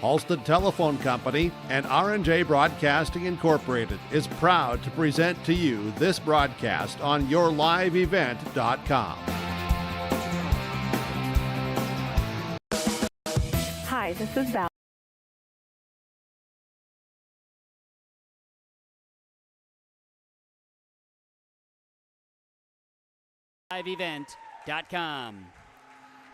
Halstead Telephone Company and R&J Broadcasting Incorporated is proud to present to you this broadcast on yourliveevent.com. Hi, this is Val. liveevent.com.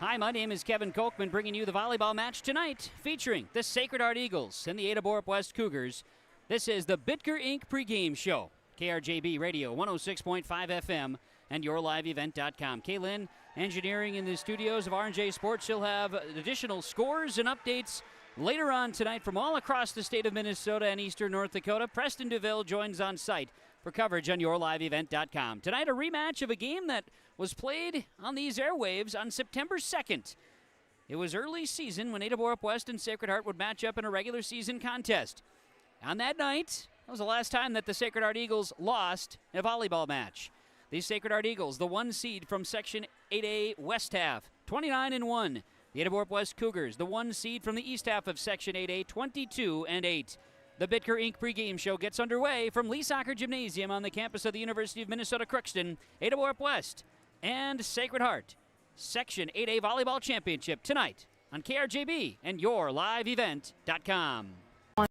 Hi, my name is Kevin Kochman, bringing you the volleyball match tonight, featuring the Sacred Heart Eagles and the Ada-Borup-West Cougars. This is the Bitker Inc. pregame show, KRJB Radio 106.5 FM and yourliveevent.com. Kaylin, engineering in the studios of R&J Sports. She'll have additional scores and updates later on tonight from all across the state of Minnesota and eastern North Dakota. Preston DeVille joins on site for coverage on yourliveevent.com. Tonight, a rematch of a game that was played on these airwaves on September 2nd. It was early season when Ada-Borup-West and Sacred Heart would match up in a regular season contest. On that night, that was the last time that the Sacred Heart Eagles lost a volleyball match. The Sacred Heart Eagles, the 1 seed from Section 8A West half, 29-1. The Ada-Borup-West Cougars, the 1 seed from the East half of Section 8A, 22-8. The Bitker Inc. pregame show gets underway from Lee Soccer Gymnasium on the campus of the University of Minnesota Crookston. Ada-Borup-West and Sacred Heart Section 8A Volleyball Championship tonight on KRJB and yourliveevent.com. I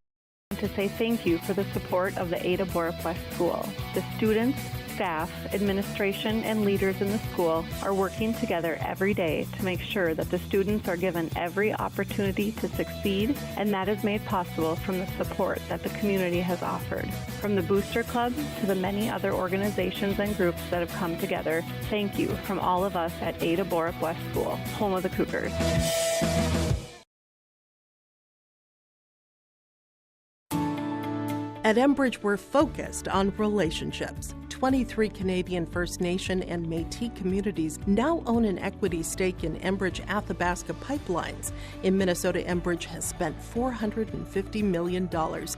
want to say thank you for the support of the Ada-Borup-West School. The students, staff, administration, and leaders in the school are working together every day to make sure that the students are given every opportunity to succeed, and that is made possible from the support that the community has offered. From the Booster Club to the many other organizations and groups that have come together, thank you from all of us at Ada-Borup-West School, home of the Cougars. At Enbridge, we're focused on relationships. 23 Canadian First Nation and Métis communities now own an equity stake in Enbridge Athabasca Pipelines. In Minnesota, Enbridge has spent $450 million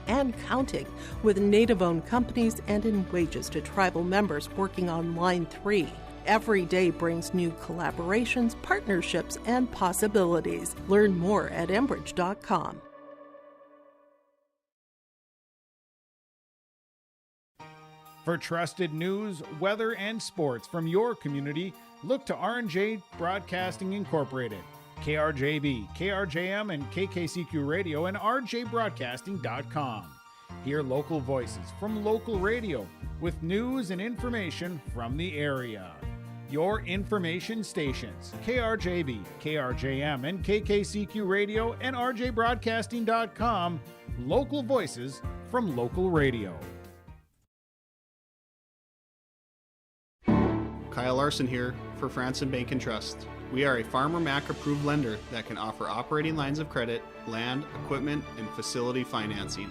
and counting with Native-owned companies and in wages to tribal members working on Line 3. Every day brings new collaborations, partnerships, and possibilities. Learn more at Enbridge.com. For trusted news, weather, and sports from your community, look to R&J Broadcasting Incorporated, KRJB, KRJM, and KKCQ Radio, and rjbroadcasting.com. Hear local voices from local radio with news and information from the area. Your information stations, KRJB, KRJM, and KKCQ Radio, and rjbroadcasting.com. Local voices from local radio. Kyle Larson here for Franson Bank and Trust. We are a Farmer Mac approved lender that can offer operating lines of credit, land, equipment, and facility financing.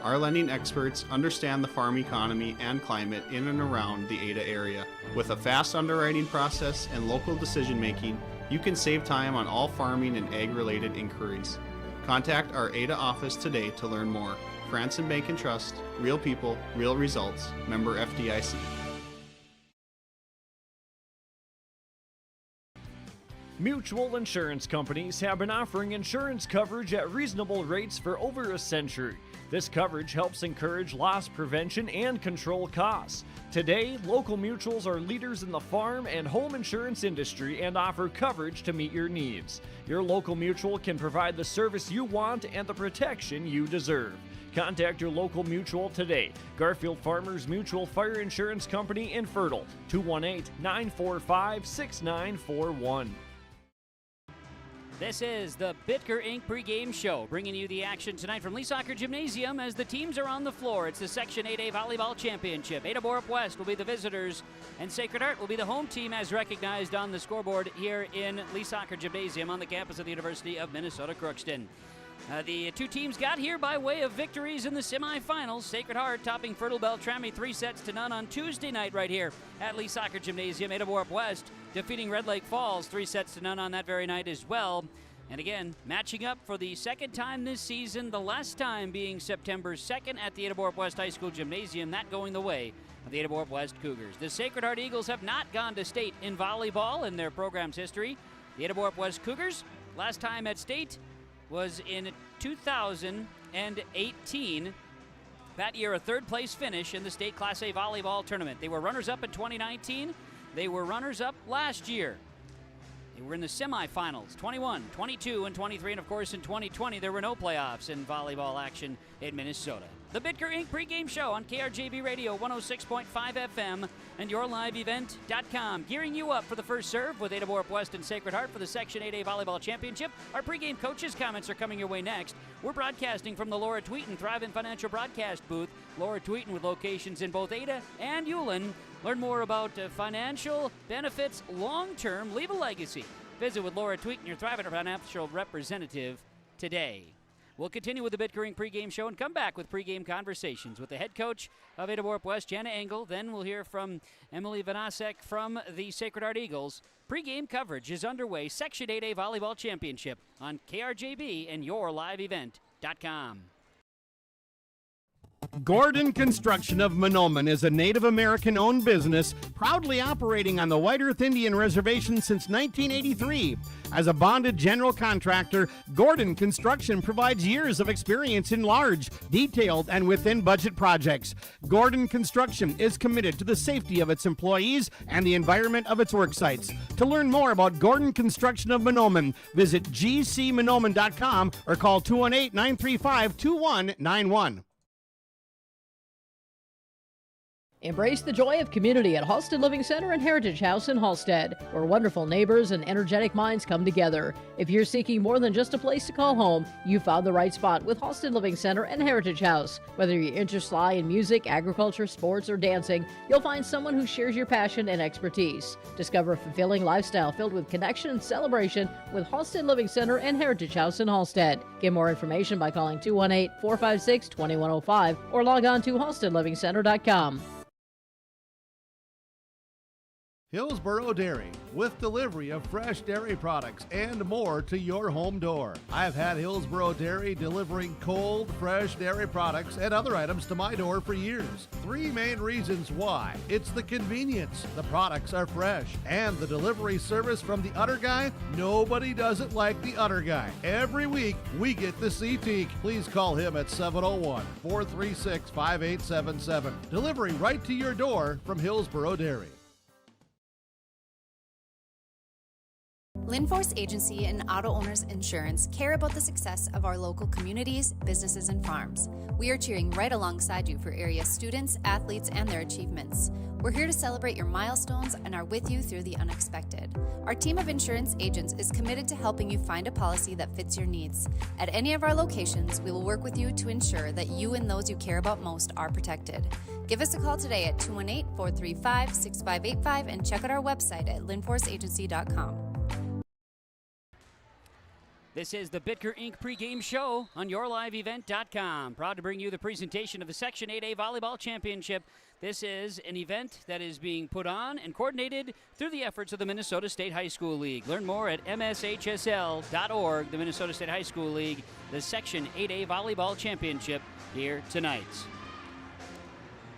Our lending experts understand the farm economy and climate in and around the Ada area. With a fast underwriting process and local decision making, you can save time on all farming and ag-related inquiries. Contact our Ada office today to learn more. Franson Bank and Trust, real people, real results. Member FDIC. Mutual insurance companies have been offering insurance coverage at reasonable rates for over a century. This coverage helps encourage loss prevention and control costs. Today, local mutuals are leaders in the farm and home insurance industry and offer coverage to meet your needs. Your local mutual can provide the service you want and the protection you deserve. Contact your local mutual today. Garfield Farmers Mutual Fire Insurance Company in Fertile, 218-945-6941. This is the Bitker Inc. pregame show, bringing you the action tonight from Lee Soccer Gymnasium as the teams are on the floor. It's the Section 8A Volleyball Championship. Ada-Borup-West will be the visitors, and Sacred Heart will be the home team as recognized on the scoreboard here in Lee Soccer Gymnasium on the campus of the University of Minnesota Crookston. The two teams got here by way of victories in the semifinals. Sacred Heart topping Fertile Beltrami 3-0 on Tuesday night right here at Lee Soccer Gymnasium. Ada-Borup-West defeating Red Lake Falls 3-0 on that very night as well. And again, matching up for the second time this season, the last time being September 2nd at the Ada-Borup-West High School Gymnasium, that going the way of the Ada-Borup-West Cougars. The Sacred Heart Eagles have not gone to state in volleyball in their program's history. The Ada-Borup-West Cougars, last time at state was in 2018. That year, a third-place finish in the state Class A volleyball tournament. They were runners-up in 2019. They were runners-up last year. They were in the semifinals, 21, 22, and 23, and of course in 2020 there were no playoffs in volleyball action in Minnesota. The Bitker Inc. pregame show on KRJB Radio 106.5 FM and yourliveevent.com. Gearing you up for the first serve with Ada-Borup-West and Sacred Heart for the Section 8A Volleyball Championship. Our pregame coaches' comments are coming your way next. We're broadcasting from the Laura Tweeten Thrivent Financial Broadcast booth. Laura Tweeten with locations in both Ada and Ulen. Learn more about financial benefits long-term. Leave a legacy. Visit with Laura Tweeten, your Thrivent Financial representative, today. We'll continue with the Bitker Inc. pregame show and come back with pregame conversations with the head coach of Ada-Borup-West, Jana Engel. Then we'll hear from Emily Vanasc from the Sacred Heart Eagles. Pregame coverage is underway. Section 8A Volleyball Championship on KRJB and yourliveevent.com. Gordon Construction of Mahnomen is a Native American-owned business proudly operating on the White Earth Indian Reservation since 1983. As a bonded general contractor, Gordon Construction provides years of experience in large, detailed, and within-budget projects. Gordon Construction is committed to the safety of its employees and the environment of its work sites. To learn more about Gordon Construction of Mahnomen, visit gcmahnomen.com or call 218-935-2191. Embrace the joy of community at Halstead Living Center and Heritage House in Halstead, where wonderful neighbors and energetic minds come together. If you're seeking more than just a place to call home, you found the right spot with Halstead Living Center and Heritage House. Whether your interests lie in music, agriculture, sports, or dancing, you'll find someone who shares your passion and expertise. Discover a fulfilling lifestyle filled with connection and celebration with Halstead Living Center and Heritage House in Halstead. Get more information by calling 218-456-2105 or log on to halsteadlivingcenter.com. Hillsboro Dairy, with delivery of fresh dairy products and more to your home door. I've had Hillsboro Dairy delivering cold, fresh dairy products and other items to my door for years. Three main reasons why. It's the convenience, the products are fresh, and the delivery service from the Udder Guy. Nobody does it like the Udder Guy. Every week, we get the C-Teak. Please call him at 701-436-5877. Delivery right to your door from Hillsboro Dairy. Linforce Agency and Auto Owners Insurance care about the success of our local communities, businesses, and farms. We are cheering right alongside you for area students, athletes, and their achievements. We're here to celebrate your milestones and are with you through the unexpected. Our team of insurance agents is committed to helping you find a policy that fits your needs. At any of our locations, we will work with you to ensure that you and those you care about most are protected. Give us a call today at 218-435-6585 and check out our website at linforceagency.com. This is the Bitker Inc. pregame show on yourliveevent.com. Proud to bring you the presentation of the Section 8A Volleyball Championship. This is an event that is being put on and coordinated through the efforts of the Minnesota State High School League. Learn more at mshsl.org, the Minnesota State High School League, the Section 8A Volleyball Championship here tonight.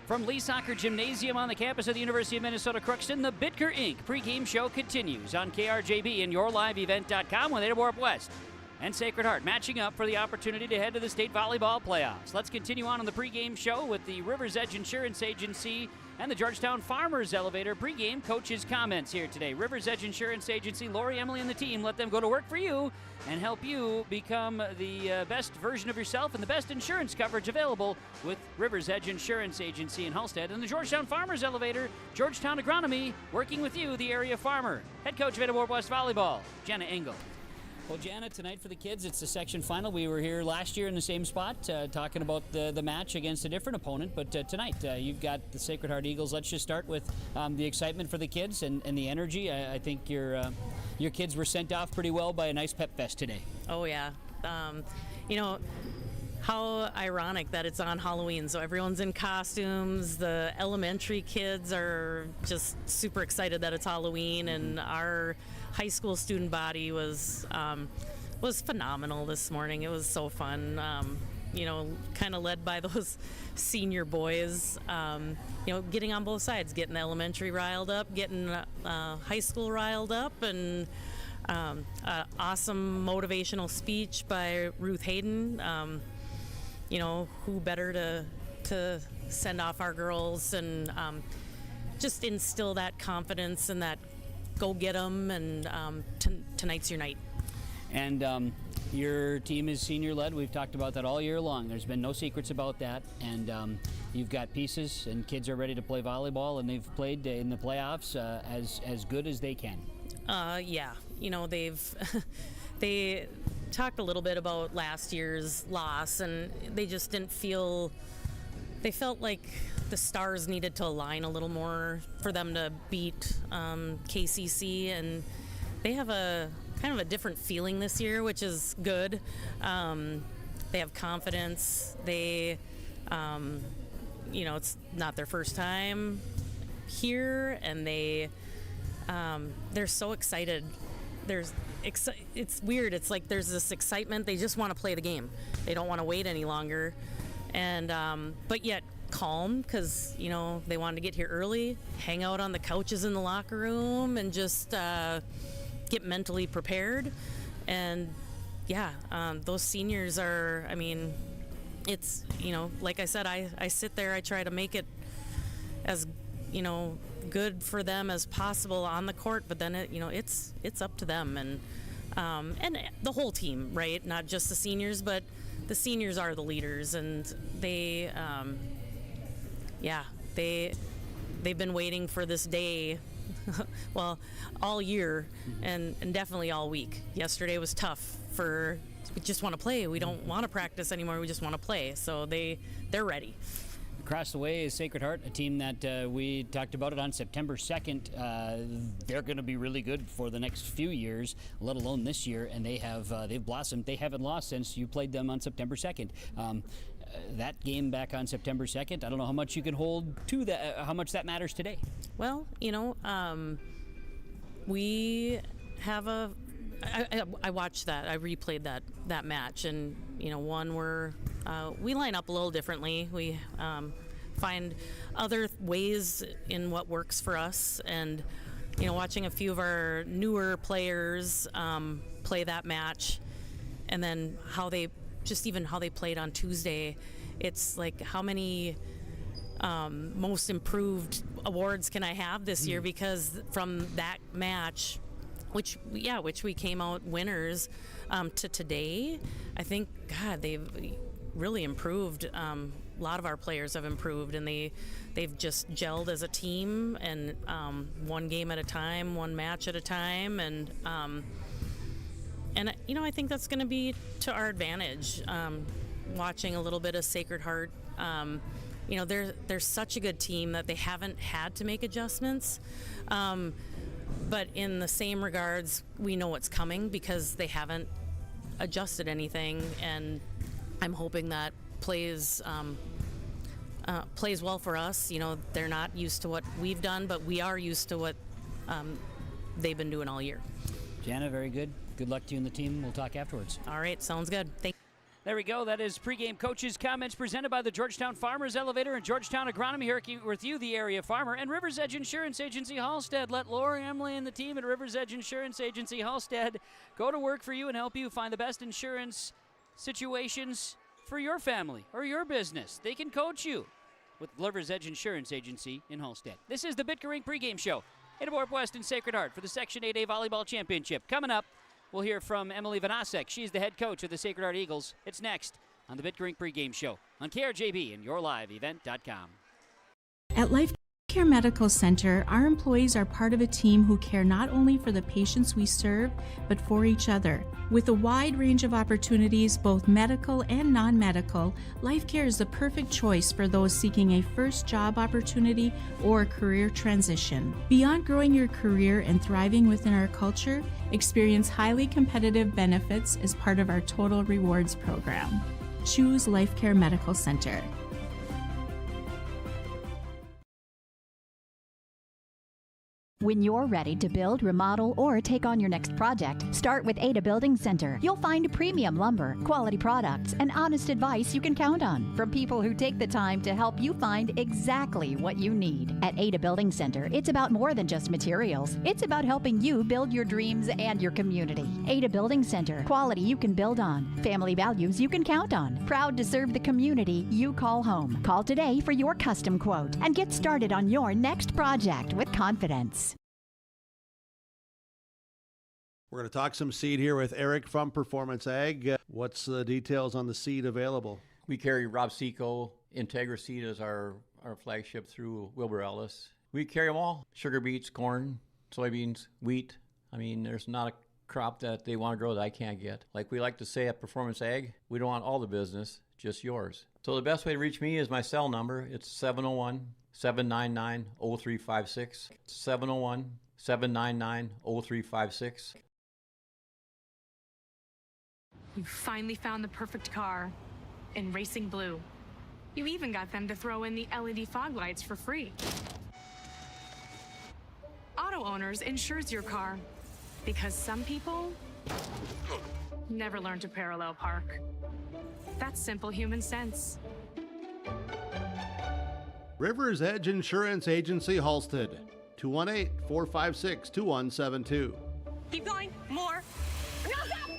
From Lee Soccer Gymnasium on the campus of the University of Minnesota Crookston, the Bitker Inc. pregame show continues on KRJB and yourliveevent.com with Ada-Borup-West and Sacred Heart matching up for the opportunity to head to the state volleyball playoffs. Let's continue on the pregame show with the River's Edge Insurance Agency and the Georgetown Farmers Elevator pregame coaches' comments here today. River's Edge Insurance Agency, Lori, Emily, and the team, let them go to work for you and help you become the best version of yourself and the best insurance coverage available with River's Edge Insurance Agency in Halstead and the Georgetown Farmers Elevator, Georgetown Agronomy, working with you, the area farmer. Head coach of Ada-Borup-West Volleyball, Jana Engel. Well, Jana, tonight for the kids, it's the section final. We were here last year in the same spot talking about the match against a different opponent, but tonight you've got the Sacred Heart Eagles. Let's just start with the excitement for the kids and the energy. I think your kids were sent off pretty well by a nice pep fest today. Oh, yeah. You know, how ironic that it's on Halloween, so everyone's in costumes. The elementary kids are just super excited that it's Halloween, and our high school student body was was phenomenal this morning. It was so fun. Kind of led by those senior boys, getting on both sides, getting the elementary riled up, getting high school riled up, and awesome motivational speech by Ruth Hayden. Who better to send off our girls and just instill that confidence and that go get 'em, and tonight's your night. And your team is senior-led. We've talked about that all year long. There's been no secrets about that. And you've got pieces, and kids are ready to play volleyball, and they've played in the playoffs as good as they can. They talked a little bit about last year's loss, and they just didn't feel. They felt like the stars needed to align a little more for them to beat KCC, and they have a kind of a different feeling this year, which is good. They have confidence. They, it's not their first time here, and they're so excited. It's weird. It's like there's this excitement. They just want to play the game. They don't want to wait any longer, and but yet calm, because they wanted to get here early, hang out on the couches in the locker room, and just get mentally prepared. And those seniors are, it's, like I said, I sit there, I try to make it as, good for them as possible on the court, but then it's up to them, and the whole team, right? Not just the seniors, but the seniors are the leaders, and they've been waiting for this day well, all year, and definitely all week. Yesterday was tough. We just want to play. We don't want to practice anymore. We just want to play. So they're ready. Across the way is Sacred Heart, a team that we talked about it on September 2nd. They're going to be really good for the next few years, let alone this year, and they've blossomed. They haven't lost since you played them on September 2nd. That game back on September 2nd, I don't know how much you can hold to that, how much that matters today. Well, we have I watched that. I replayed that match, and one where we line up a little differently. We find other ways in what works for us, and watching a few of our newer players play that match, and then how they played on Tuesday. It's like, how many most improved awards can I have this year? Because from that match, which we came out winners, to today, I think, God, they've really improved. A lot of our players have improved, and they've just gelled as a team, and one game at a time, one match at a time, and I think that's going to be to our advantage. Watching a little bit of Sacred Heart, they're such a good team that they haven't had to make adjustments. But in the same regards, we know what's coming because they haven't adjusted anything, and I'm hoping that plays well for us. They're not used to what we've done, but we are used to what they've been doing all year. Jana, very good. Good luck to you and the team. We'll talk afterwards. All right, sounds good. There we go. That is pregame coaches' comments presented by the Georgetown Farmers Elevator and Georgetown Agronomy. Here with you, the area farmer, and Rivers Edge Insurance Agency Hallstead. Let Laura, Emily, and the team at Rivers Edge Insurance Agency Hallstead go to work for you and help you find the best insurance situations for your family or your business. They can coach you with Rivers Edge Insurance Agency in Hallstead. This is the Bitker pregame show. Ada-Borup-West and Sacred Heart for the Section 8A Volleyball Championship. Coming up, we'll hear from Emily Vanasc. She's the head coach of the Sacred Heart Eagles. It's next on the Bitker pregame show on KRJB and YourLiveEvent.com. At Life Care Medical Center, our employees are part of a team who care not only for the patients we serve, but for each other. With a wide range of opportunities, both medical and non-medical, Life Care is the perfect choice for those seeking a first job opportunity or career transition. Beyond growing your career and thriving within our culture, experience highly competitive benefits as part of our Total Rewards program. Choose Life Care Medical Center. When you're ready to build, remodel, or take on your next project, start with Ada Building Center. You'll find premium lumber, quality products, and honest advice you can count on from people who take the time to help you find exactly what you need. At Ada Building Center, it's about more than just materials. It's about helping you build your dreams and your community. Ada Building Center, quality you can build on, family values you can count on. Proud to serve the community you call home. Call today for your custom quote and get started on your next project with confidence. We're going to talk some seed here with Eric from Performance Ag. What's the details on the seed available? We carry Rob Seco. Integra Seed as our flagship through Wilbur Ellis. We carry them all. Sugar beets, corn, soybeans, wheat. I mean, there's not a crop that they want to grow that I can't get. Like we like to say at Performance Ag, we don't want all the business, just yours. So the best way to reach me is my cell number. It's 701-799-0356. 701-799-0356. You finally found the perfect car in racing blue. You even got them to throw in the LED fog lights for free. Auto Owners insures your car because some people never learn to parallel park. That's simple human sense. River's Edge Insurance Agency, Halstead. 218-456-2172. Keep going. More. No, stop!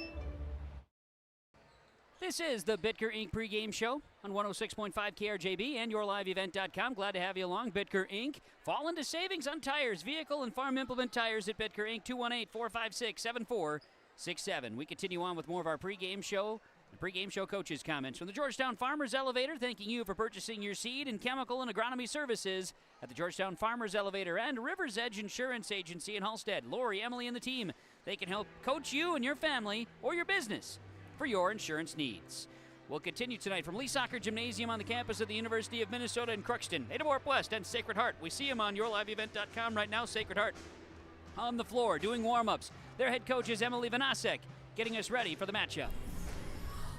This is the Bitker Inc. pregame show on 106.5 KRJB and yourliveevent.com. Glad to have you along. Bitker Inc. Fall into savings on tires, vehicle and farm implement tires at Bitker Inc. 218-456-7467. We continue on with more of our pregame show. The pregame show coaches' comments from the Georgetown Farmers Elevator, thanking you for purchasing your seed and chemical and agronomy services at the Georgetown Farmers Elevator and River's Edge Insurance Agency in Halstead. Lori, Emily, and the team, they can help coach you and your family or your business for your insurance needs. We'll continue tonight from Lee Soccer Gymnasium on the campus of the University of Minnesota in Crookston. Ada-Borup-West and Sacred Heart. We see them on yourliveevent.com right now. Sacred Heart on the floor doing warm-ups. Their head coach is Emily Vanasc, getting us ready for the matchup.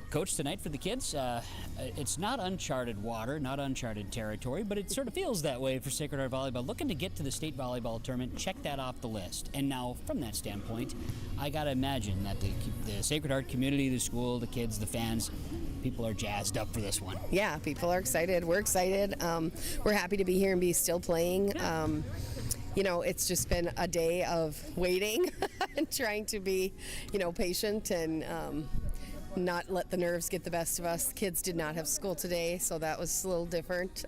Coach, tonight for the kids, it's not uncharted water, not uncharted territory, but it sort of feels that way for Sacred Heart Volleyball. Looking to get to the state volleyball tournament, check that off the list. And now, from that standpoint, I got to imagine that the Sacred Heart community, the school, the kids, the fans, people are jazzed up for this one. Yeah, people are excited. We're excited. We're happy to be here and be still playing. You know, it's just been a day of waiting and trying to be, patient and not let the nerves get the best of us. The kids did not have school today, so that was a little different.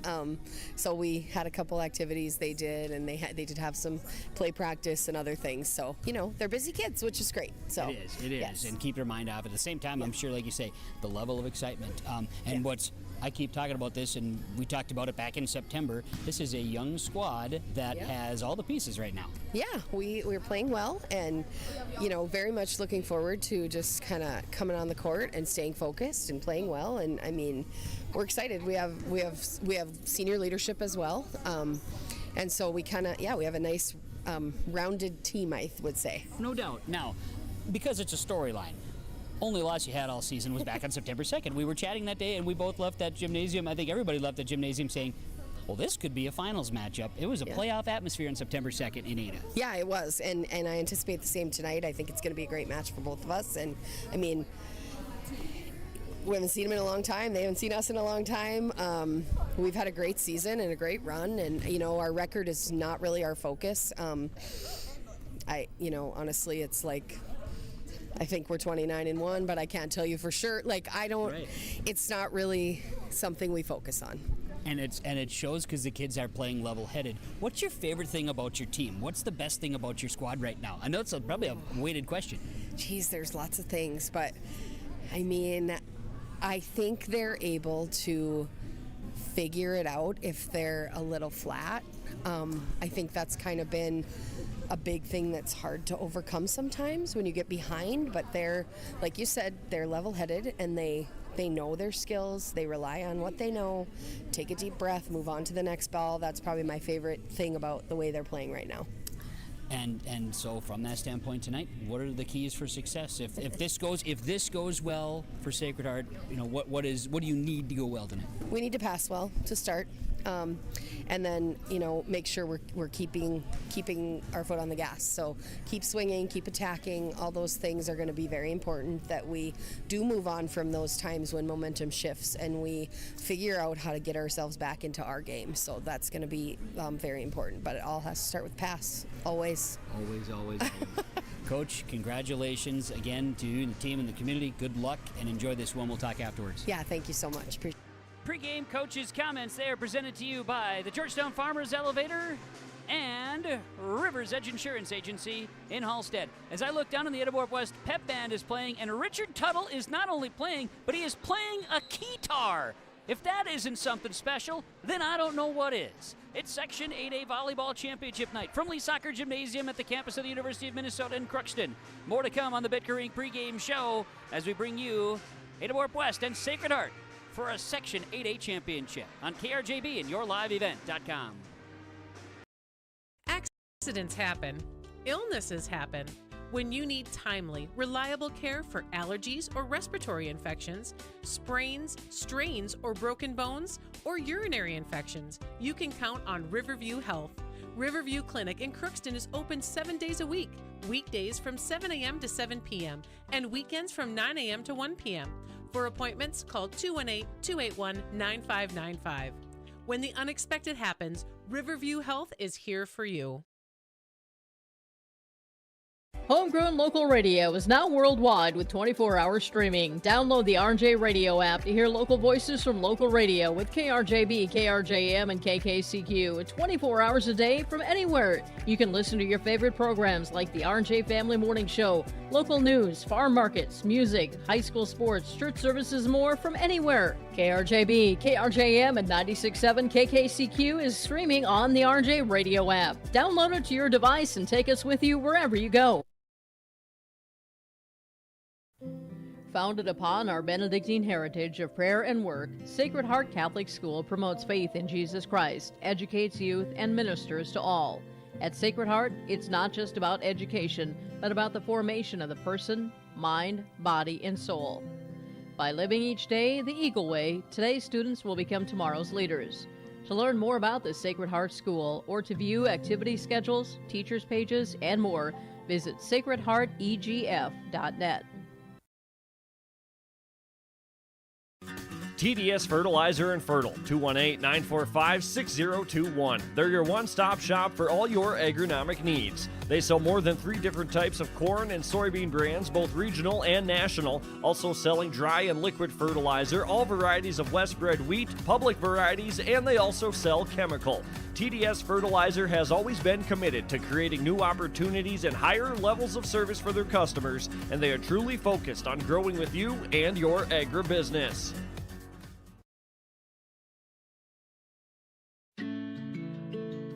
So we had a couple activities they did, and they did have some play practice and other things. So, they're busy kids, which is great. So it is, yes. And keep your mind off. At the same time, I'm sure, like you say, the level of excitement. I keep talking about this, and we talked about it back in September. This is a young squad that has all the pieces right now. Yeah, we're playing well, and very much looking forward to just kind of coming on the court and staying focused and playing well. And I mean, we're excited. We have senior leadership as well, and so we have a nice rounded team, I would say. No doubt. Now, because it's a storyline. Only loss you had all season was back on September 2nd. We were chatting that day, and we both left that gymnasium. I think everybody left the gymnasium saying, well, this could be a finals matchup. It was a playoff atmosphere on September 2nd in Ada. Yeah, it was, and I anticipate the same tonight. I think it's going to be a great match for both of us. And, I mean, we haven't seen them in a long time. They haven't seen us in a long time. We've had a great season and a great run, and, our record is not really our focus. Honestly, it's like, I think we're 29-1, but I can't tell you for sure. It's not really something we focus on. And it shows because the kids are playing level-headed. What's your favorite thing about your team? What's the best thing about your squad right now? I know it's probably a weighted question. Geez, there's lots of things, but I mean, I think they're able to figure it out if they're a little flat. I think that's kind of been a big thing that's hard to overcome sometimes when you get behind, but they're, like you said, they're level-headed, and they know their skills. They rely on what they know, take a deep breath, move on to the next ball. That's probably my favorite thing about the way they're playing right now. And so from that standpoint tonight, what are the keys for success? If this goes well for Sacred Heart, what do you need to go well tonight? We need to pass well to start. and then make sure we're keeping our foot on the gas. So keep swinging, keep attacking. All those things are going to be very important, that we do move on from those times when momentum shifts and we figure out how to get ourselves back into our game. So that's going to be very important, but it all has to start with pass, always. Always. Coach, congratulations again to you and the team and the community. Good luck and enjoy this one. We'll talk afterwards. Yeah, thank you so much. Pre-game coaches' comments, they are presented to you by the Georgetown Farmers Elevator and Rivers Edge Insurance Agency in Hallstead. As I look down in the Ada-Borup-West Pep Band is playing, and Richard Tuttle is not only playing, but he is playing a keytar. If that isn't something special, then I don't know what is. It's Section 8A Volleyball Championship Night from Lee Soccer Gymnasium at the campus of the University of Minnesota in Crookston. More to come on the Bitker Inc. pregame show as we bring you Ada-Borup-West and Sacred Heart for a Section 8A championship on KRJB and YourLiveEvent.com. Accidents happen. Illnesses happen. When you need timely, reliable care for allergies or respiratory infections, sprains, strains, or broken bones, or urinary infections, you can count on Riverview Health. Riverview Clinic in Crookston is open 7 days a week, weekdays from 7 a.m. to 7 p.m., and weekends from 9 a.m. to 1 p.m. For appointments, call 218-281-9595. When the unexpected happens, Riverview Health is here for you. Homegrown local radio is now worldwide with 24-hour streaming. Download the RJ Radio app to hear local voices from local radio with KRJB, KRJM, and KKCQ 24 hours a day from anywhere. You can listen to your favorite programs like the RJ Family Morning Show, local news, farm markets, music, high school sports, church services, more from anywhere. KRJB, KRJM, and 96.7 KKCQ is streaming on the RJ Radio app. Download it to your device and take us with you wherever you go. Founded upon our Benedictine heritage of prayer and work, Sacred Heart Catholic School promotes faith in Jesus Christ, educates youth, and ministers to all. At Sacred Heart, it's not just about education, but about the formation of the person, mind, body, and soul. By living each day the Eagle Way, today's students will become tomorrow's leaders. To learn more about the Sacred Heart School or to view activity schedules, teachers' pages, and more, visit sacredheartegf.net. TDS Fertilizer and Fertile, 218-945-6021. They're your one-stop shop for all your agronomic needs. They sell more than 3 different types of corn and soybean brands, both regional and national, also selling dry and liquid fertilizer, all varieties of West-bred wheat, public varieties, and they also sell chemical. TDS Fertilizer has always been committed to creating new opportunities and higher levels of service for their customers, and they are truly focused on growing with you and your agribusiness.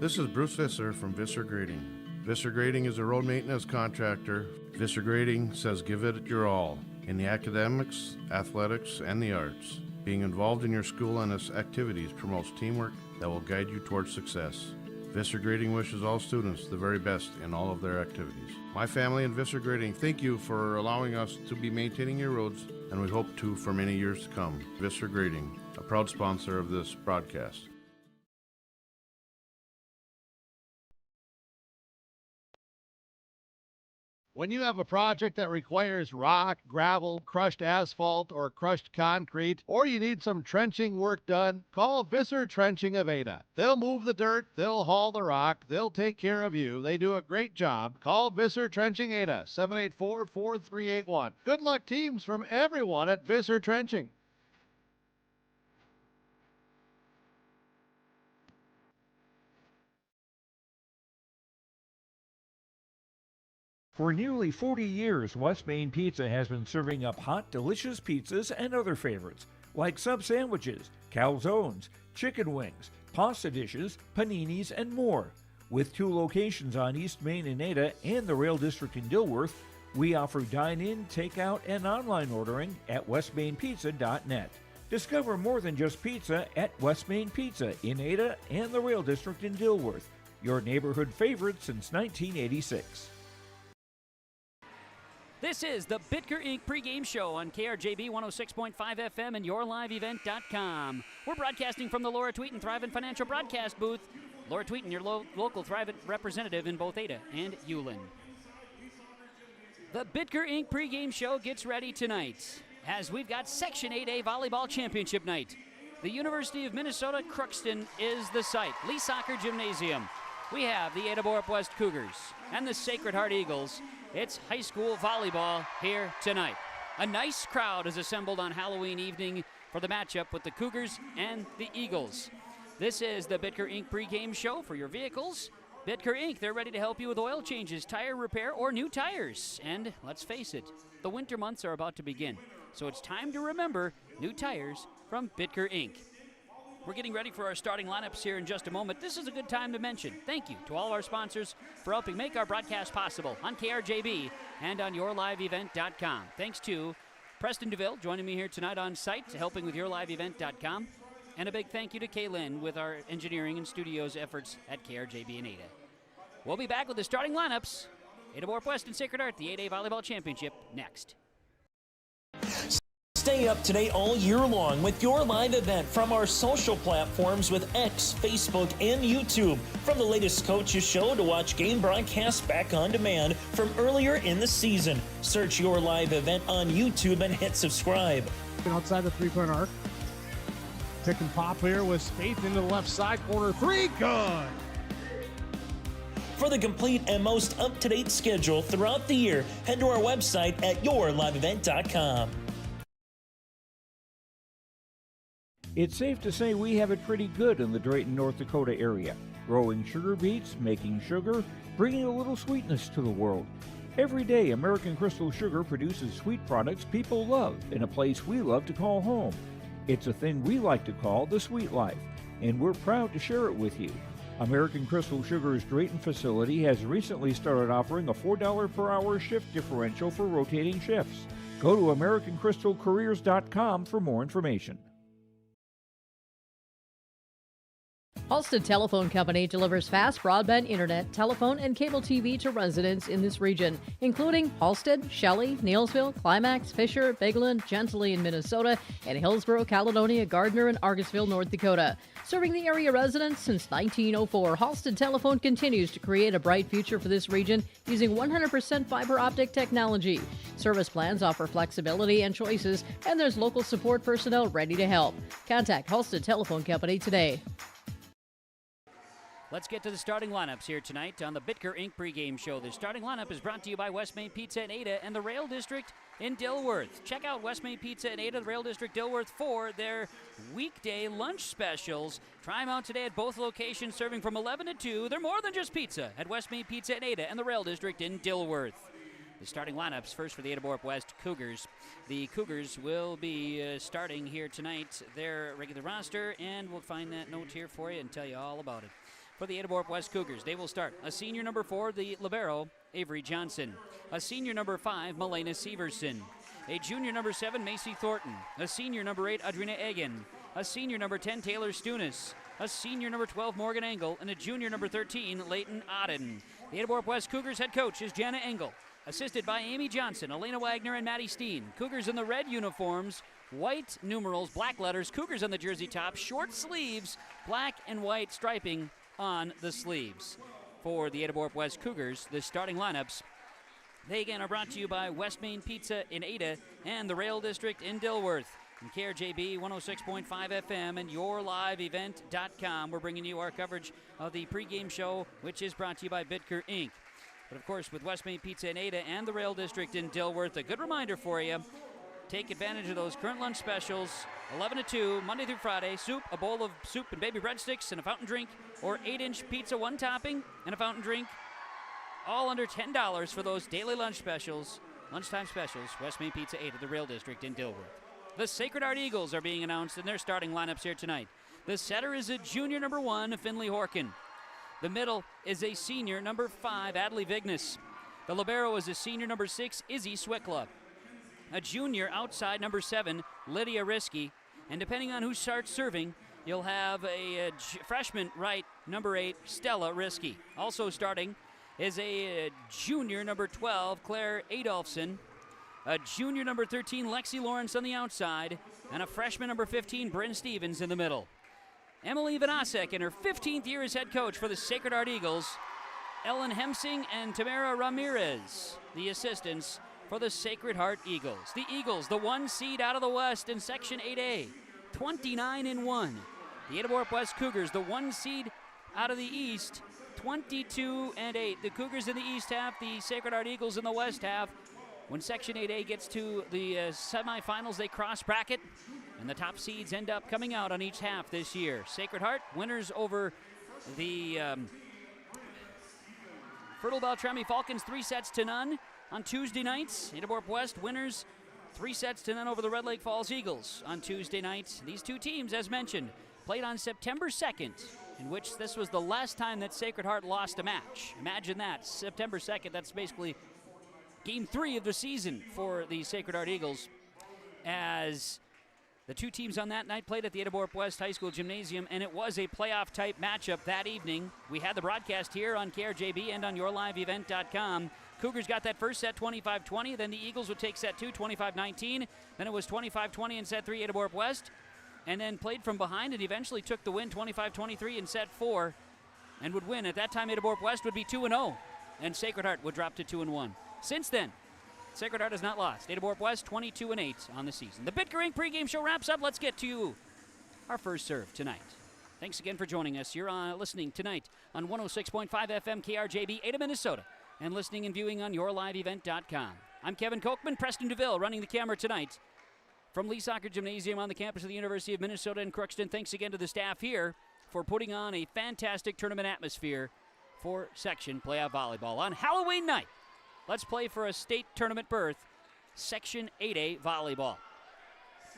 This is Bruce Visser from Visser Grading. Visser Grading is a road maintenance contractor. Visser Grading says give it your all in the academics, athletics, and the arts. Being involved in your school and its activities promotes teamwork that will guide you towards success. Visser Grading wishes all students the very best in all of their activities. My family and Visser Grading thank you for allowing us to be maintaining your roads, and we hope to for many years to come. Visser Grading, a proud sponsor of this broadcast. When you have a project that requires rock, gravel, crushed asphalt, or crushed concrete, or you need some trenching work done, call Visser Trenching of Ada. They'll move the dirt, they'll haul the rock, they'll take care of you. They do a great job. Call Visser Trenching Ada, 784-4381. Good luck, teams, from everyone at Visser Trenching. For nearly 40 years, West Main Pizza has been serving up hot, delicious pizzas and other favorites, like sub sandwiches, calzones, chicken wings, pasta dishes, paninis, and more. With 2 locations on East Main in Ada and the Rail District in Dilworth, we offer dine-in, takeout, and online ordering at westmainpizza.net. Discover more than just pizza at West Main Pizza in Ada and the Rail District in Dilworth, your neighborhood favorite since 1986. This is the Bitker Inc. pregame show on KRJB 106.5 FM and yourliveevent.com. We're broadcasting from the Laura Tweeten Thrivent Financial Broadcast booth. Laura Tweeten, your local Thrivent representative in both Ada and Hewlin. The Bitker Inc. pregame show gets ready tonight as we've got Section 8A Volleyball Championship night. The University of Minnesota Crookston is the site. Lee Soccer Gymnasium. We have the Ada-Borup-West Cougars and the Sacred Heart Eagles. It's high school volleyball here tonight. A nice crowd is assembled on Halloween evening for the matchup with the Cougars and the Eagles. This is the Bitker Inc. pregame show for your vehicles. Bitker Inc., they're ready to help you with oil changes, tire repair, or new tires. And let's face it, the winter months are about to begin. So it's time to remember new tires from Bitker Inc. We're getting ready for our starting lineups here in just a moment. This is a good time to mention thank you to all of our sponsors for helping make our broadcast possible on KRJB and on yourliveevent.com. Thanks to Preston DeVille joining me here tonight on site, helping with yourliveevent.com. And a big thank you to Kaylin with our engineering and studios efforts at KRJB and Ada. We'll be back with the starting lineups. Ada-Borup-West and Sacred Heart, the 8A Volleyball Championship, next. Stay up to date all year long with your live event from our social platforms with X, Facebook, and YouTube. From the latest coaches show to watch game broadcasts back on demand from earlier in the season. Search your live event on YouTube and hit subscribe. Outside the three-point arc. Pick and pop here with Spaeth into the left side corner. Three, good. For the complete and most up-to-date schedule throughout the year, head to our website at yourliveevent.com. It's safe to say we have it pretty good in the Drayton, North Dakota area. Growing sugar beets, making sugar, bringing a little sweetness to the world. Every day, American Crystal Sugar produces sweet products people love in a place we love to call home. It's a thing we like to call the sweet life, and we're proud to share it with you. American Crystal Sugar's Drayton facility has recently started offering a $4 per hour shift differential for rotating shifts. Go to AmericanCrystalCareers.com for more information. Halstead Telephone Company delivers fast broadband internet, telephone, and cable TV to residents in this region, including Halstead, Shelley, Neilsville, Climax, Fisher, Bigland, Gentilly in Minnesota, and Hillsborough, Caledonia, Gardner, and Argosville, North Dakota. Serving the area residents since 1904, Halstead Telephone continues to create a bright future for this region using 100% fiber optic technology. Service plans offer flexibility and choices, and there's local support personnel ready to help. Contact Halstead Telephone Company today. Let's get to the starting lineups here tonight on the Bitker Inc. pregame show. The starting lineup is brought to you by West Main Pizza in Ada and the Rail District in Dilworth. Check out West Main Pizza in Ada, the Rail District Dilworth for their weekday lunch specials. Try them out today at both locations, serving from 11 to 2. They're more than just pizza at West Main Pizza in Ada and the Rail District in Dilworth. The starting lineups first for the Ada-Borup-West Cougars. The Cougars will be starting here tonight their regular roster, and we'll find that note here for you and tell you all about it. For the Ada-Borup-West Cougars, they will start a senior number 4, the libero, Avery Johnson. A senior number 5, Melena Severson. A junior number 7, Macy Thornton. A senior number 8, Adrina Egan. A senior number 10, Taylor Stunis. A senior number 12, Morgan Engel. And a junior number 13, Leighton Odden. The Ada-Borup-West Cougars head coach is Jana Engel, assisted by Amy Johnson, Elena Wagner, and Maddie Steen. Cougars in the red uniforms, white numerals, black letters, Cougars on the jersey top, short sleeves, black and white striping on the sleeves. For the Ada-Borup-West Cougars, the starting lineups, they again are brought to you by West Main Pizza in Ada and the Rail District in Dilworth. From KRJB 106.5 FM and yourliveevent.com, we're bringing you our coverage of the pregame show, which is brought to you by Bitker Inc. But of course, with West Main Pizza in Ada and the Rail District in Dilworth, a good reminder for you, take advantage of those current lunch specials, 11 to 2, Monday through Friday, soup, a bowl of soup and baby breadsticks and a fountain drink, or 8-inch pizza, one topping, and a fountain drink, all under $10 for those daily lunch specials, lunchtime specials, West Main Pizza 8 at the Rail District in Dilworth. The Sacred Heart Eagles are being announced in their starting lineups here tonight. The setter is a junior number 1, Finley Horkin. The middle is a senior number 5, Adley Vignes. The libero is a senior number 6, Izzy Swickla. A junior outside number 7, Lydia Risky. And depending on who starts serving, you'll have a freshman right, number 8, Stella Risky. Also starting is a junior number 12, Claire Adolphson. A junior number 13, Lexi Lawrence on the outside, and a freshman number 15, Bryn Stevens in the middle. Emily Vanasc in her 15th year as head coach for the Sacred Heart Eagles. Ellen Hemsing and Tamara Ramirez, the assistants for the Sacred Heart Eagles. The Eagles, the 1 seed out of the West in Section 8A, 29-1. The Ada-Borup-West Cougars, the 1 seed out of the East, 22-8. The Cougars in the East half, the Sacred Heart Eagles in the West half. When Section 8A gets to the semifinals, they cross bracket, and the top seeds end up coming out on each half this year. Sacred Heart, winners over the Fertile Beltrami Falcons 3-0 on Tuesday nights. Ada-Borup-West winners 3-0 over the Red Lake Falls Eagles on Tuesday nights. These two teams, as mentioned, played on September 2nd, in which this was the last time that Sacred Heart lost a match. Imagine that, September 2nd, that's basically Game 3 of the season for the Sacred Heart Eagles, as the two teams on that night played at the Ada-Borup-West High School Gymnasium, and it was a playoff-type matchup that evening. We had the broadcast here on KRJB and on YourLiveEvent.com. Cougars got that first set 25-20, then the Eagles would take set 2, 25-19. Then it was 25-20 in set 3, Ada-Borup-West, and then played from behind and eventually took the win 25-23 in set 4 and would win. At that time, Ada-Borup-West would be 2-0, and Sacred Heart would drop to 2-1. Since then, Sacred Heart has not lost. Ada-Borup-West 22-8 on the season. The Bitker Inc. pregame show wraps up. Let's get to our first serve tonight. Thanks again for joining us. You're listening tonight on 106.5 FM KRJB, Ada, Minnesota, and listening and viewing on YourLiveEvent.com. I'm Kevin Kochman, Preston DeVille running the camera tonight from Lee Soccer Gymnasium on the campus of the University of Minnesota in Crookston. Thanks again to the staff here for putting on a fantastic tournament atmosphere for Section Playoff Volleyball on Halloween night. Let's play for a state tournament berth, Section 8A Volleyball.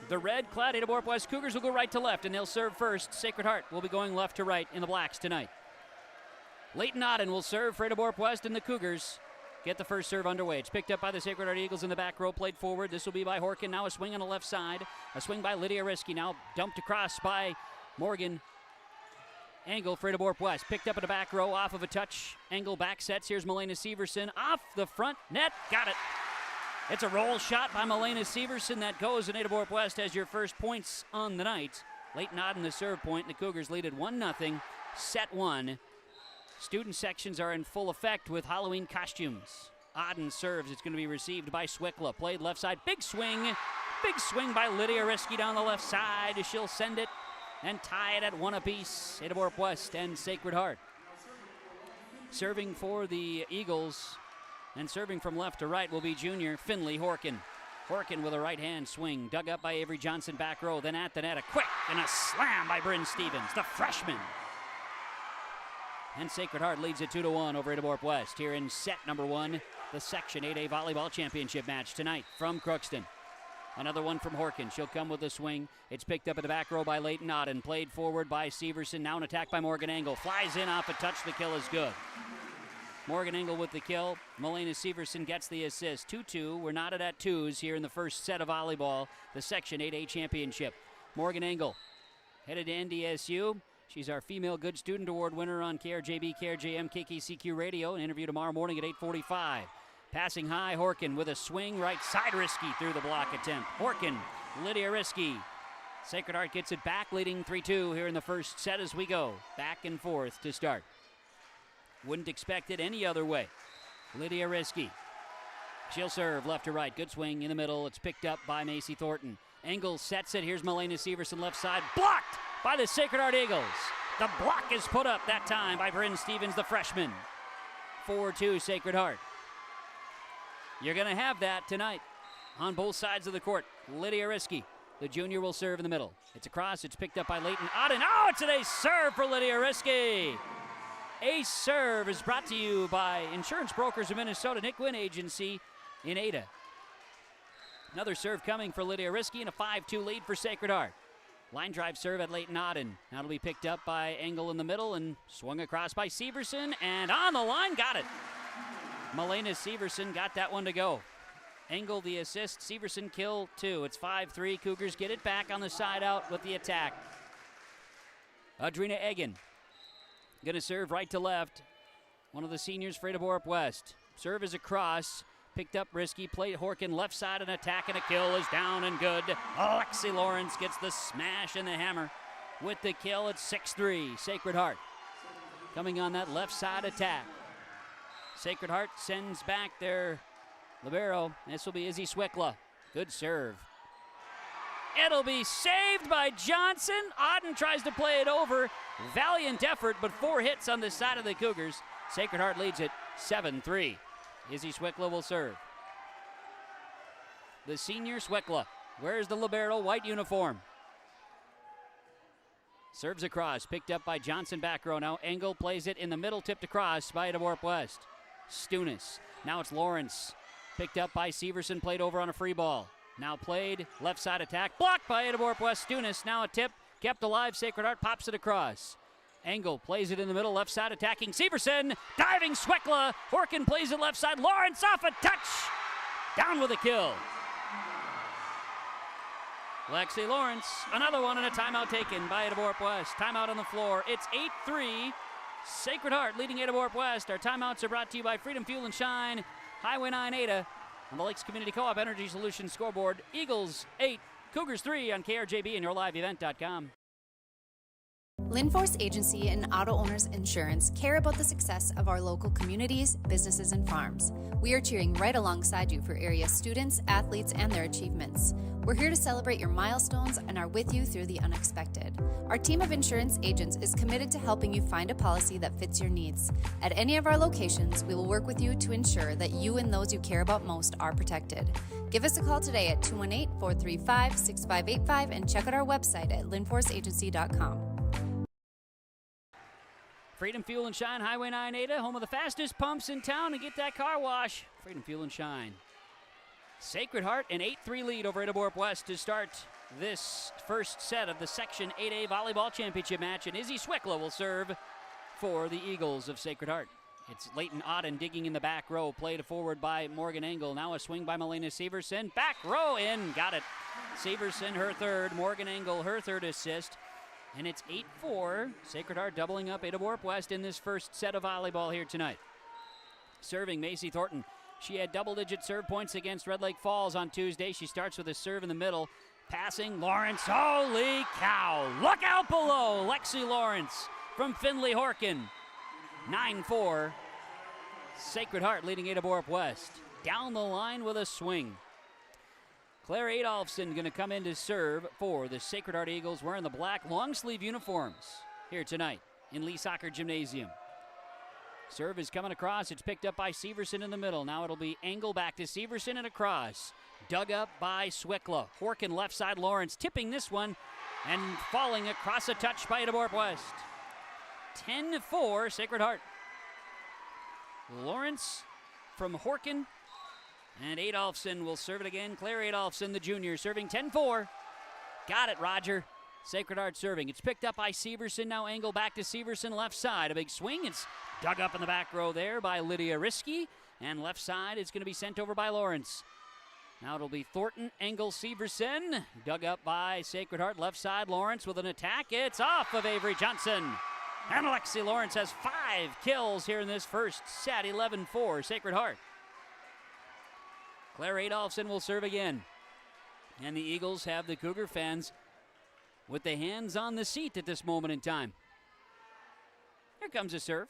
The red-clad Ada-Borup-West Cougars will go right to left, and they'll serve first. Sacred Heart will be going left to right in the blacks tonight. Leighton Auden will serve for Ada-Borup-West, and the Cougars get the first serve underway. It's picked up by the Sacred Heart Eagles in the back row, played forward. This will be by Horkin. Now a swing on the left side. A swing by Lydia Risky. Now dumped across by Morgan Engel for Ada-Borup-West. Picked up in the back row off of a touch. Engel back sets. Here's Milena Severson off the front net. Got it. It's a roll shot by Milena Severson that goes, and Ada-Borup-West has your first points on the night. Leighton Auden the serve point, and the Cougars lead at 1-0. Set 1. Student sections are in full effect with Halloween costumes. Auden serves. It's going to be received by Swickla. Played left side. Big swing. Big swing by Lydia Risky down the left side. She'll send it and tie it at 1 apiece. Ada-Borup-West and Sacred Heart. Serving for the Eagles and serving from left to right will be junior Finley Horkin. Horkin with a right-hand swing. Dug up by Avery Johnson back row. Then at the net, a quick and a slam by Bryn Stevens, the freshman. And Sacred Heart leads it 2-1 over Ada-Borup-West here in set number 1, the Section 8A Volleyball Championship match tonight from Crookston. Another one from Horkin. She'll come with a swing. It's picked up in the back row by Leighton Auden. Played forward by Severson. Now an attack by Morgan Engel. Flies in off a touch. The kill is good. Morgan Engel with the kill. Milena Severson gets the assist. 2-2. We're knotted at twos here in the first set of volleyball, the Section 8A Championship. Morgan Engel headed to NDSU. She's our Female Good Student Award winner on KRJB, KRJM, KKCQ Radio. An interview tomorrow morning at 8:45. Passing high, Horkin with a swing, right side Risky through the block attempt. Horkin, Lydia Risky. Sacred Heart gets it back, leading 3-2 here in the first set as we go back and forth to start. Wouldn't expect it any other way. Lydia Risky. She'll serve left to right. Good swing in the middle. It's picked up by Macy Thornton. Engel sets it. Here's Milena Severson left side. Blocked by the Sacred Heart Eagles. The block is put up that time by Bryn Stevens, the freshman. 4-2 Sacred Heart. You're going to have that tonight on both sides of the court. Lydia Risky, the junior, will serve in the middle. It's across. It's picked up by Leighton Auden. Oh, it's an ace serve for Lydia Risky. Ace serve is brought to you by Insurance Brokers of Minnesota, Nick Wynn Agency in Ada. Another serve coming for Lydia Risky and a 5-2 lead for Sacred Heart. Line drive serve at Leighton Auden. Now it'll be picked up by Engel in the middle and swung across by Severson, and on the line, got it. Milena Severson got that one to go. Engel the assist, Severson kill 2. It's 5-3. Cougars get it back on the side out with the attack. Adrina Egan going to serve right to left. One of the seniors for Ada-Borup-West. Serve is across. picked up risky, played Horkin left side, and attack and a kill is down and good. Alexi Lawrence gets the smash and the hammer with the kill. It's 6-3, Sacred Heart. Coming on that left side attack. Sacred Heart sends back their libero. This will be Izzy Swickla. Good serve. It'll be saved by Johnson. Auden tries to play it over. Valiant effort, but 4 hits on the side of the Cougars. Sacred Heart leads it 7-3. Izzy Swickla will serve. The senior Swickla wears the libero white uniform. Serves across, picked up by Johnson back row. Now Engel plays it in the middle, tipped across by Ada-Borup-West. Stunis. Now it's Lawrence. Picked up by Severson, played over on a free ball. Now played, left side attack, blocked by Ada-Borup-West. Stunis, now a tip, kept alive, Sacred Heart pops it across. Engel plays it in the middle, left side attacking Severson, diving Swickla. Horkin plays it left side, Lawrence off a touch. Down with a kill. Lexi Lawrence, another one and a timeout taken by Ada-Borup-West. Timeout on the floor. It's 8-3. Sacred Heart leading Ada-Borup-West. Our timeouts are brought to you by Freedom Fuel and Shine, Highway 9 Ada, on the Lakes Community Co-op Energy Solutions scoreboard. Eagles 8, Cougars 3 on KRJB and yourliveevent.com. Linforce Agency and Auto Owners Insurance care about the success of our local communities, businesses, and farms. We are cheering right alongside you for area students, athletes, and their achievements. We're here to celebrate your milestones and are with you through the unexpected. Our team of insurance agents is committed to helping you find a policy that fits your needs. At any of our locations, we will work with you to ensure that you and those you care about most are protected. Give us a call today at 218-435-6585 and check out our website at linforceagency.com. Freedom Fuel and Shine, Highway 9 Ada, home of the fastest pumps in town, and get that car wash. Freedom Fuel and Shine. Sacred Heart, an 8-3 lead over Ada-Borup-West to start this first set of the Section 8A Volleyball Championship match, and Izzy Swickla will serve for the Eagles of Sacred Heart. It's Leighton Auden digging in the back row, played forward by Morgan Engel. Now a swing by Melina Severson, back row in, got it. Severson, her third, Morgan Engel, her third assist. And it's 8-4, Sacred Heart doubling up Ada-Borup-West in this first set of volleyball here tonight. Serving Macy Thornton. She had double-digit serve points against Red Lake Falls on Tuesday. She starts with a serve in the middle. Passing, Lawrence, holy cow. Look out below, Lexi Lawrence from Findlay Horkin. 9-4, Sacred Heart leading Ada-Borup-West. Down the line with a swing. Claire Adolphson going to come in to serve for the Sacred Heart Eagles, wearing the black long-sleeve uniforms here tonight in Lee Soccer Gymnasium. Serve is coming across. It's picked up by Severson in the middle. Now it'll be Engel back to Severson and across. Dug up by Swickla. Horkin left side, Lawrence tipping this one and falling across a touch by Ada-Borup-West. 10-4, Sacred Heart. Lawrence from Horkin. And Adolphson will serve it again. Claire Adolphson, the junior, serving 10-4. Got it, Roger. Sacred Heart serving. It's picked up by Severson. Now Engel back to Severson, left side. A big swing. It's dug up in the back row there by Lydia Risky. And left side is going to be sent over by Lawrence. Now it'll be Thornton, Engel, Severson. Dug up by Sacred Heart, left side. Lawrence with an attack. It's off of Avery Johnson. And Alexi Lawrence has 5 kills here in this first set. 11-4, Sacred Heart. Claire Adolphson will serve again. And the Eagles have the Cougar fans with the hands on the seat at this moment in time. Here comes a serve.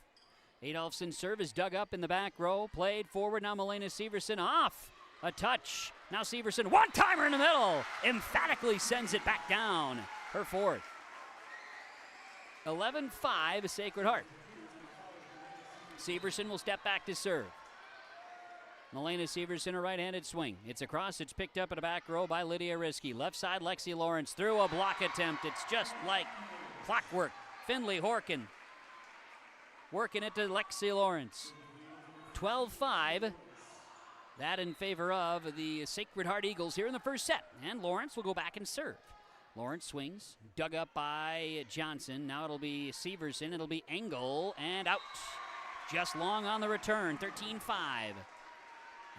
Adolphson's serve is dug up in the back row. Played forward, now Melina Severson off. A touch. Now Severson, one-timer in the middle. Emphatically sends it back down. Her fourth. 11-5, Sacred Heart. Severson will step back to serve. Melina Severson, a right-handed swing. It's across. It's picked up in a back row by Lydia Risky. Left side, Lexi Lawrence through a block attempt. It's just like clockwork. Findlay Horkin working it to Lexi Lawrence. 12-5. That in favor of the Sacred Heart Eagles here in the first set. And Lawrence will go back and serve. Lawrence swings. Dug up by Johnson. Now it'll be Severson. It'll be Engel. And out. Just long on the return. 13-5.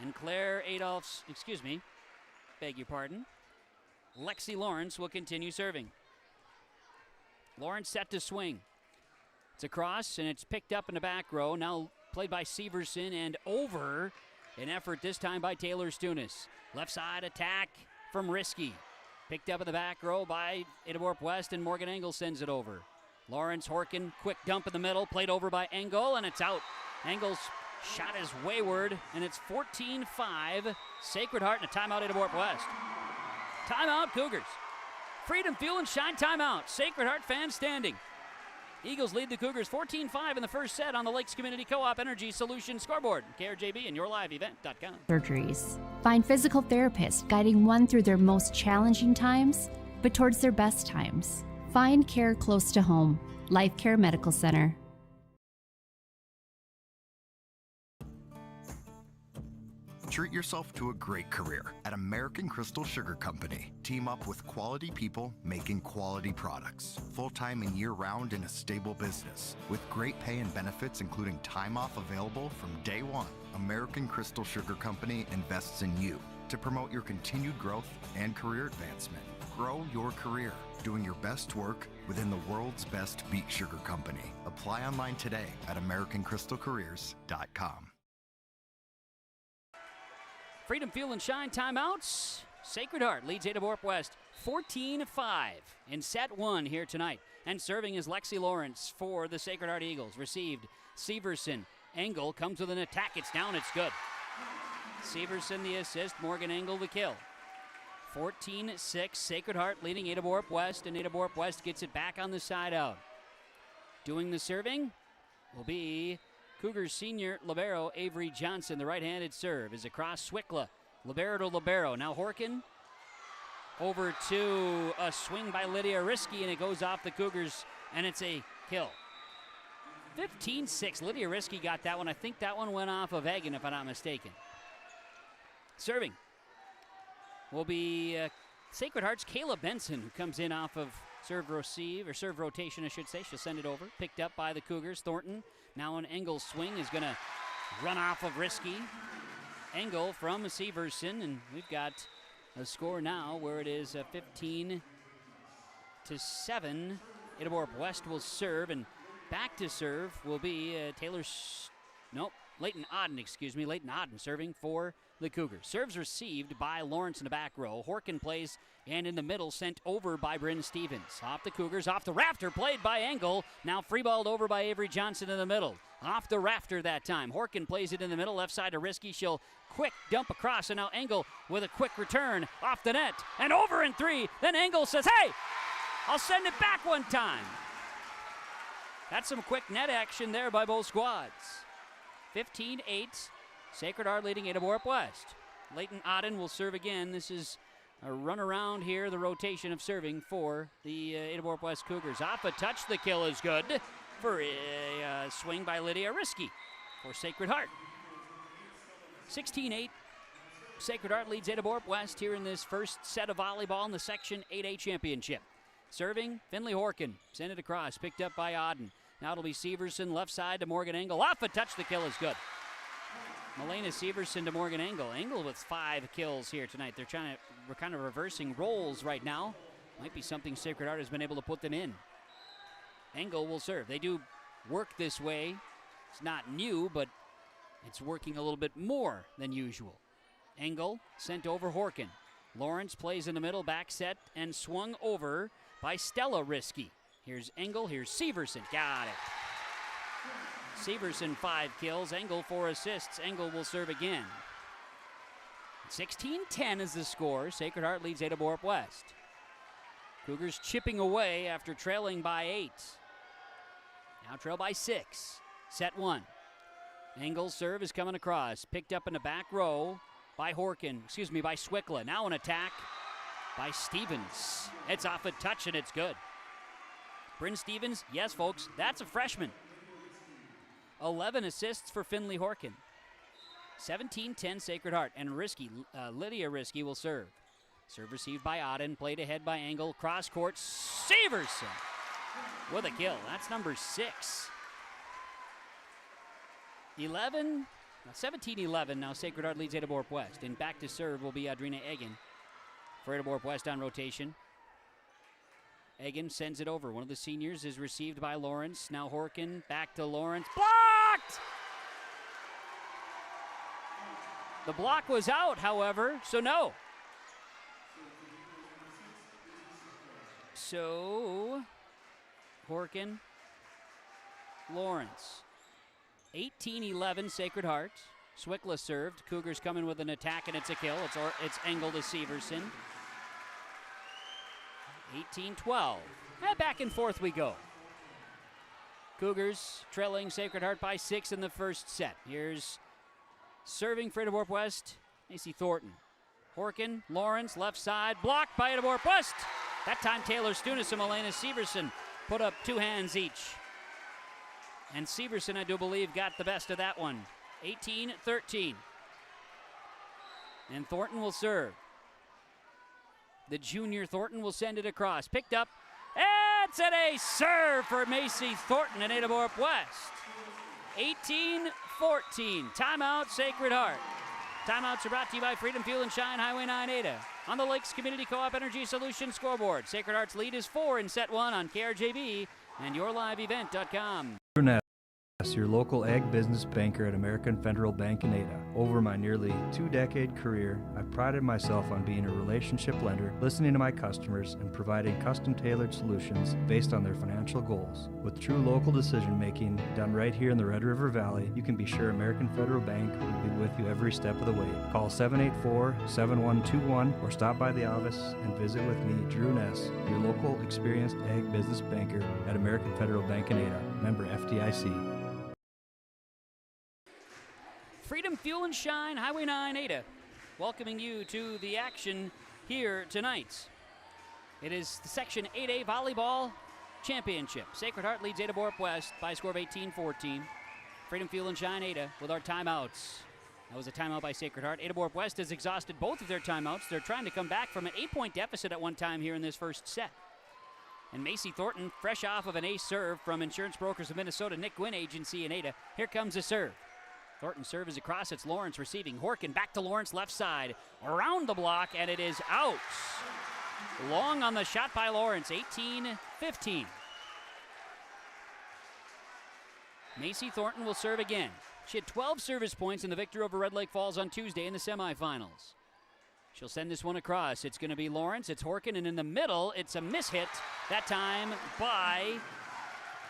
And Claire Adolphs, beg your pardon. Lexi Lawrence will continue serving. Lawrence set to swing. It's across, and it's picked up in the back row. Now played by Severson and over. An effort this time by Taylor Stunis. Left side attack from Risky. Picked up in the back row by Ada-Borup-West, and Morgan Engel sends it over. Lawrence Horkin, quick dump in the middle, played over by Engel, and it's out. Engel's shot is wayward, and it's 14-5. Sacred Heart and a timeout, Ada-Borup-West. Timeout, Cougars. Freedom Fuel and Shine timeout. Sacred Heart fans standing. Eagles lead the Cougars 14-5 in the first set on the Lakes Community Co-op Energy Solutions scoreboard. KRJB and yourliveevent.com. Surgeries. Find physical therapists guiding one through their most challenging times, but towards their best times. Find care close to home. Life Care Medical Center. Treat yourself to a great career at American Crystal Sugar Company. Team up with quality people making quality products. Full-time and year-round in a stable business. With great pay and benefits including time off available from day one. American Crystal Sugar Company invests in you to promote your continued growth and career advancement. Grow your career, doing your best work within the world's best beet sugar company. Apply online today at AmericanCrystalCareers.com. Freedom Fuel and Shine timeouts. Sacred Heart leads Ada-Borup-West 14-5 in set one here tonight. And serving is Lexi Lawrence for the Sacred Heart Eagles. Received Severson. Engel comes with an attack. It's down. It's good. Severson the assist. Morgan Engel the kill. 14-6. Sacred Heart leading Ada-Borup-West. And Ada-Borup-West gets it back on the side out. Doing the serving will be Cougars senior libero Avery Johnson. The right-handed serve is across Swickla. Libero to libero. Now Horkin over to a swing by Lydia Risky, and it goes off the Cougars, and it's a kill. 15-6. Lydia Risky got that one. I think that one went off of Egan, if I'm not mistaken. Serving will be Sacred Heart's Kayla Benson, who comes in off of serve rotation, I should say. She'll send it over. Picked up by the Cougars. Thornton. Now an Engel swing is going to run off of Risky. Engel from Severson, and we've got a score now where it is 15-7. Ada-Borup-West will serve, and back to serve will be Leighton Auden, Leighton Auden serving for the Cougars. Serves received by Lawrence in the back row. Horkin plays, and in the middle sent over by Bryn Stevens. Off the Cougars, off the rafter, played by Engel. Now free-balled over by Avery Johnson in the middle. Off the rafter that time. Horkin plays it in the middle, left side to Risky. She'll quick dump across, and now Engel with a quick return off the net. And over in three. Then Engel says, hey, I'll send it back one time. That's some quick net action there by both squads. 15-8. Sacred Heart leading Ada-Borup-West. Leighton Auden will serve again. This is a run around here, the rotation of serving for the Ada-Borup-West Cougars. Off a touch, the kill is good for a swing by Lydia Risky for Sacred Heart. 16-8. Sacred Heart leads Ada-Borup-West here in this first set of volleyball in the Section 8A Championship. Serving, Finley Horkin. Send it across, picked up by Auden. Now it'll be Severson, left side to Morgan Engel. Off a touch, the kill is good. Malena Severson to Morgan Engel. Engel with 5 kills here tonight. We're kind of reversing roles right now. Might be something Sacred Heart has been able to put them in. Engel will serve. They do work this way. It's not new, but it's working a little bit more than usual. Engel sent over Horkin. Lawrence plays in the middle, back set, and swung over by Stella Risky. Here's Engel, here's Severson. Got it. Severson 5 kills, Engel 4 assists. Engel will serve again. 16-10 is the score. Sacred Heart leads Ada-Borup-West. Cougars chipping away after trailing by 8. Now trail by 6. Set 1. Engel's serve is coming across. Picked up in the back row by by Swickla. Now an attack by Stevens. It's off a touch and it's good. Bryn Stevens, yes folks, that's a freshman. 11 assists for Finley Horkin. 17-10 Sacred Heart, and Risky, Lydia Risky will serve. Serve received by Auden, played ahead by Engel, cross court, Severson with a kill. That's number 6. 17-11 now. Sacred Heart leads Ada-Borup-West, and back to serve will be Adrina Egan for Ada-Borup-West on rotation. Egan sends it over. One of the seniors is received by Lawrence. Now Horkin back to Lawrence. Blocked! The block was out, however, so no. So, Horkin, Lawrence. 18-11 Sacred Heart. Swickla served. Cougars come in with an attack, and it's a kill. It's Engel to Severson. 18-12. And back and forth we go. Cougars trailing Sacred Heart by 6 in the first set. Here's serving for Ada-Borup-West, Macy Thornton. Horkin, Lawrence, left side, blocked by Ada-Borup-West. That time Taylor Stunis and Elena Severson put up 2 hands each. And Severson, I do believe, got the best of that one. 18-13. And Thornton will serve. The junior Thornton will send it across. Picked up. It's an ace serve for Macy Thornton and Ada-Borup-West. 18-14. Timeout, Sacred Heart. Timeouts are brought to you by Freedom Fuel and Shine Highway 9 Ada. On the Lakes Community Co-op Energy Solutions scoreboard, Sacred Heart's lead is 4 in set 1 on KRJB and YourLiveEvent.com. Your local ag business banker at American Federal Bank in Ada. Over my nearly 2-decade career, I've prided myself on being a relationship lender, listening to my customers, and providing custom-tailored solutions based on their financial goals. With true local decision-making done right here in the Red River Valley, you can be sure American Federal Bank will be with you every step of the way. Call 784-7121 or stop by the office and visit with me, Drew Ness, your local experienced ag business banker at American Federal Bank in Ada, member FDIC. Freedom Fuel and Shine, Highway 9 Ada, welcoming you to the action here tonight. It is the Section 8A Volleyball Championship. Sacred Heart leads Ada-Borup-West by a score of 18-14. Freedom Fuel and Shine Ada with our timeouts. That was a timeout by Sacred Heart. Ada-Borup-West has exhausted both of their timeouts. They're trying to come back from an 8-point deficit at one time here in this first set. And Macy Thornton, fresh off of an ace serve from Insurance Brokers of Minnesota, Nick Gwynn Agency in Ada. Here comes a serve. Thornton serve is across. It's Lawrence receiving. Horkin back to Lawrence, left side. Around the block, and it is out. Long on the shot by Lawrence, 18-15. Macy Thornton will serve again. She had 12 service points in the victory over Red Lake Falls on Tuesday in the semifinals. She'll send this one across. It's going to be Lawrence. It's Horkin, and in the middle, it's a mishit. That time by, I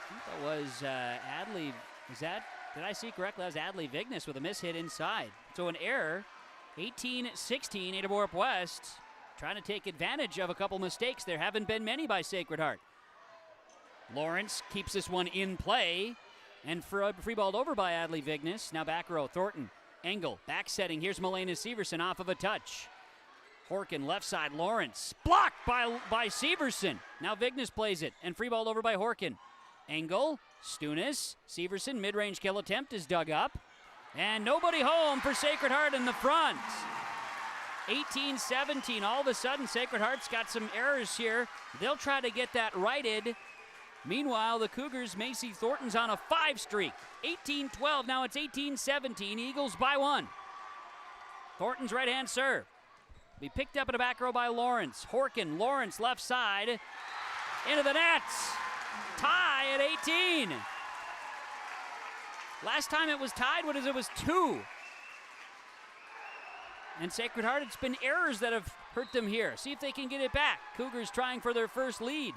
think that was Adley. Is that? Did I see correctly? That was Adley Vignes with a mishit inside. So an error. 18-16, Ada-Borup-West trying to take advantage of a couple mistakes. There haven't been many by Sacred Heart. Lawrence keeps this one in play and free-balled over by Adley Vignes. Now back row, Thornton, Engel, back setting. Here's Milena Severson off of a touch. Horkin, left side, Lawrence. Blocked by Severson. Now Vignes plays it and free-balled over by Horkin. Engel, Stunis, Severson, mid-range kill attempt is dug up. And nobody home for Sacred Heart in the front. 18-17, all of a sudden Sacred Heart's got some errors here. They'll try to get that righted. Meanwhile, the Cougars, Macy Thornton's on a 5 streak. 18-12, now it's 18-17, Eagles by 1. Thornton's right-hand serve. Be picked up in the back row by Lawrence. Horkin, Lawrence left side, into the nets. Tie at 18. Last time it was tied, it was 2. And Sacred Heart, it's been errors that have hurt them here. See if they can get it back. Cougars trying for their first lead.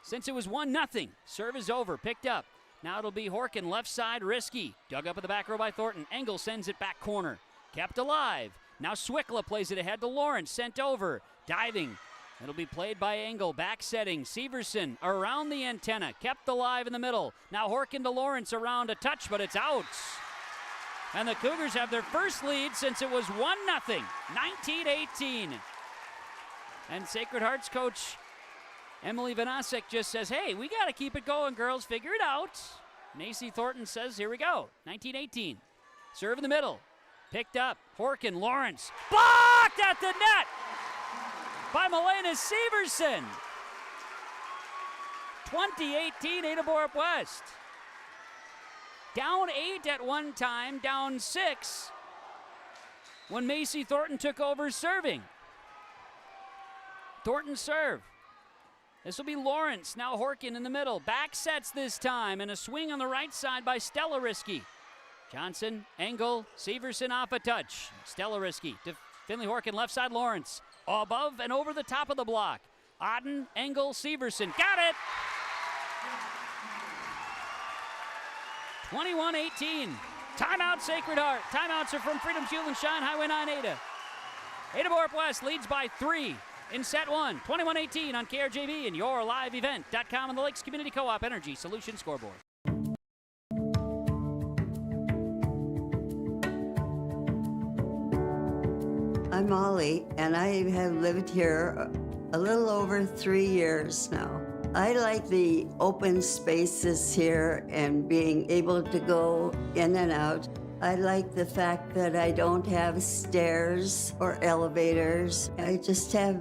Since it was 1-0, serve is over, picked up. Now it'll be Horkin, left side, risky. Dug up in the back row by Thornton. Engel sends it back corner. Kept alive. Now Swickla plays it ahead to Lawrence, sent over. Diving. It'll be played by Engel, back setting. Severson around the antenna, kept alive in the middle. Now Horkin to Lawrence around a touch, but it's out. And the Cougars have their first lead since it was 1-0, 19-18. And Sacred Heart's coach, Emily Vanasc, just says, hey, we got to keep it going, girls. Figure it out. Macy Thornton says, here we go, 19-18. Serve in the middle. Picked up. Horkin, Lawrence. Blocked at the net by Milena Severson. 20-18, Ada-Borup-West. Down 8 at one time, down 6 when Macy Thornton took over serving. Thornton serve. This will be Lawrence, now Horkin in the middle. Back sets this time, and a swing on the right side by Stella Risky. Johnson, Engel, Severson off a touch. Stella risky to Finley Horkin, left side Lawrence. Above and over the top of the block. Auden, Engel, Severson. Got it! 21-18. Timeout, Sacred Heart. Timeouts are from Freedom Fuel and Shine, Highway 9 Ada. Ada-Borup-West leads by 3 in set 1. 21-18 on KRJB and yourliveevent.com and the Lakes Community Co-op Energy Solution Scoreboard. I'm Molly, and I have lived here a little over 3 years now. I like the open spaces here and being able to go in and out. I like the fact that I don't have stairs or elevators. I just have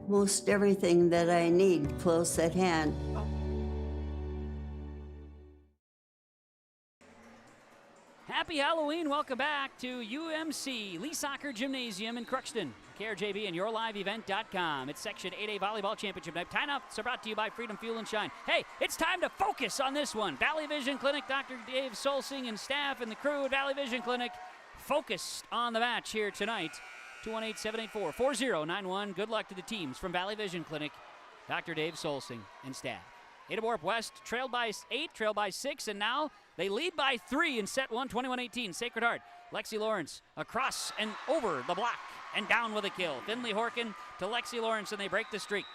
most everything that I need close at hand. Happy Halloween. Welcome back to UMC Lee Soccer Gymnasium in Crookston. KRJB and yourliveevent.com. It's Section 8A Volleyball Championship night. Timeouts are brought to you by Freedom Fuel and Shine. Hey, it's time to focus on this one. Valley Vision Clinic, Dr. Dave Solsing and staff and the crew at Valley Vision Clinic focused on the match here tonight. 218-784-4091. Good luck to the teams from Valley Vision Clinic, Dr. Dave Solsing and staff. Ada-Borup-West trailed by 8, trailed by 6, and now they lead by 3 in set 1, 21-18. Sacred Heart, Lexi Lawrence across and over the block and down with a kill. Finley Horkin to Lexi Lawrence, and they break the streak.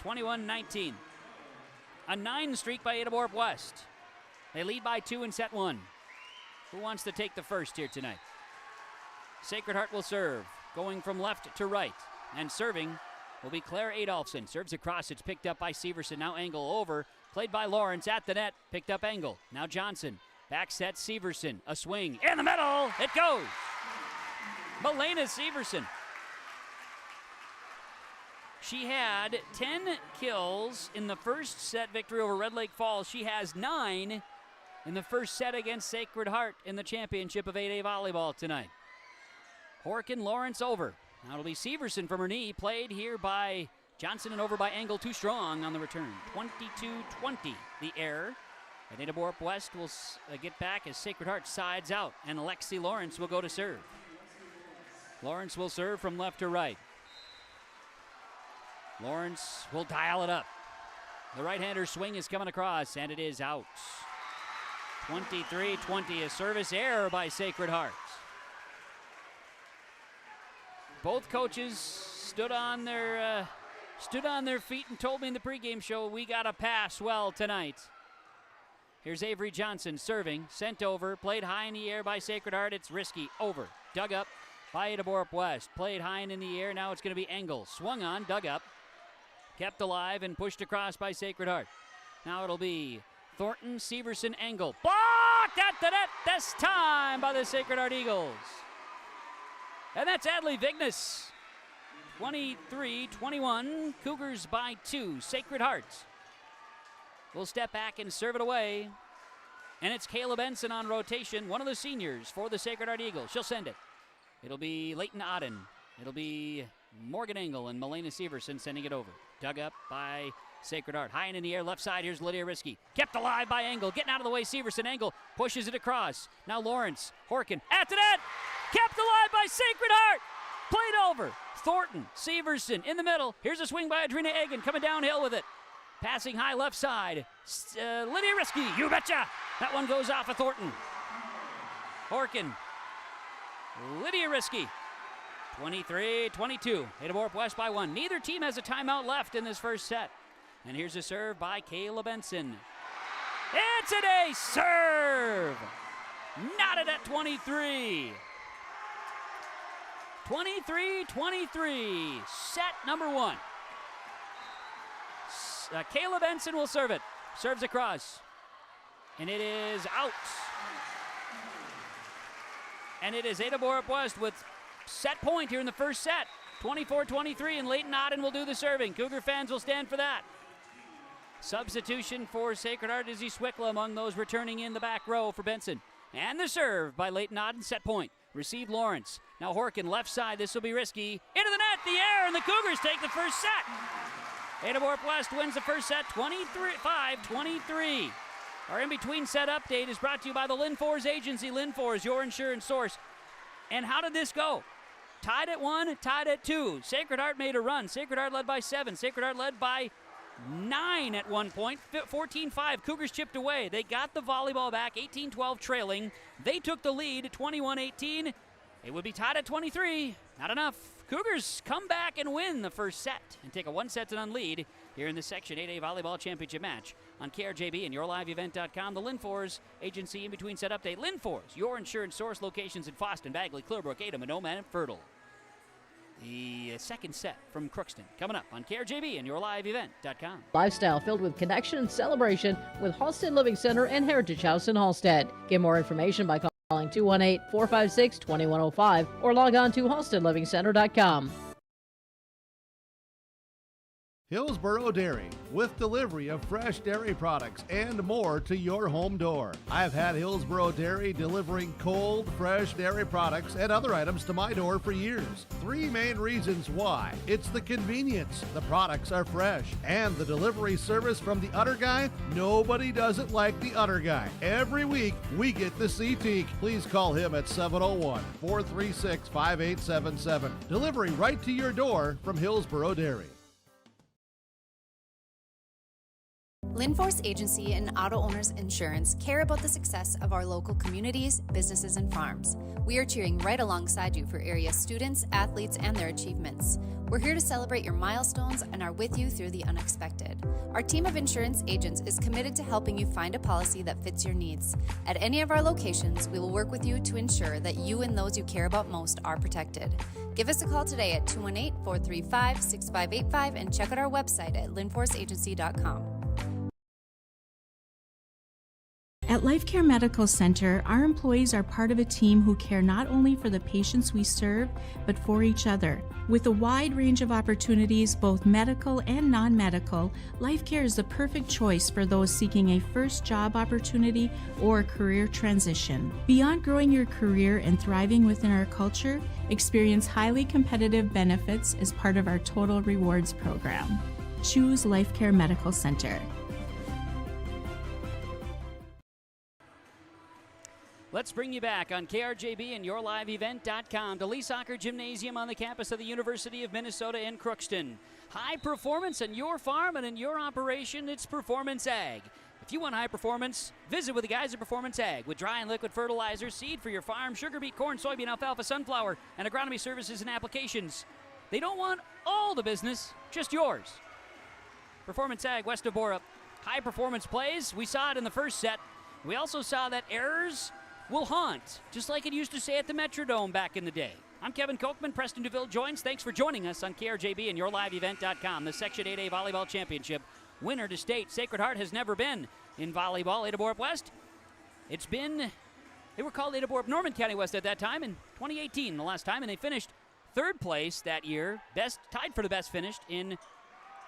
21-19. A 9 streak by Ada-Borup-West. They lead by 2 in set 1. Who wants to take the first here tonight? Sacred Heart will serve, going from left to right, and serving will be Claire Adolphson. Serves across, it's picked up by Severson. Now Engel over, played by Lawrence at the net, picked up Engel. Now Johnson, back set Severson, a swing, in the middle, it goes! Milena Severson. She had 10 kills in the first set victory over Red Lake Falls. She has 9 in the first set against Sacred Heart in the championship of 8A volleyball tonight. Horkin, Lawrence over. Now it'll be Severson from her knee, played here by Johnson and over by Engel, too strong on the return. 22-20, the error. And Ada-Borup-West will get back as Sacred Heart sides out, and Lexi Lawrence will go to serve. Lawrence will serve from left to right. Lawrence will dial it up. The right-hander swing is coming across, and it is out. 23-20, a service error by Sacred Heart. Both coaches stood on their feet and told me in the pregame show, we got to pass well tonight. Here's Avery Johnson serving, sent over, played high in the air by Sacred Heart. It's risky, over, dug up by Ada-Borup-West. Played high and in the air, now it's going to be Engel. Swung on, dug up, kept alive and pushed across by Sacred Heart. Now it'll be Thornton, Severson, Engel. Blocked at the net this time by the Sacred Heart Eagles. And that's Adley Vignes. 23-21, Cougars by 2. Sacred Heart will step back and serve it away. And it's Kayla Benson on rotation, one of the seniors for the Sacred Heart Eagles. She'll send it. It'll be Leighton Auden. It'll be Morgan Engel and Milena Severson sending it over. Dug up by Sacred Heart. High and in the air, left side. Here's Lydia Risky. Kept alive by Engel. Getting out of the way, Severson. Engel pushes it across. Now Lawrence. Horkin at the net. Kept alive by Sacred Heart. Played over. Thornton, Severson in the middle. Here's a swing by Adrina Egan coming downhill with it. Passing high left side. Lydia Risky, you betcha. That one goes off of Thornton. Horkin. Lydia Risky. 23-22. Ada-Borup-West by 1. Neither team has a timeout left in this first set. And here's a serve by Kayla Benson. It's an ace serve. Knotted at 23. 23-23. Set number 1. Kayla Benson will serve it. Serves across. And it is out. And it is Ada-Borup-West with set point here in the first set. 24-23, and Leighton Auden will do the serving. Cougar fans will stand for that. Substitution for Sacred Heart, Izzy Swickla among those returning in the back row for Benson. And the serve by Leighton Auden, set point. Receive Lawrence. Now Horkin, left side, this will be risky. Into the net, the air, and the Cougars take the first set. Ada-Borup-West wins the first set, 25-23. Our in-between set update is brought to you by the Linfors Agency. Linfors, your insurance source. And how did this go? Tied at 1, tied at 2. Sacred Heart made a run. Sacred Heart led by 7. Sacred Heart led by 9 at one point. 14-5. Cougars chipped away. They got the volleyball back, 18-12 trailing. They took the lead, 21-18. It would be tied at 23. Not enough. Cougars come back and win the first set and take a 1-set-to-none lead here in the Section 8A Volleyball Championship match on KRJB and YourLiveEvent.com. The Linfors Agency in-between set update. Linfors, your insurance source. Locations in Foston, Bagley, Clearbrook, Ada, Monoma, and Fertile. The second set from Crookston coming up on KRJB and YourLiveEvent.com. Lifestyle filled with connection and celebration with Halstead Living Center and Heritage House in Halstead. Get more information by calling 218-456-2105 or log on to halsteadlivingcenter.com. Hillsboro Dairy, with delivery of fresh dairy products and more to your home door. I've had Hillsboro Dairy delivering cold, fresh dairy products and other items to my door for years. 3 main reasons why. It's the convenience, the products are fresh, and the delivery service from the Udder Guy. Nobody does it like the Udder Guy. Every week, we get the C-Teak. Please call him at 701-436-5877. Delivery right to your door from Hillsboro Dairy. Linfors Agency and Auto Owners Insurance care about the success of our local communities, businesses, and farms. We are cheering right alongside you for area students, athletes, and their achievements. We're here to celebrate your milestones and are with you through the unexpected. Our team of insurance agents is committed to helping you find a policy that fits your needs. At any of our locations, we will work with you to ensure that you and those you care about most are protected. Give us a call today at 218-435-6585 and check out our website at linforsagency.com. At Life Care Medical Center, our employees are part of a team who care not only for the patients we serve, but for each other. With a wide range of opportunities, both medical and non-medical, Life Care is the perfect choice for those seeking a first job opportunity or career transition. Beyond growing your career and thriving within our culture, experience highly competitive benefits as part of our Total Rewards program. Choose Life Care Medical Center. Let's bring you back on KRJB and YourLiveEvent.com to Lee Soccer Gymnasium on the campus of the University of Minnesota in Crookston. High performance on your farm and in your operation, it's Performance Ag. If you want high performance, visit with the guys at Performance Ag with dry and liquid fertilizer, seed for your farm, sugar beet, corn, soybean, alfalfa, sunflower, and agronomy services and applications. They don't want all the business, just yours. Performance Ag, west of Borup. High performance plays, we saw it in the first set. We also saw that errors will haunt, just like it used to say at the Metrodome back in the day. I'm Kevin Kochman. Preston DeVille joins. Thanks for joining us on KRJB and YourLiveEvent.com. The Section 8A Volleyball Championship. Winner to state. Sacred Heart has never been in volleyball. Ada-Borup-West. They were called Ada-Borup-Norman County West at that time in 2018, the last time, and they finished third place that year, tied for the best finished in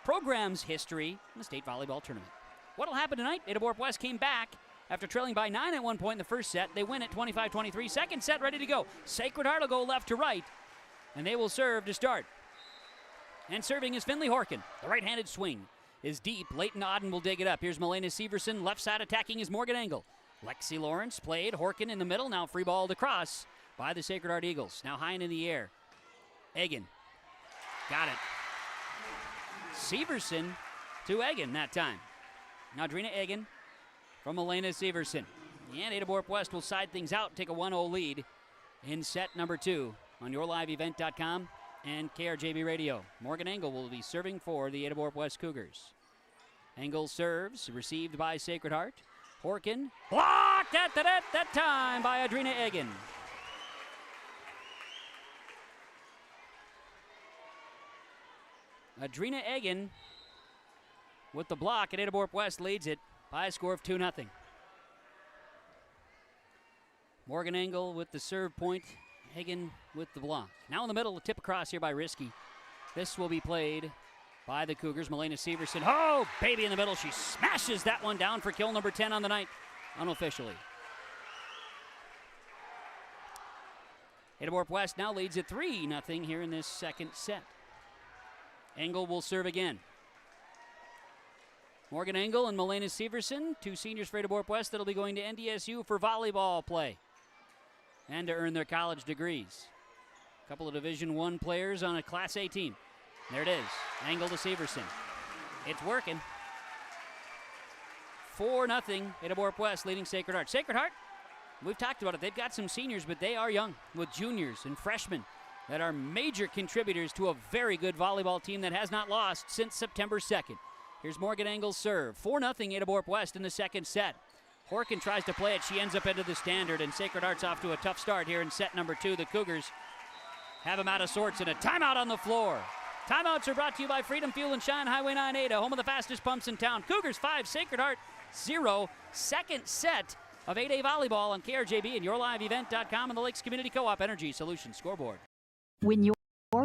program's history in the state volleyball tournament. What'll happen tonight? Ada-Borup-West came back after trailing by 9 at one point in the first set. They win at 25-23. Second set ready to go. Sacred Heart will go left to right, and they will serve to start. And serving is Finley Horkin. The right-handed swing is deep. Leighton Auden will dig it up. Here's Milena Severson. Left side attacking is Morgan Engel. Lexi Lawrence played. Horkin in the middle. Now free ball to cross by the Sacred Heart Eagles. Now high and in the air. Egan. Got it. Severson to Egan that time. Now Drina Egan from Milena Severson. And Ada-Borup-West will side things out, take a 1-0 lead in set number 2 on YourLiveEvent.com and KRJB Radio. Morgan Engel will be serving for the Ada-Borup-West Cougars. Engel serves, received by Sacred Heart. Horkin blocked at that time by Adrina Egan. Adrina Egan with the block, and Ada-Borup-West leads it by a score of 2-0. Morgan Engel with the serve point, Egan with the block. Now in the middle, a tip across here by Risky. This will be played by the Cougars. Milena Severson, oh, baby in the middle. She smashes that one down for kill number 10 on the night, unofficially. Ada-Borup-West now leads at 3-0 here in this second set. Engel will serve again. Morgan Engel and Milena Severson, two seniors for Ada-Borup-West that'll be going to NDSU for volleyball play and to earn their college degrees. A couple of Division I players on a Class A team. There it is, Engel to Severson. It's working. 4-0, Ada-Borup-West leading Sacred Heart. Sacred Heart, we've talked about it, they've got some seniors, but they are young with juniors and freshmen that are major contributors to a very good volleyball team that has not lost since September 2nd. Here's Morgan Engel's serve. 4-0 Ada-Borup-West in the second set. Horkin tries to play it. She ends up into the standard, and Sacred Heart's off to a tough start here in set number 2. The Cougars have them out of sorts, and a timeout on the floor. Timeouts are brought to you by Freedom Fuel and Shine, Highway 9 Ada, home of the fastest pumps in town. Cougars 5, Sacred Heart 0. Second set of 8A volleyball on KRJB and YourLiveEvent.com and the Lakes Community Co-op Energy Solutions scoreboard. When you're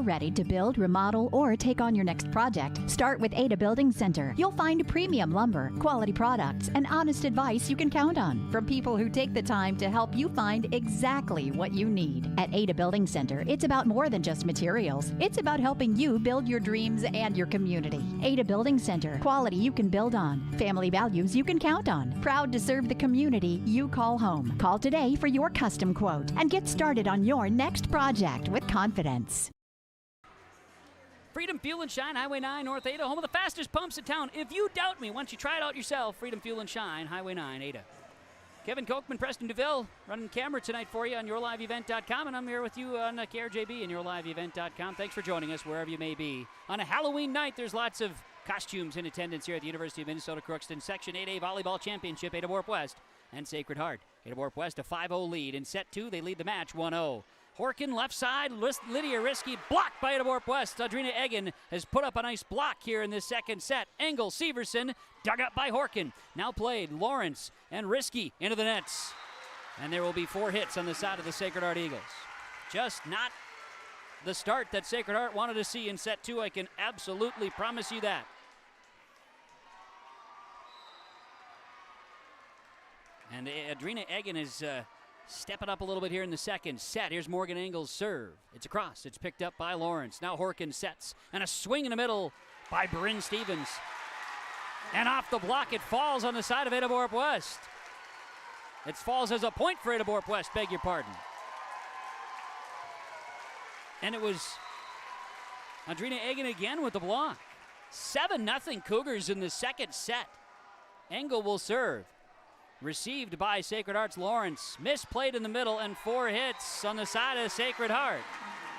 ready to build, remodel, or take on your next project, start with Ada Building Center. You'll find premium lumber, quality products, and honest advice you can count on from people who take the time to help you find exactly what you need. At Ada Building Center, it's about more than just materials. It's about helping you build your dreams and your community. Ada Building Center, quality you can build on, family values you can count on. Proud to serve the community you call home. Call today for your custom quote and get started on your next project with confidence. Freedom Fuel and Shine, Highway 9, North Ada, home of the fastest pumps in town. If you doubt me, once you try it out yourself, Freedom Fuel and Shine, Highway 9, Ada. Kevin Kochman, Preston DeVille, running camera tonight for you on YourLiveEvent.com, and I'm here with you on KRJB and YourLiveEvent.com. Thanks for joining us wherever you may be. On a Halloween night, there's lots of costumes in attendance here at the University of Minnesota Crookston Section 8A Volleyball Championship, Ada-Borup-West and Sacred Heart. Ada-Borup-West a 5-0 lead. In set 2, they lead the match 1-0. Horkin left side, Lydia Risky, blocked by Ada-Borup-West. Audrina Eggen has put up a nice block here in this second set. Engel, Severson, dug up by Horkin. Now played Lawrence and Risky into the nets. And there will be 4 hits on the side of the Sacred Heart Eagles. Just not the start that Sacred Heart wanted to see in set 2. I can absolutely promise you that. And Audrina Eggen is stepping up a little bit here in the second set. Here's Morgan Engel's serve. It's across. It's picked up by Lawrence. Now Horkin sets. And a swing in the middle by Bryn Stevens. And off the block, it falls on the side of Ada-Borup-West. It falls as a point for Ada-Borup-West, beg your pardon. And it was Audrina Eggen again with the block. 7-0 Cougars in the second set. Engel will serve. Received by Sacred Heart's Lawrence. Misplayed in the middle and 4 hits on the side of Sacred Heart.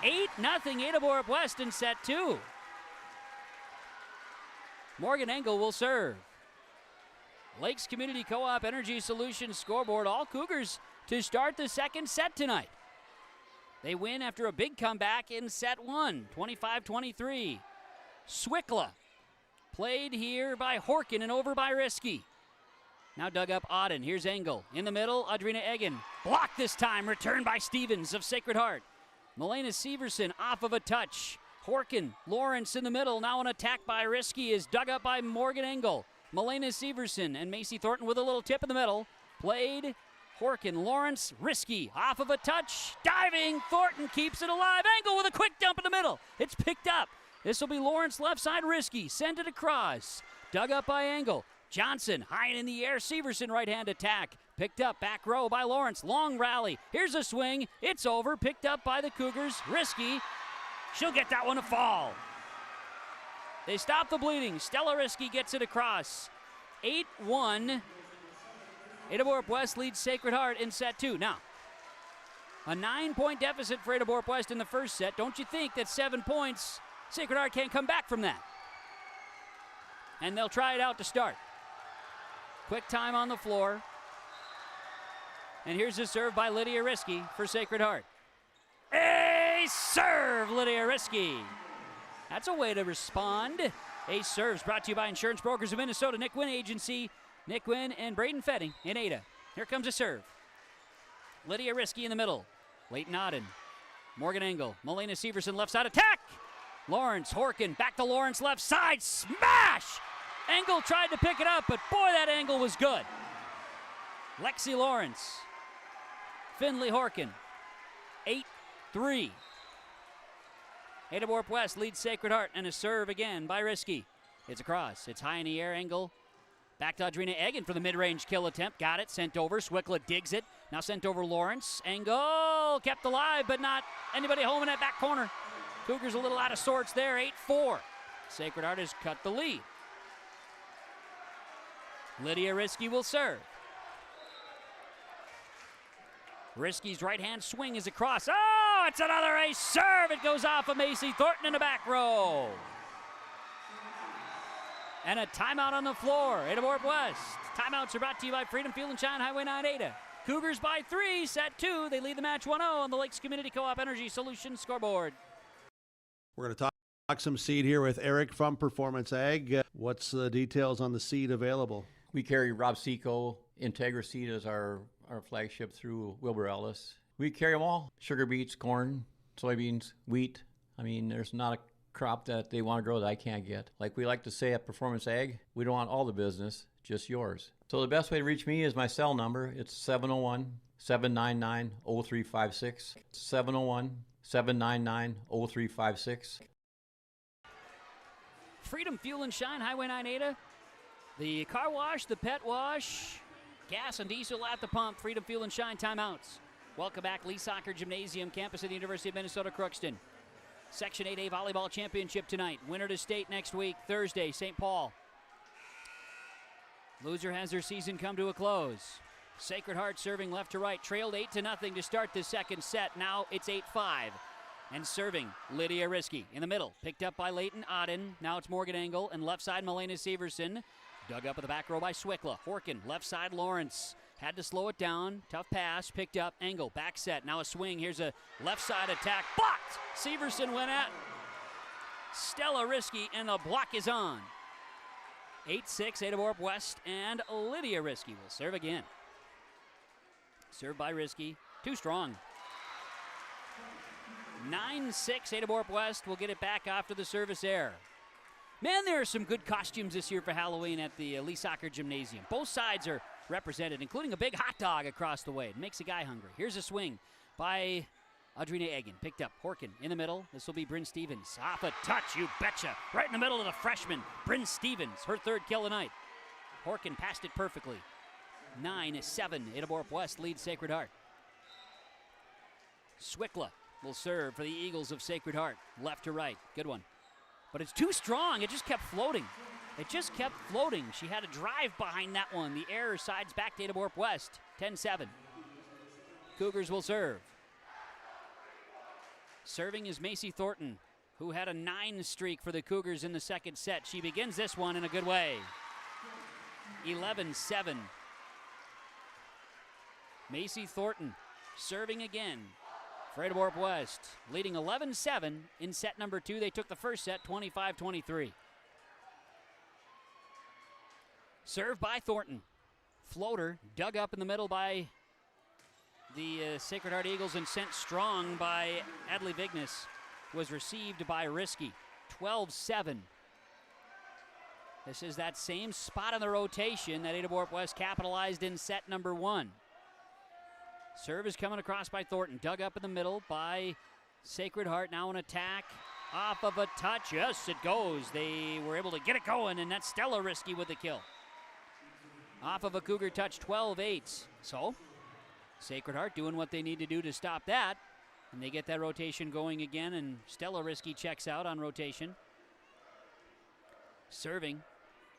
8-0 Ada-Borup-West in set 2. Morgan Engel will serve. Lakes Community Co-op Energy Solutions scoreboard. All Cougars to start the second set tonight. They win after a big comeback in set 1, 25-23. Swickla played here by Horkin and over by Risky. Now dug up Auden. Here's Engel. In the middle, Audrina Eggen. Blocked this time. Returned by Stevens of Sacred Heart. Milena Severson off of a touch. Horkin, Lawrence in the middle. Now an attack by Risky is dug up by Morgan Engel. Milena Severson and Macy Thornton with a little tip in the middle. Played Horkin, Lawrence, Risky off of a touch. Diving. Thornton keeps it alive. Engel with a quick dump in the middle. It's picked up. This will be Lawrence left side. Risky. Send it across. Dug up by Engel. Johnson, high and in the air. Severson, right-hand attack. Picked up, back row by Lawrence. Long rally. Here's a swing. It's over. Picked up by the Cougars. Risky. She'll get that one to fall. They stop the bleeding. Stella Risky gets it across. 8-1. Ada-Borup-West leads Sacred Heart in set 2. Now, a 9-point deficit for Ada-Borup-West in the first set. Don't you think that 7 points, Sacred Heart can't come back from that? And they'll try it out to start. Quick time on the floor. And here's a serve by Lydia Risky for Sacred Heart. Ace serve, Lydia Risky. That's a way to respond. Ace serves brought to you by Insurance Brokers of Minnesota, Nick Wynn Agency. Nick Wynn and Braden Fetting in Ada. Here comes a serve. Lydia Risky in the middle. Leighton Auden. Morgan Engel. Milena Severson left side attack. Lawrence, Horkin, back to Lawrence left side. Smash! Engel tried to pick it up, but boy, that angle was good. Lexi Lawrence. Finley Horkin. 8-3. Ada-Borup-West leads Sacred Heart, and a serve again by Risky. It's across. It's high in the air. Engel Back to Audrina Eggen for the mid-range kill attempt. Got it, sent over. Swickla digs it. Now sent over Lawrence. Engel kept alive, but not anybody home in that back corner. Cougars a little out of sorts there, 8-4. Sacred Heart has cut the lead. Lydia Risky will serve. Risky's right-hand swing is across. Oh, it's another ace serve. It goes off of Macy Thornton in the back row. And a timeout on the floor. Ada-Borup-West. Timeouts are brought to you by Freedom Fuel and Shine Highway 9 Ada. Cougars by 3, set 2. They lead the match 1-0 on the Lakes Community Co-op Energy Solutions scoreboard. We're going to talk some seed here with Eric from Performance Ag. What's the details on the seed available? We carry Rob Seco Integra seed as our flagship through Wilbur Ellis. We carry them all. Sugar beets, corn, soybeans, wheat. I mean, there's not a crop that they want to grow that I can't get. Like we like to say at Performance Ag, we don't want all the business, just yours. So the best way to reach me is my cell number. It's 701-799-0356. 701-799-0356. Freedom Fuel and Shine Highway 9 Ada. The car wash, the pet wash, gas and diesel at the pump. Freedom Fuel and Shine timeouts. Welcome back, Lee Soccer Gymnasium, campus of the University of Minnesota Crookston. Section 8A Volleyball Championship tonight. Winner to state next week, Thursday, St. Paul. Loser has their season come to a close. Sacred Heart serving left to right. Trailed 8-0 to start the second set. Now it's 8-5. And serving, Lydia Risky. In the middle, picked up by Leighton Auden. Now it's Morgan Engel. And left side, Malena Severson. Dug up in the back row by Swickla. Horkin, left side, Lawrence. Had to slow it down. Tough pass. Picked up. Engel. Back set. Now a swing. Here's a left side attack. Blocked! Severson went at Stella Risky, and the block is on. 8-6, Ada-Borup-West, and Lydia Risky will serve again. Served by Risky. Too strong. 9-6, Ada-Borup-West will get it back after the service error. Man, there are some good costumes this year for Halloween at the Lee Soccer Gymnasium. Both sides are represented, including a big hot dog across the way. It makes a guy hungry. Here's a swing by Audrina Eggen. Picked up. Horkin in the middle. This will be Bryn Stevens. Off a touch, you betcha. Right in the middle of the freshman, Bryn Stevens. Her third kill of the night. Horkin passed it perfectly. 9-7. Ada-Borup-West leads Sacred Heart. Swickla will serve for the Eagles of Sacred Heart. Left to right. Good one. But it's too strong. It just kept floating. It just kept floating. She had a drive behind that one. The error sides back to Ada-Borup-West. 10-7. Cougars will serve. Serving is Macy Thornton, who had a 9 streak for the Cougars in the second set. She begins this one in a good way. 11-7. Macy Thornton serving again for Ada-Borup-West, leading 11-7 in set number 2. They took the first set 25-23. Served by Thornton. Floater dug up in the middle by the Sacred Heart Eagles and sent strong by Adley Vignes. Was received by Risky. 12-7. This is that same spot on the rotation that Ada-Borup-West capitalized in set number 1. Serve is coming across by Thornton. Dug up in the middle by Sacred Heart. Now an attack off of a touch. Yes, it goes. They were able to get it going, and that's Stella Risky with the kill. Off of a Cougar touch, 12-8. So, Sacred Heart doing what they need to do to stop that. And they get that rotation going again, and Stella Risky checks out on rotation. Serving,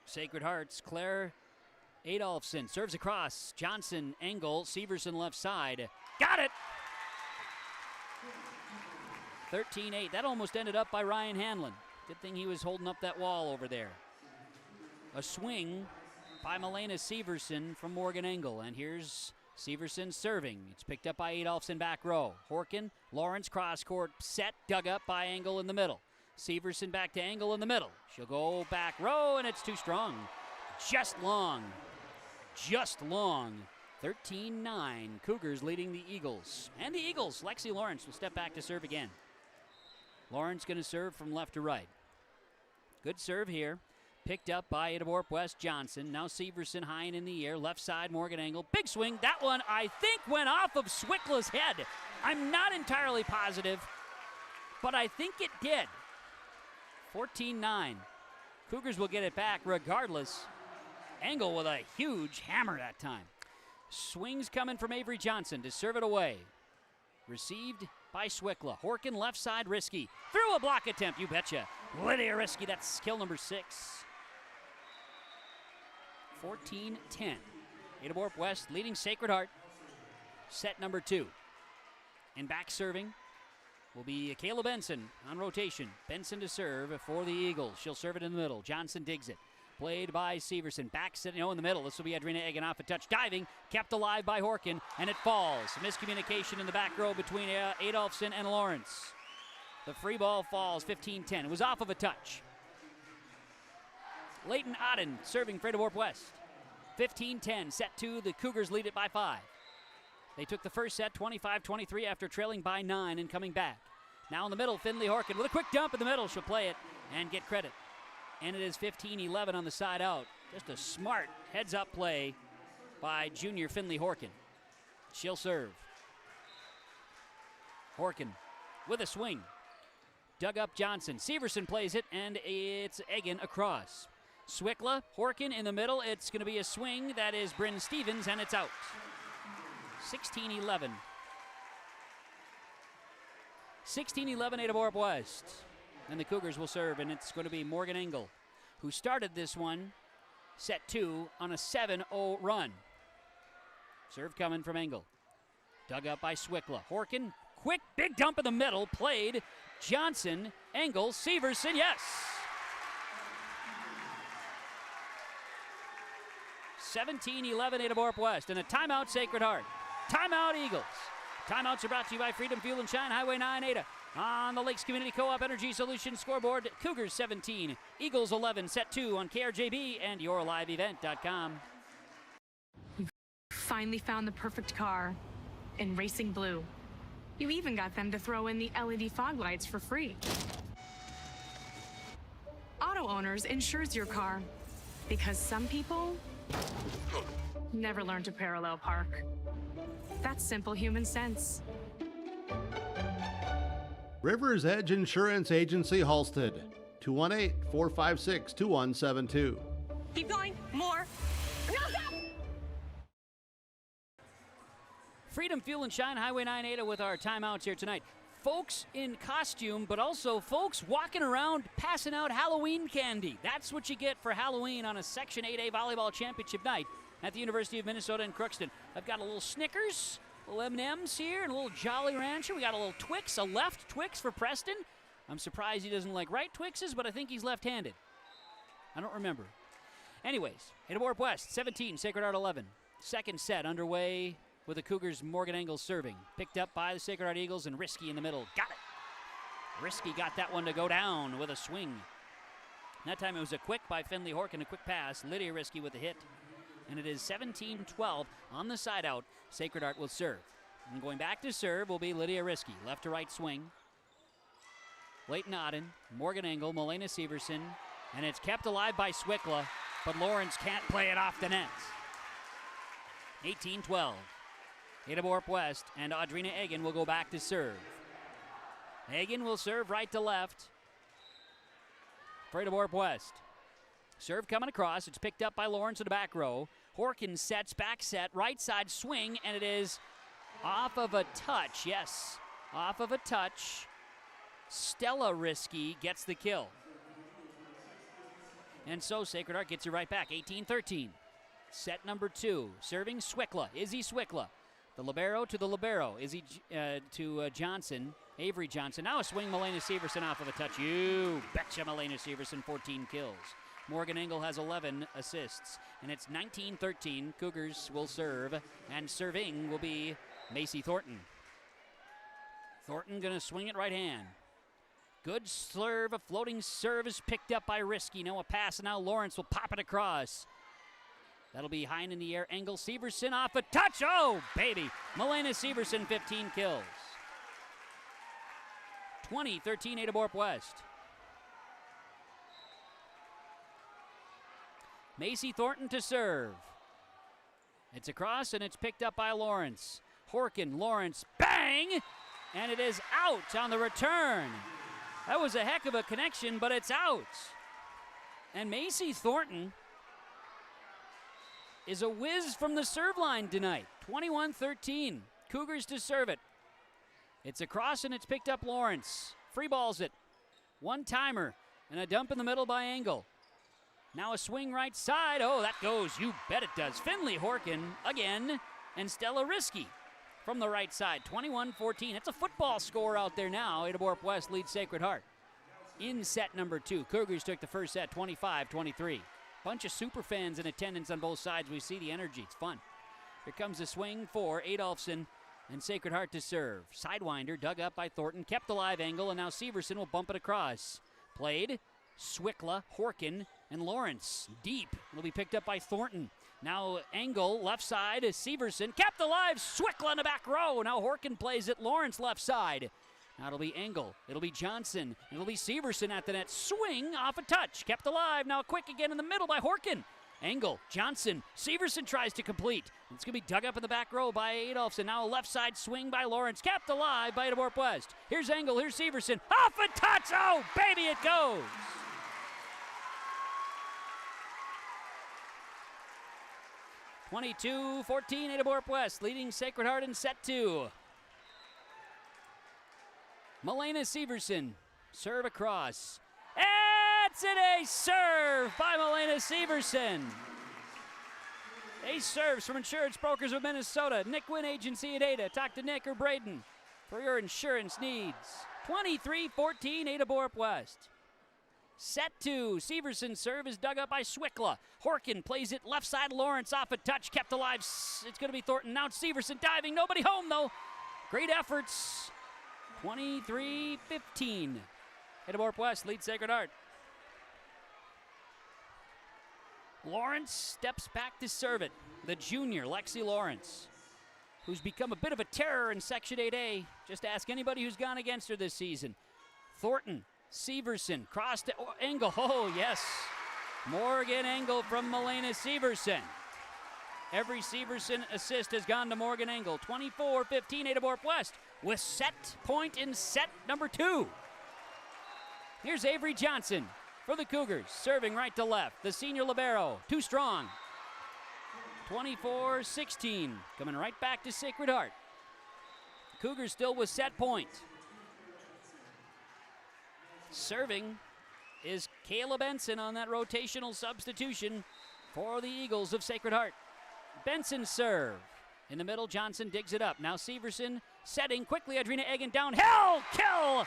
Sacred Heart's Claire Adolphson. Serves across. Johnson, Engel, Severson left side. Got it! 13-8. That almost ended up by Ryan Hanlon. Good thing he was holding up that wall over there. A swing by Malena Severson from Morgan Engel. And here's Severson serving. It's picked up by Adolphson back row. Horkin, Lawrence cross court set, dug up by Engel in the middle. Severson back to Engel in the middle. She'll go back row, and it's too strong. Just long. Just long. 13-9. Cougars leading the Eagles. And the Eagles, Lexi Lawrence will step back to serve again. Lawrence going to serve from left to right. Good serve here. Picked up by Ada-Borup-West Johnson. Now Severson high and in the air. Left side, Morgan Engel. Big swing. That one, I think, went off of Swickla's head. I'm not entirely positive, but I think it did. 14-9. Cougars will get it back regardless. Engel with a huge hammer that time. Swings coming from Avery Johnson to serve it away. Received by Swickla. Horkin left side, Risky. Through a block attempt, you betcha. Lydia Risky, that's kill number 6. 14-10. Ada-Borup-West leading Sacred Heart. Set number 2. And back serving will be Kayla Benson on rotation. Benson to serve for the Eagles. She'll serve it in the middle. Johnson digs it. Played by Severson. Back sitting in the middle. This will be Adrina Egan off a touch. Diving. Kept alive by Horkin. And it falls. Miscommunication in the back row between Adolphson and Lawrence. The free ball falls 15-10. It was off of a touch. Leighton Odden serving for Ada-Borup-West. 15-10. Set 2. The Cougars lead it by 5. They took the first set 25-23 after trailing by 9 and coming back. Now in the middle, Finley Horkin with a quick dump in the middle. She'll play it and get credit. And it is 15-11 on the side out. Just a smart heads-up play by junior Finley Horkin. She'll serve. Horkin with a swing. Dug up Johnson. Severson plays it, and it's Egan across. Swickla, Horkin in the middle. It's going to be a swing. That is Bryn Stevens, and it's out. 16-11. 16-11 Ada-Borup-West. And the Cougars will serve, and it's going to be Morgan Engel, who started this one, set 2, on a 7-0 run. Serve coming from Engel. Dug up by Swickla. Horkin, quick, big dump in the middle, played. Johnson, Engel, Severson, yes! 17-11 Ada-Borup-West, and a timeout Sacred Heart. Timeout Eagles. Timeouts are brought to you by Freedom Fuel and Shine, Highway 9 Ada. On the Lakes Community Co-op Energy Solutions scoreboard, Cougars 17, Eagles 11, set 2 on KRJB and YourLiveEvent.com. You finally found the perfect car in racing blue. You even got them to throw in the LED fog lights for free. Auto Owners insures your car because some people never learn to parallel park. That's simple human sense. River's Edge Insurance Agency, Halstead, 218-456-2172. Keep going, more. No, stop! Freedom Fuel and Shine, Highway 9 Ada with our timeouts here tonight. Folks in costume, but also folks walking around passing out Halloween candy. That's what you get for Halloween on a Section 8A Volleyball Championship night at the University of Minnesota in Crookston. I've got a little Snickers, a little M&M's here, and a little Jolly Rancher. We got a little Twix, a left Twix for Preston. I'm surprised he doesn't like right Twixes, but I think he's left-handed. I don't remember. Anyways, Ada-Borup-West, 17, Sacred Heart 11. Second set underway with the Cougars' Morgan Engel serving. Picked up by the Sacred Heart Eagles and Risky in the middle. Got it. Risky got that one to go down with a swing. That time it was a quick by Finley Horkin, a quick pass. Lydia Risky with the hit. And it is 17-12 on the side out. Sacred Heart will serve. And going back to serve will be Lydia Risky. Left to right swing. Leighton Odden, Morgan Engel, Milena Severson. And it's kept alive by Swickla, but Lawrence can't play it off the net. 18-12. Ada-Borup-West and Audrina Egan will go back to serve. Egan will serve right to left for Ada-Borup-West. Serve coming across. It's picked up by Lawrence in the back row. Horkin sets, back set, right side swing, and it is off of a touch. Yes, off of a touch. Stella Risky gets the kill. And so Sacred Heart gets it right back, 18-13. Set number 2, serving Swickla, Izzy Swickla. The libero to the libero, Izzy to Johnson, Avery Johnson. Now a swing, Milena Severson off of a touch. You betcha, Milena Severson, 14 kills. Morgan Engel has 11 assists, and it's 19-13. Cougars will serve, and serving will be Macy Thornton. Thornton gonna swing it right hand. Good serve, a floating serve is picked up by Risky. Now a pass, and now Lawrence will pop it across. That'll be high in the air. Engel Severson off a touch. Oh, baby. Milena Severson, 15 kills. 20-13 Ada-Borup-West. Macy Thornton to serve. It's across, and it's picked up by Lawrence. Horkin, Lawrence, bang! And it is out on the return. That was a heck of a connection, but it's out. And Macy Thornton is a whiz from the serve line tonight. 21-13. Cougars to serve it. It's across and it's picked up Lawrence. Free balls it. One-timer and a dump in the middle by Engel. Now a swing right side. Oh, that goes. You bet it does. Finley Horkin again and Stella Risky from the right side. 21-14. It's a football score out there now. Ada-Borup-West leads Sacred Heart in set number 2. Cougars took the first set 25-23. Bunch of super fans in attendance on both sides. We see the energy. It's fun. Here comes a swing for Adolphson and Sacred Heart to serve. Sidewinder dug up by Thornton. Kept alive Engel, and now Severson will bump it across. Played. Swickla, Horkin, and Lawrence. Deep. It'll be picked up by Thornton. Now Engel, left side, is Severson. Kept alive, Swickla in the back row. Now Horkin plays it, Lawrence left side. Now it'll be Engel. It'll be Johnson. It'll be Severson at the net. Swing off a touch. Kept alive. Now quick again in the middle by Horkin. Engel, Johnson, Severson tries to complete. It's going to be dug up in the back row by Adolphson. Now a left side swing by Lawrence. Kept alive by Ada-Borup-West. Here's Engel, here's Severson. Off a touch! Oh, baby, it goes! (22-14) Ada-Borup-West leading Sacred Heart in set 2. Milena Severson, serve across. It's an ace serve by Milena Severson. Ace serves from Insurance Brokers of Minnesota. Nick Wynn Agency at Ada. Talk to Nick or Braden for your insurance needs. 23-14 Ada-Borup-West. Set 2, Severson's serve is dug up by Swickla. Horkin plays it left side, Lawrence off a touch, kept alive. It's going to be Thornton. Now it's Severson diving, nobody home though. Great efforts. 23-15. Ada-Borup-West leads Sacred Heart. Lawrence steps back to serve it. The junior, Lexi Lawrence, who's become a bit of a terror in Section 8A. Just ask anybody who's gone against her this season. Thornton, Severson, cross to Engel. Oh, yes. Morgan Engel from Milena Severson. Every Severson assist has gone to Morgan Engel. 24-15 Ada-Borup-West with set point in set number 2. Here's Avery Johnson for the Cougars, serving right to left. The senior libero, too strong. 24-16, coming right back to Sacred Heart. Cougars still with set point. Serving is Kayla Benson on that rotational substitution for the Eagles of Sacred Heart. Benson serve. In the middle, Johnson digs it up. Now Severson setting quickly. Adrina Egan down. Hell kill!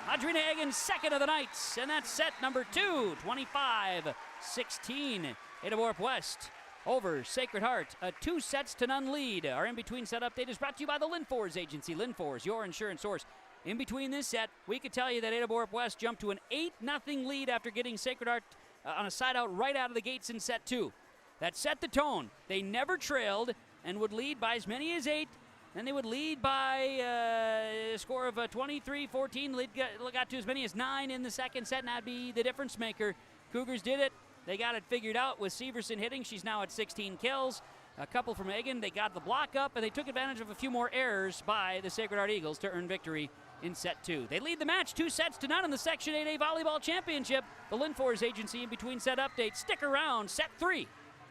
Adrina Egan second of the night. And that's set number 2. 25-16. Ada-Borup-West over Sacred Heart. A 2-0 lead. Our in-between set update is brought to you by the Linfors Agency. Linfors, your insurance source. In between this set, we could tell you that Ada-Borup-West jumped to an 8-0 lead after getting Sacred Heart on a side out right out of the gates in set 2. That set the tone. They never trailed and would lead by as many as 8. Then they would lead by a score of 23-14. Lead got to as many as 9 in the second set, and that'd be the difference maker. Cougars did it. They got it figured out with Severson hitting. She's now at 16 kills. A couple from Egan. They got the block up, and they took advantage of a few more errors by the Sacred Heart Eagles to earn victory in set 2. They lead the match 2-0 in the Section 8A Volleyball Championship. The Linfors Agency in between set updates. Stick around. Set 3.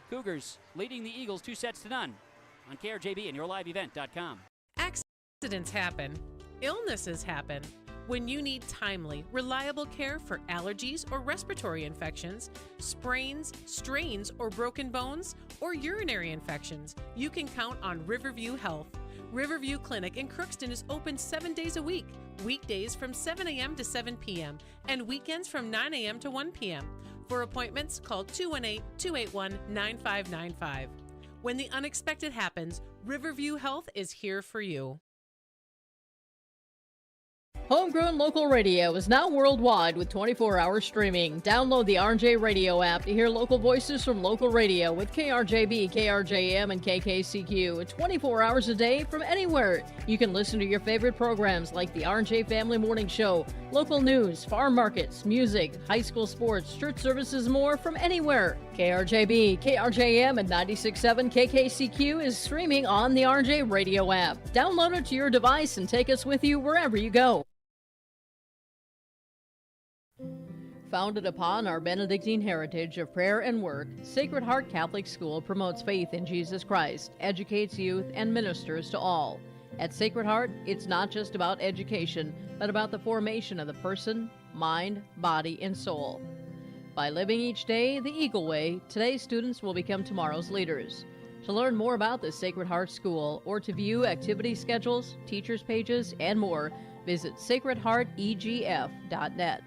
Cougars leading the Eagles 2-0 on KRJB and yourliveevent.com. Accidents happen. Illnesses happen. When you need timely, reliable care for allergies or respiratory infections, sprains, strains, or broken bones, or urinary infections, you can count on Riverview Health. Riverview Clinic in Crookston is open 7 days a week, weekdays from 7 a.m. to 7 p.m., and weekends from 9 a.m. to 1 p.m. For appointments, call 218-281-9595. When the unexpected happens, Riverview Health is here for you. Homegrown local radio is now worldwide with 24-hour streaming. Download the RJ Radio app to hear local voices from local radio with KRJB, KRJM, and KKCQ 24 hours a day from anywhere. You can listen to your favorite programs like the RJ Family Morning Show, local news, farm markets, music, high school sports, church services, more from anywhere. KRJB, KRJM, and 96.7 KKCQ is streaming on the RJ Radio app. Download it to your device and take us with you wherever you go. Founded upon our Benedictine heritage of prayer and work, Sacred Heart Catholic School promotes faith in Jesus Christ, educates youth, and ministers to all. At Sacred Heart, it's not just about education, but about the formation of the person, mind, body, and soul. By living each day the Eagle Way, today's students will become tomorrow's leaders. To learn more about the Sacred Heart School or to view activity schedules, teachers' pages, and more, visit sacredheartegf.net.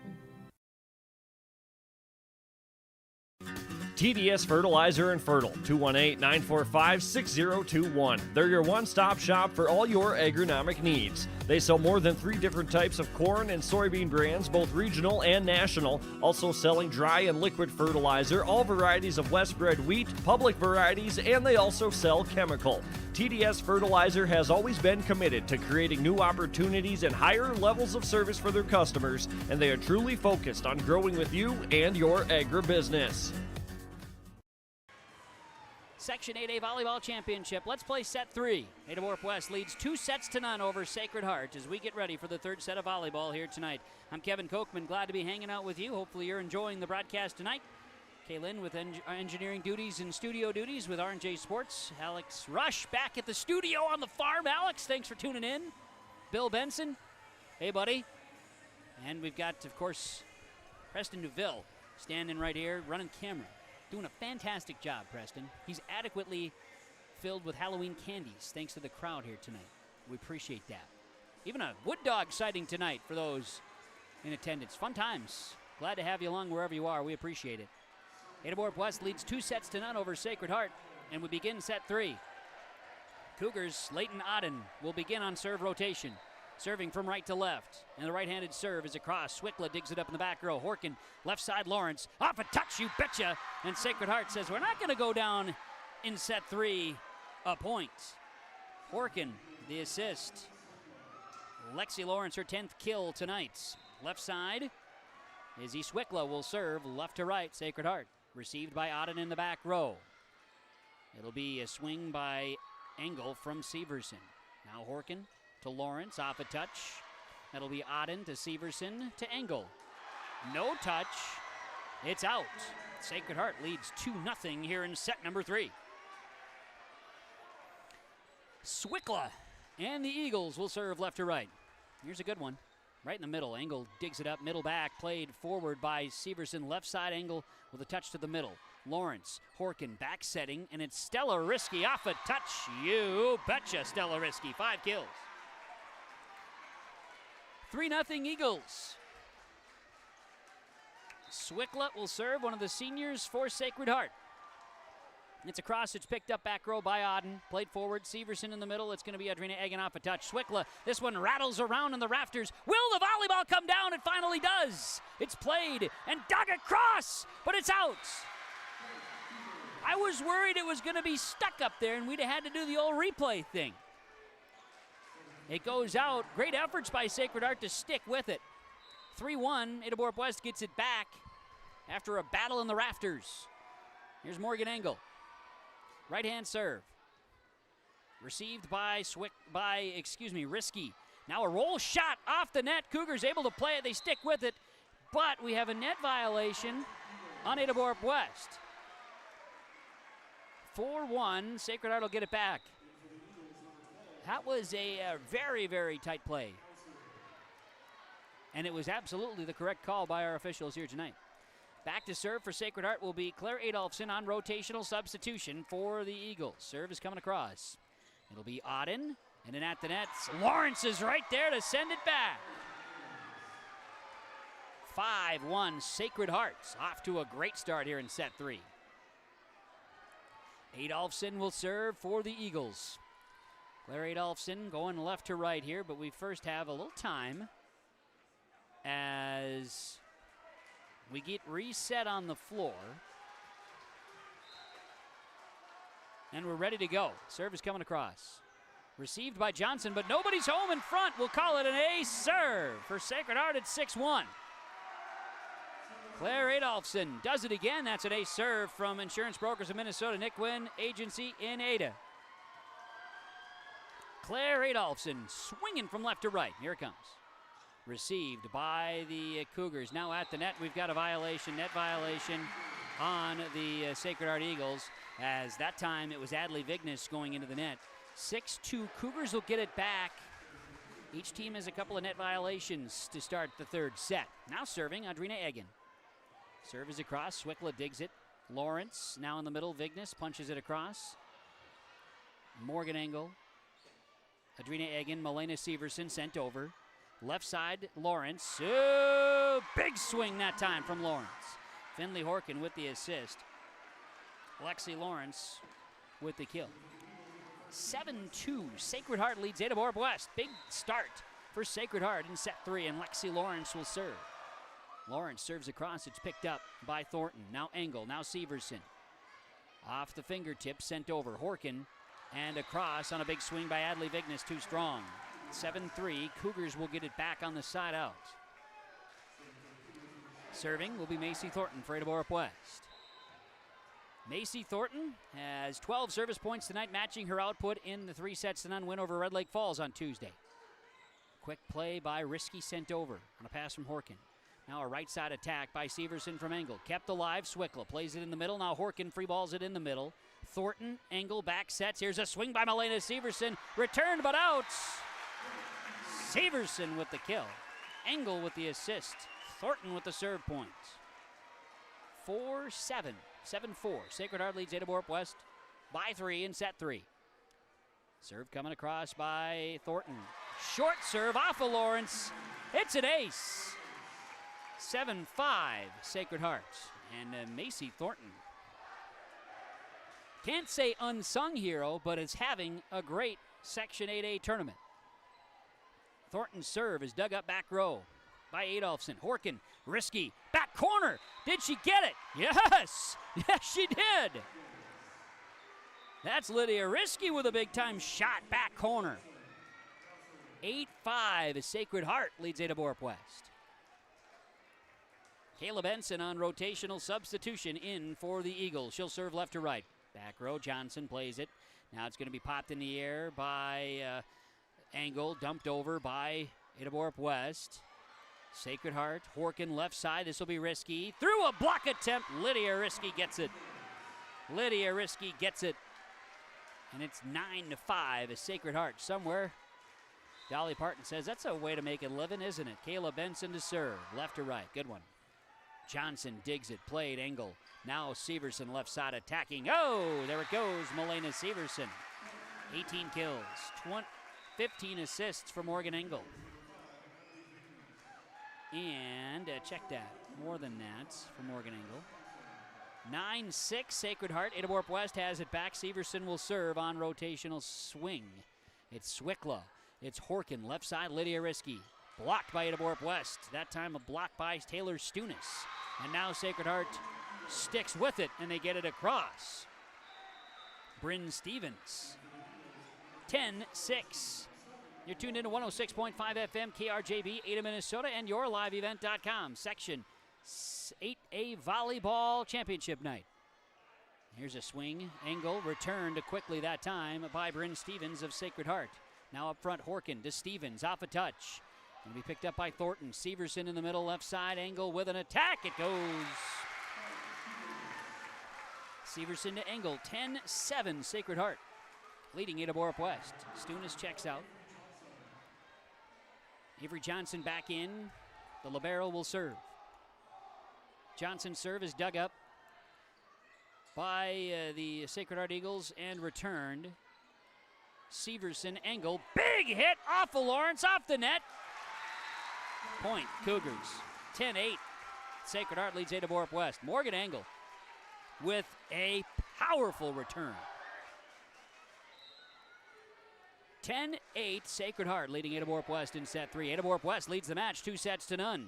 TDS Fertilizer and Fertile, 218-945-6021. They're your one-stop shop for all your agronomic needs. They sell more than 3 different types of corn and soybean brands, both regional and national, also selling dry and liquid fertilizer, all varieties of West-bred wheat, public varieties, and they also sell chemical. TDS Fertilizer has always been committed to creating new opportunities and higher levels of service for their customers, and they are truly focused on growing with you and your agribusiness. Section 8A Volleyball Championship. Let's play set 3. Ada-Borup-West leads 2-0 over Sacred Heart as we get ready for the third set of volleyball here tonight. I'm Kevin Kochman, glad to be hanging out with you. Hopefully you're enjoying the broadcast tonight. Kaylin with engineering duties and studio duties with R&J Sports. Alex Rush back at the studio on the farm. Alex, thanks for tuning in. Bill Benson, hey buddy. And we've got, of course, Preston Neuville standing right here, running camera. Doing a fantastic job, Preston. He's adequately filled with Halloween candies, thanks to the crowd here tonight. We appreciate that. Even a wood dog sighting tonight for those in attendance. Fun times. Glad to have you along wherever you are. We appreciate it. Ada-Borup-West leads 2-0 over Sacred Heart, and we begin set 3. Cougars, Leighton Auden will begin on serve rotation. Serving from right to left, and the right-handed serve is across. Swickla digs it up in the back row. Horkin, left side Lawrence, off a touch, you betcha. And Sacred Heart says, we're not going to go down in set 3 a point. Horkin, the assist. Lexi Lawrence, her 10th kill tonight. Left side, Izzy Swickla will serve left to right, Sacred Heart. Received by Auden in the back row. It'll be a swing by Engel from Severson. Now Horkin to Lawrence, off a touch. That'll be Auden to Severson to Engel. No touch. It's out. Sacred Heart leads 2-0 here in set number 3. Swickla and the Eagles will serve left to right. Here's a good one. Right in the middle. Engel digs it up, middle back, played forward by Severson. Left side Engel with a touch to the middle. Lawrence, Horkin back setting, and it's Stella Risky off a touch. You betcha, Stella Risky. 5 kills. 3-0 Eagles. Swickla will serve, one of the seniors for Sacred Heart. It's a cross, it's picked up back row by Auden. Played forward, Severson in the middle. It's going to be Adrina Egan off a touch. Swickla, this one rattles around in the rafters. Will the volleyball come down? It finally does. It's played and dug across, but it's out. I was worried it was going to be stuck up there and we'd have had to do the old replay thing. It goes out. Great efforts by Sacred Heart to stick with it. 3-1, Ada-Borup-West gets it back after a battle in the rafters. Here's Morgan Engel. Right-hand serve. Received by Risky. Now a roll shot off the net. Cougars able to play it. They stick with it. But we have a net violation on Ada-Borup-West. 4-1. Sacred Heart will get it back. That was a very, very tight play. And it was absolutely the correct call by our officials here tonight. Back to serve for Sacred Heart will be Claire Adolphson on rotational substitution for the Eagles. Serve is coming across. It'll be Auden, and then at the nets, Lawrence is right there to send it back. 5-1 Sacred Hearts, off to a great start here in set 3. Adolphson will serve for the Eagles. Claire Adolphson going left to right here, but we first have a little time as we get reset on the floor. And we're ready to go. Serve is coming across. Received by Johnson, but nobody's home in front. We'll call it an ace serve for Sacred Heart at 6-1. Claire Adolphson does it again. That's an ace serve from Insurance Brokers of Minnesota, Nick Wynn Agency in Ada. Claire Adolphson swinging from left to right. Here it comes. Received by the Cougars. Now at the net, we've got a violation, net violation on the Sacred Heart Eagles, as that time it was Adley Vignes going into the net. 6-2, Cougars will get it back. Each team has a couple of net violations to start the third set. Now serving, Audrina Egan. Serve is across, Swickla digs it. Lawrence now in the middle, Vignes punches it across. Morgan Engel. Audrina Egan, Milena Severson sent over. Left side, Lawrence. Oh, big swing that time from Lawrence. Finley Horkin with the assist. Lexi Lawrence with the kill. 7-2, Sacred Heart leads Ada-Borup-West. Big start for Sacred Heart in set 3, and Lexi Lawrence will serve. Lawrence serves across, it's picked up by Thornton. Now Engel, now Severson. Off the fingertips, sent over. Horkin, and across on a big swing by Adley Vignes, too strong. 7-3, Cougars will get it back on the side out. Serving will be Macy Thornton for Ada-Borup-West. Macy Thornton has 12 service points tonight, matching her output in the 3-0 win over Red Lake Falls on Tuesday. Quick play by Risky sent over on a pass from Horkin. Now a right side attack by Severson from Engel. Kept alive, Swickla plays it in the middle. Now Horkin free balls it in the middle. Thornton, Engel back sets. Here's a swing by Milena Severson. Returned but out. Severson with the kill. Engel with the assist. Thornton with the serve point. 4-7. 7-4. Sacred Heart leads Ada-Borup-West by 3 in set 3. Serve coming across by Thornton. Short serve off of Lawrence. It's an ace. 7-5 Sacred Heart. And Macy Thornton. Can't say unsung hero, but is having a great Section 8A tournament. Thornton's serve is dug up back row by Adolphson. Horkin, Risky, back corner. Did she get it? Yes! Yes, she did! That's Lydia Risky with a big-time shot back corner. 8-5 Sacred Heart leads Ada-Borup-West. Kayla Benson on rotational substitution in for the Eagles. She'll serve left to right. Back row, Johnson plays it. Now it's going to be popped in the air by Engel, dumped over by Ada-Borup-West. Sacred Heart, Horkin left side. This will be Risky. Through a block attempt, Lydia Risky gets it. Lydia Risky gets it. And it's 9-5 Sacred Heart. Somewhere, Dolly Parton says, that's a way to make a living, isn't it? Kayla Benson to serve, left to right. Good one. Johnson digs it, played Engel. Now Severson left side attacking. Oh, there it goes, Milena Severson. 18 kills, 15 assists for Morgan Engel. And check that, more than that for Morgan Engel. 9-6 Sacred Heart. Ada-Borup-West has it back. Severson will serve on rotational swing. It's Swickla. It's Horkin, left side, Lydia Risky. Blocked by Ada-Borup-West. That time a block by Taylor Stunis. And now Sacred Heart sticks with it, and they get it across. Bryn Stevens. 10-6. You're tuned into 106.5 FM, KRJB, Ada, Minnesota, and yourliveevent.com. Section 8A Volleyball Championship Night. Here's a swing. Engel returned quickly that time by Bryn Stevens of Sacred Heart. Now up front, Horkin to Stevens, off a touch. Going to be picked up by Thornton. Severson in the middle, left side. Engel with an attack. It goes. Severson to Engel. 10-7 Sacred Heart, leading Ada-Borup-West. Stunis checks out. Avery Johnson back in. The libero will serve. Johnson's serve is dug up by the Sacred Heart Eagles and returned. Severson, Engel, big hit off of Lawrence, off the net. Point, Cougars. 10-8. Sacred Heart leads Ada-Borup-West. Morgan Engel with a powerful return. 10-8 Sacred Heart leading Ada-Borup-West in set 3. Ada-Borup-West leads the match 2-0.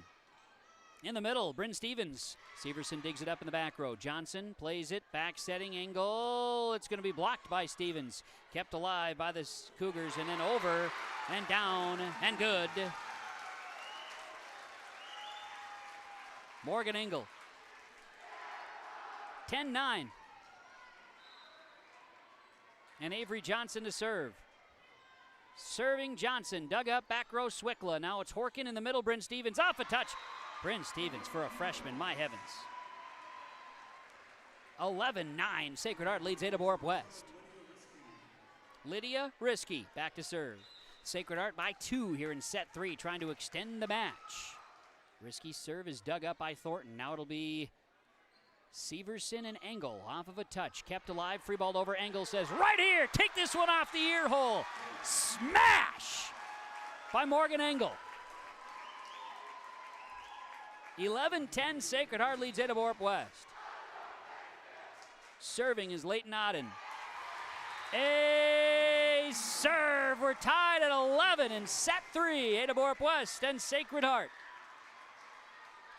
In the middle, Bryn Stevens. Severson digs it up in the back row. Johnson plays it, back setting Engel. It's going to be blocked by Stevens. Kept alive by the Cougars, and then over and down and good. Morgan Engel. 10-9. And Avery Johnson to serve. Serving Johnson, dug up, back row Swickla. Now it's Horkin in the middle, Bryn Stevens off a touch. Bryn Stevens for a freshman, my heavens. 11-9, Sacred Heart leads Ada-Borup-West. Lydia Risky, back to serve. Sacred Heart by 2 here in set 3, trying to extend the match. Risky's serve is dug up by Thornton. Now it'll be Severson and Engel off of a touch. Kept alive, free ball over. Engel says, right here, take this one off the ear hole. Smash by Morgan Engel. 11-10, Sacred Heart leads Ada-Borup-West. Serving is Leighton Odden. A serve. We're tied at 11 in set 3. Ada-Borup-West and Sacred Heart.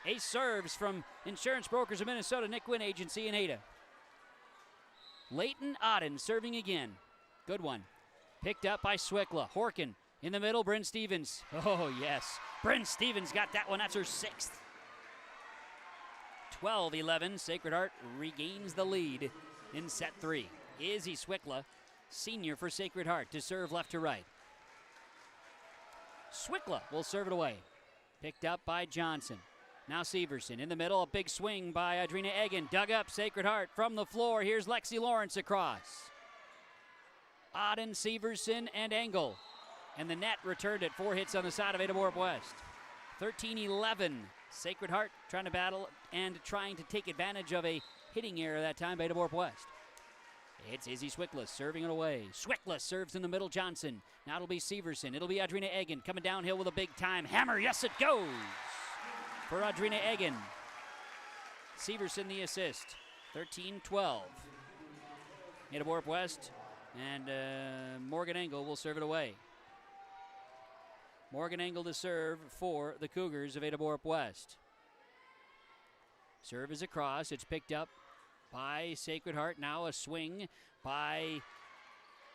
Ace serves from Insurance Brokers of Minnesota, Nick Wynn Agency in Ada. Leighton Odden serving again. Good one. Picked up by Swickla. Horkin in the middle, Bryn Stevens. Oh, yes. Bryn Stevens got that one. That's her 6th. 12-11. Sacred Heart regains the lead in set 3. Izzy Swickla, senior for Sacred Heart, to serve left to right. Swickla will serve it away. Picked up by Johnson. Now Severson in the middle, a big swing by Adrina Egan. Dug up, Sacred Heart from the floor. Here's Lexi Lawrence across. Odden, Severson, and Engel. And the net returned it. 4 hits on the side of Ada-Borup-West. 13-11. Sacred Heart trying to battle and trying to take advantage of a hitting error that time by Ada-Borup-West. It's Izzy Swickla serving it away. Swickla serves in the middle, Johnson. Now it'll be Severson. It'll be Adrina Egan coming downhill with a big time hammer. Yes, it goes for Adrina Egan. Severson the assist. 13-12. Ada-Borup-West and Morgan Engel will serve it away. Morgan Engel to serve for the Cougars of Ada-Borup-West. Serve is across. It's picked up by Sacred Heart. Now a swing by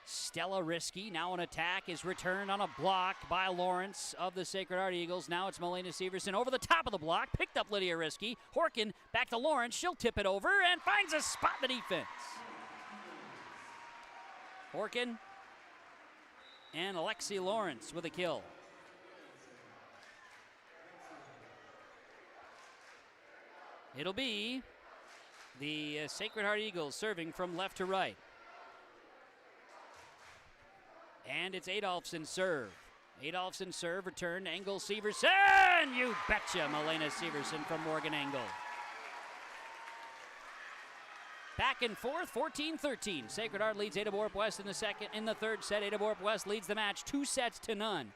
Stella Risky. Now an attack is returned on a block by Lawrence of the Sacred Heart Eagles. Now it's Melena Severson over the top of the block. Picked up Lydia Risky. Horkin back to Lawrence. She'll tip it over and finds a spot in the defense. Horkin and Alexi Lawrence with a kill. It'll be the Sacred Heart Eagles serving from left to right. And it's Adolphson serve. Adolphson serve, return, Engel, Severson! You betcha, Melena Severson from Morgan Engel. Back and forth, 14-13. Sacred Heart leads Ada-Borup-West in the third set. Ada-Borup-West leads the match 2-0.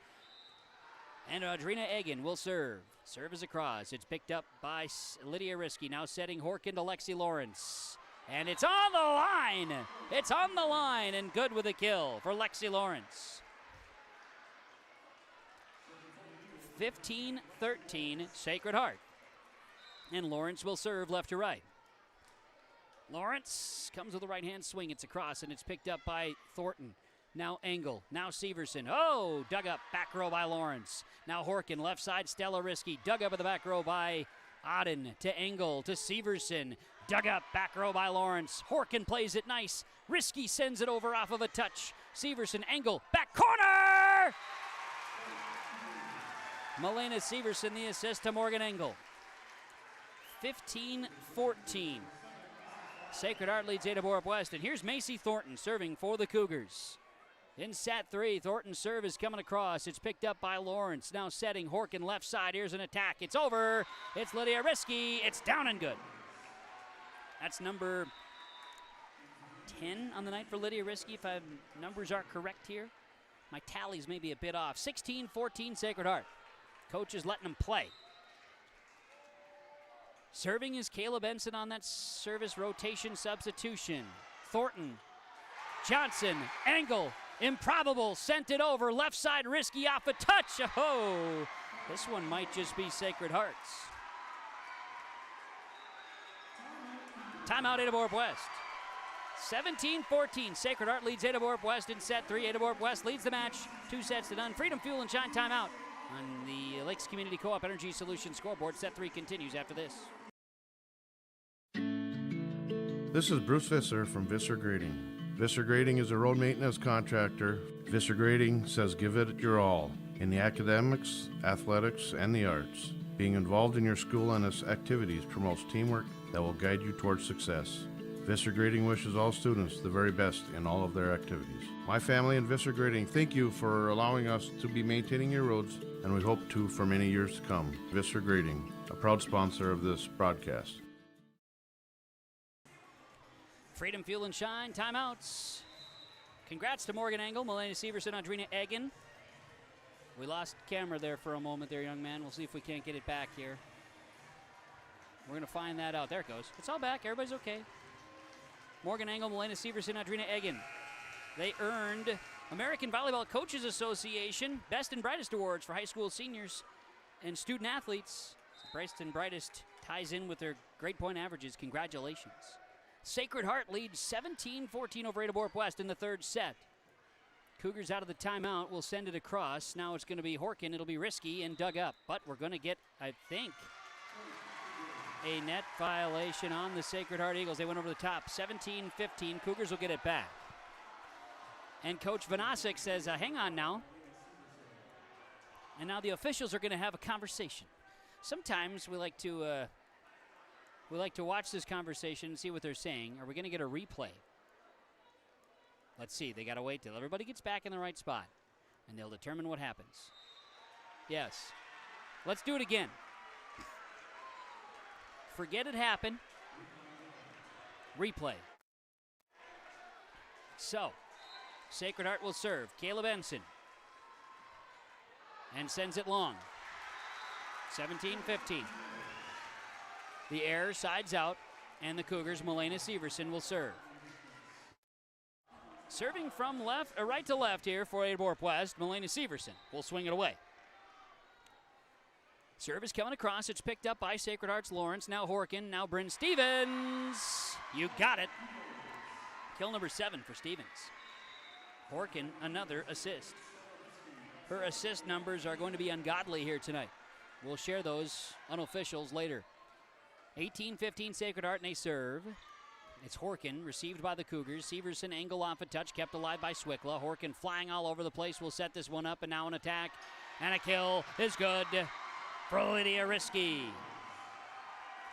And Adrina Egan will serve. Serve is across. It's picked up by Lydia Risky. Now setting Horkin to Lexi Lawrence. And it's on the line. It's on the line and good with a kill for Lexi Lawrence. 15-13, Sacred Heart. And Lawrence will serve left to right. Lawrence comes with a right-hand swing. It's across, and it's picked up by Thornton. Now Engel, now Severson. Oh, dug up, back row by Lawrence. Now Horkin, left side, Stella Risky. Dug up at the back row by Odden to Engel to Severson. Dug up, back row by Lawrence. Horkin plays it nice. Risky sends it over off of a touch. Severson, Engel, back corner! Melena Severson the assist to Morgan Engel. 15-14. Sacred Heart leads Ada-Borup-West, and here's Macy Thornton serving for the Cougars. In set 3, Thornton's serve is coming across. It's picked up by Lawrence. Now setting Horkin left side. Here's an attack. It's over. It's Lydia Risky. It's down and good. That's number 10 on the night for Lydia Risky, if numbers are correct here. My tallies may be a bit off. 16-14 Sacred Heart. Coach is letting them play. Serving is Kayla Benson on that service rotation substitution. Thornton, Johnson, Engel, improbable, sent it over. Left side, Risky off a touch. Oh, this one might just be Sacred Hearts. Timeout, Ada-Borup-West. 17-14, Sacred Heart leads Ada-Borup-West in set 3. Ada-Borup-West leads the match 2-0. Freedom Fuel and Shine timeout on the Lakes Community Co-op Energy Solutions scoreboard. Set 3 continues after this. This is Bruce Visser from Visser Grading. Visser Grading is a road maintenance contractor. Visser Grading says give it your all in the academics, athletics, and the arts. Being involved in your school and its activities promotes teamwork that will guide you towards success. Visser Grading wishes all students the very best in all of their activities. My family and Visser Grading thank you for allowing us to be maintaining your roads, and we hope to for many years to come. Visser Grading, a proud sponsor of this broadcast. Freedom, Fuel, and Shine, timeouts. Congrats to Morgan Engel, Melania Severson, Audrina Eggen. We lost camera there for a moment there, young man. We'll see if we can't get it back here. We're going to find that out. There it goes. It's all back. Everybody's okay. Morgan Engel, Melania Severson, Audrina Eggen. They earned American Volleyball Coaches Association Best and Brightest Awards for high school seniors and student athletes. Best and Brightest ties in with their grade point averages. Congratulations. Sacred Heart leads 17-14 over Ada-Borup-West in the third set. Cougars out of the timeout will send it across. Now it's going to be Horkin. It'll be risky and dug up. But we're going to get, I think, a net violation on the Sacred Heart Eagles. They went over the top. 17-15. Cougars will get it back. And Coach Vanasc says, hang on now. And now the officials are going to have a conversation. Sometimes we like to watch this conversation and see what they're saying. Are we going to get a replay? Let's see. They got to wait till everybody gets back in the right spot, and they'll determine what happens. Yes. Let's do it again. Forget it happened. Replay. So, Sacred Heart will serve. Caleb Ensign. And sends it long. 17-15. The error sides out, and the Cougars, Melania Severson, will serve. Serving from right to left here for Ada-Borup-West, Melania Severson will swing it away. Serve is coming across. It's picked up by Sacred Heart's Lawrence. Now Horkin. Now Bryn Stevens. You got it. Kill number 7 for Stevens. Horkin, another assist. Her assist numbers are going to be ungodly here tonight. We'll share those unofficials later. 18-15 Sacred Heart, and they serve. It's Horkin, received by the Cougars. Severson, Engel off a touch, kept alive by Swickla. Horkin flying all over the place. Will set this one up, and now an attack. And a kill is good for Lydia Risky.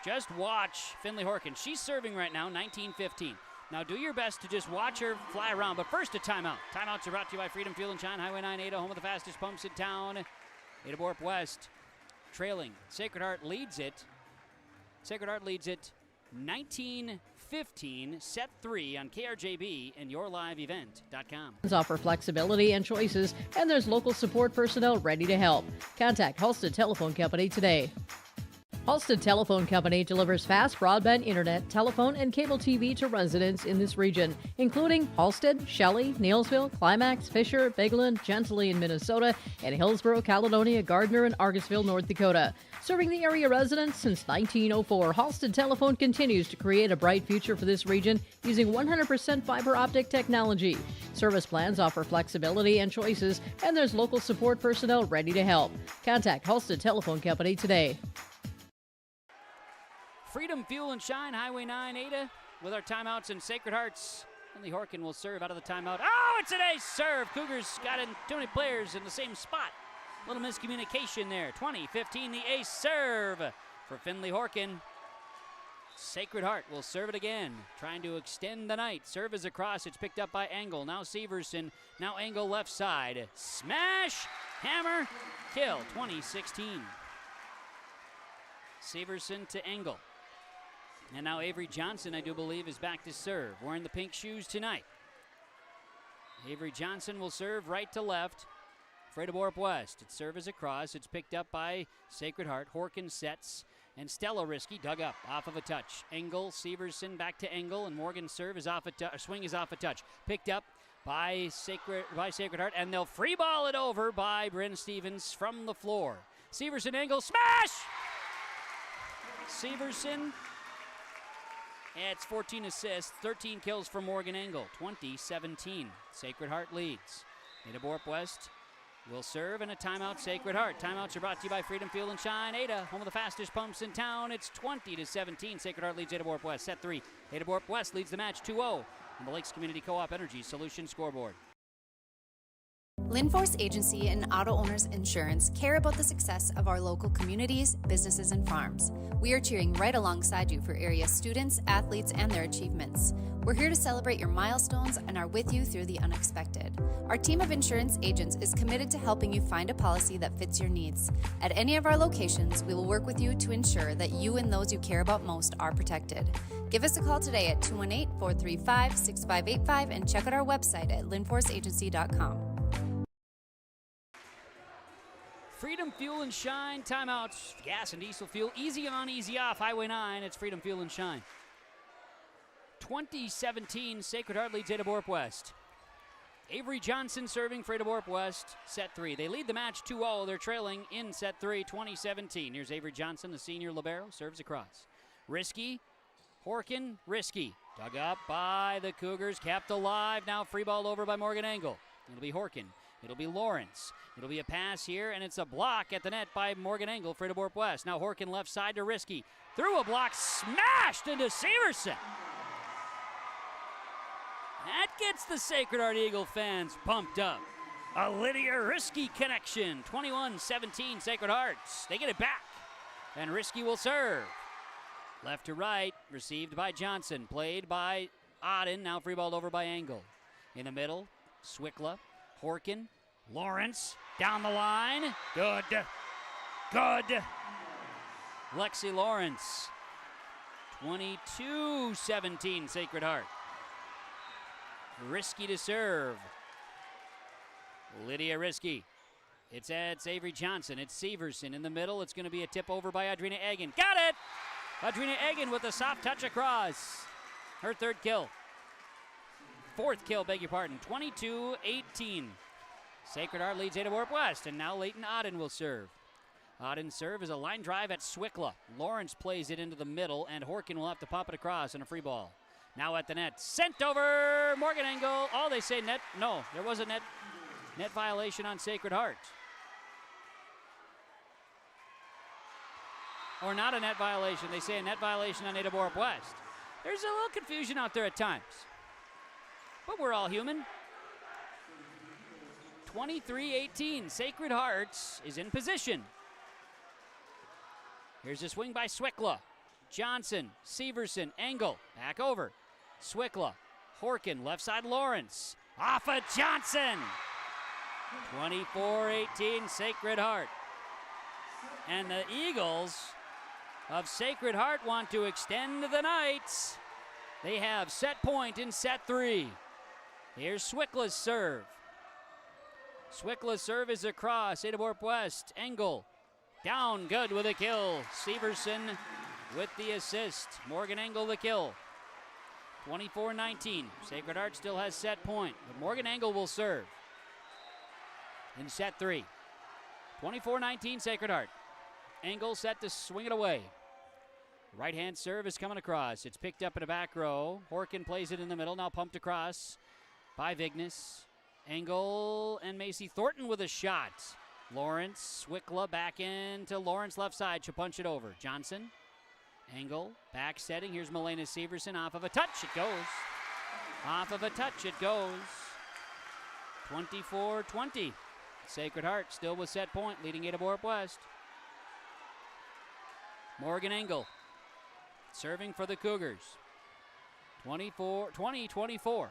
Just watch Finley Horkin. She's serving right now, 19-15. Now do your best to just watch her fly around, but first a timeout. Timeouts are brought to you by Freedom, Fuel, and Shine, Highway 9 Ada, home of the fastest pumps in town. Ada-Borup-West trailing. Sacred Heart leads it. Sacred Heart leads it 19-15, set 3 on KRJB and YourLiveEvent.com. Offer flexibility and choices, and there's local support personnel ready to help. Contact Halstead Telephone Company today. Halstead Telephone Company delivers fast broadband internet, telephone, and cable TV to residents in this region, including Halstead, Shelley, Neilsville, Climax, Fisher, Bigland, Gentilly in Minnesota, and Hillsborough, Caledonia, Gardner, and Argusville, North Dakota. Serving the area residents since 1904, Halstead Telephone continues to create a bright future for this region using 100% fiber optic technology. Service plans offer flexibility and choices, and there's local support personnel ready to help. Contact Halstead Telephone Company today. Freedom, Fuel, and Shine, Highway 9 Ada, with our timeouts and Sacred Hearts. Finley Horkin will serve out of the timeout. Oh, it's an ace serve. Cougars got in too many players in the same spot. Little miscommunication there. 20-15, the ace serve for Finley Horkin. Sacred Heart will serve it again, trying to extend the night. Serve is across. It's picked up by Engel. Now Severson. Now Engel left side. Smash, hammer, kill. 20-16. Severson to Engel. And now Avery Johnson, I do believe, is back to serve, wearing the pink shoes tonight. Avery Johnson will serve right to left. Ada-Borup-West. Its serve is across. It's picked up by Sacred Heart. Horkin sets, and Stella Risky dug up off of a touch. Engel, Severson back to Engel, and Morgan's serve is off a swing is off a touch. Picked up by Sacred Heart, and they'll free ball it over by Bryn Stevens from the floor. Severson, Engel, smash! Severson. It's 14 assists, 13 kills for Morgan Engel. 20-17. Sacred Heart leads. Ada-Borup-West will serve, and a timeout, Sacred Heart. Timeouts are brought to you by Freedom, Fuel, and Shine. Ada, home of the fastest pumps in town. It's 20-17. Sacred Heart leads Ada-Borup-West. Set 3. Ada-Borup-West leads the match 2-0. on the Lakes Community Co-op Energy Solutions scoreboard. Linforce Agency and Auto Owners Insurance care about the success of our local communities, businesses, and farms. We are cheering right alongside you for area students, athletes, and their achievements. We're here to celebrate your milestones and are with you through the unexpected. Our team of insurance agents is committed to helping you find a policy that fits your needs. At any of our locations, we will work with you to ensure that you and those you care about most are protected. Give us a call today at 218-435-6585 and check out our website at linforceagency.com. Freedom Fuel and Shine timeouts. Gas and diesel fuel. Easy on, easy off. Highway 9. It's Freedom Fuel and Shine. 2017, Sacred Heart leads Ada-Borup-West. Avery Johnson serving for Ada-Borup-West. Set 3. They lead the match 2-0. They're trailing in set 3, 2017. Here's Avery Johnson, the senior libero. Serves across. Risky. Horkin. Risky. Dug up by the Cougars. Kept alive. Now free ball over by Morgan Engel. It'll be Horkin. It'll be Lawrence. It'll be a pass here, and it's a block at the net by Morgan Engel for Ada-Borup-West. Now Horkin left side to Risky. Through a block, smashed into Severson. That gets the Sacred Heart Eagle fans pumped up. A Lydia Risky connection. 21-17 Sacred Hearts. They get it back, and Risky will serve. Left to right, received by Johnson. Played by Auden, now free balled over by Engel. In the middle, Swickla, Horkin, Lawrence, down the line. Good. Lexi Lawrence. 22-17 Sacred Heart. Risky to serve. Lydia Risky. It's Avery Johnson. It's Severson in the middle. It's going to be a tip over by Audrina Egan. Got it! Audrina Egan with a soft touch across. Her third kill. Fourth kill, beg your pardon. 22-18. Sacred Heart leads Ada-Borup-West, and now Leighton Auden will serve. Auden's serve is a line drive at Swickla. Lawrence plays it into the middle, and Horkin will have to pop it across on a free ball. Now at the net, sent over Morgan Engel. Oh, they say net. No, there was a net violation on Sacred Heart. Or not a net violation. They say a net violation on Ada-Borup-West. There's a little confusion out there at times. But we're all human. 23-18. Sacred Hearts is in position. Here's a swing by Swickla. Johnson, Severson, Engel, back over. Swickla, Horkin, left side Lawrence. Off of Johnson. 24-18 Sacred Heart. And the Eagles of Sacred Heart want to extend the night. They have set point in set 3. Here's Swickla's serve. Swickla's serve is across. Ada-Borup-West. Engel down good with a kill. Severson with the assist. Morgan Engel the kill. 24-19. Sacred Heart still has set point, but Morgan Engel will serve in set 3. 24-19 Sacred Heart. Engel set to swing it away. Right-hand serve is coming across. It's picked up in the back row. Horkin plays it in the middle, now pumped across by Vignes. Engel and Macy Thornton with a shot. Lawrence, Swickla back into Lawrence left side. She'll punch it over. Johnson, Engel, back setting. Here's Milena Severson. Off of a touch, it goes. Off of a touch, it goes. 24-20. Sacred Heart still with set point, leading Ada-Borup-West. Morgan Engel serving for the Cougars. 20-24.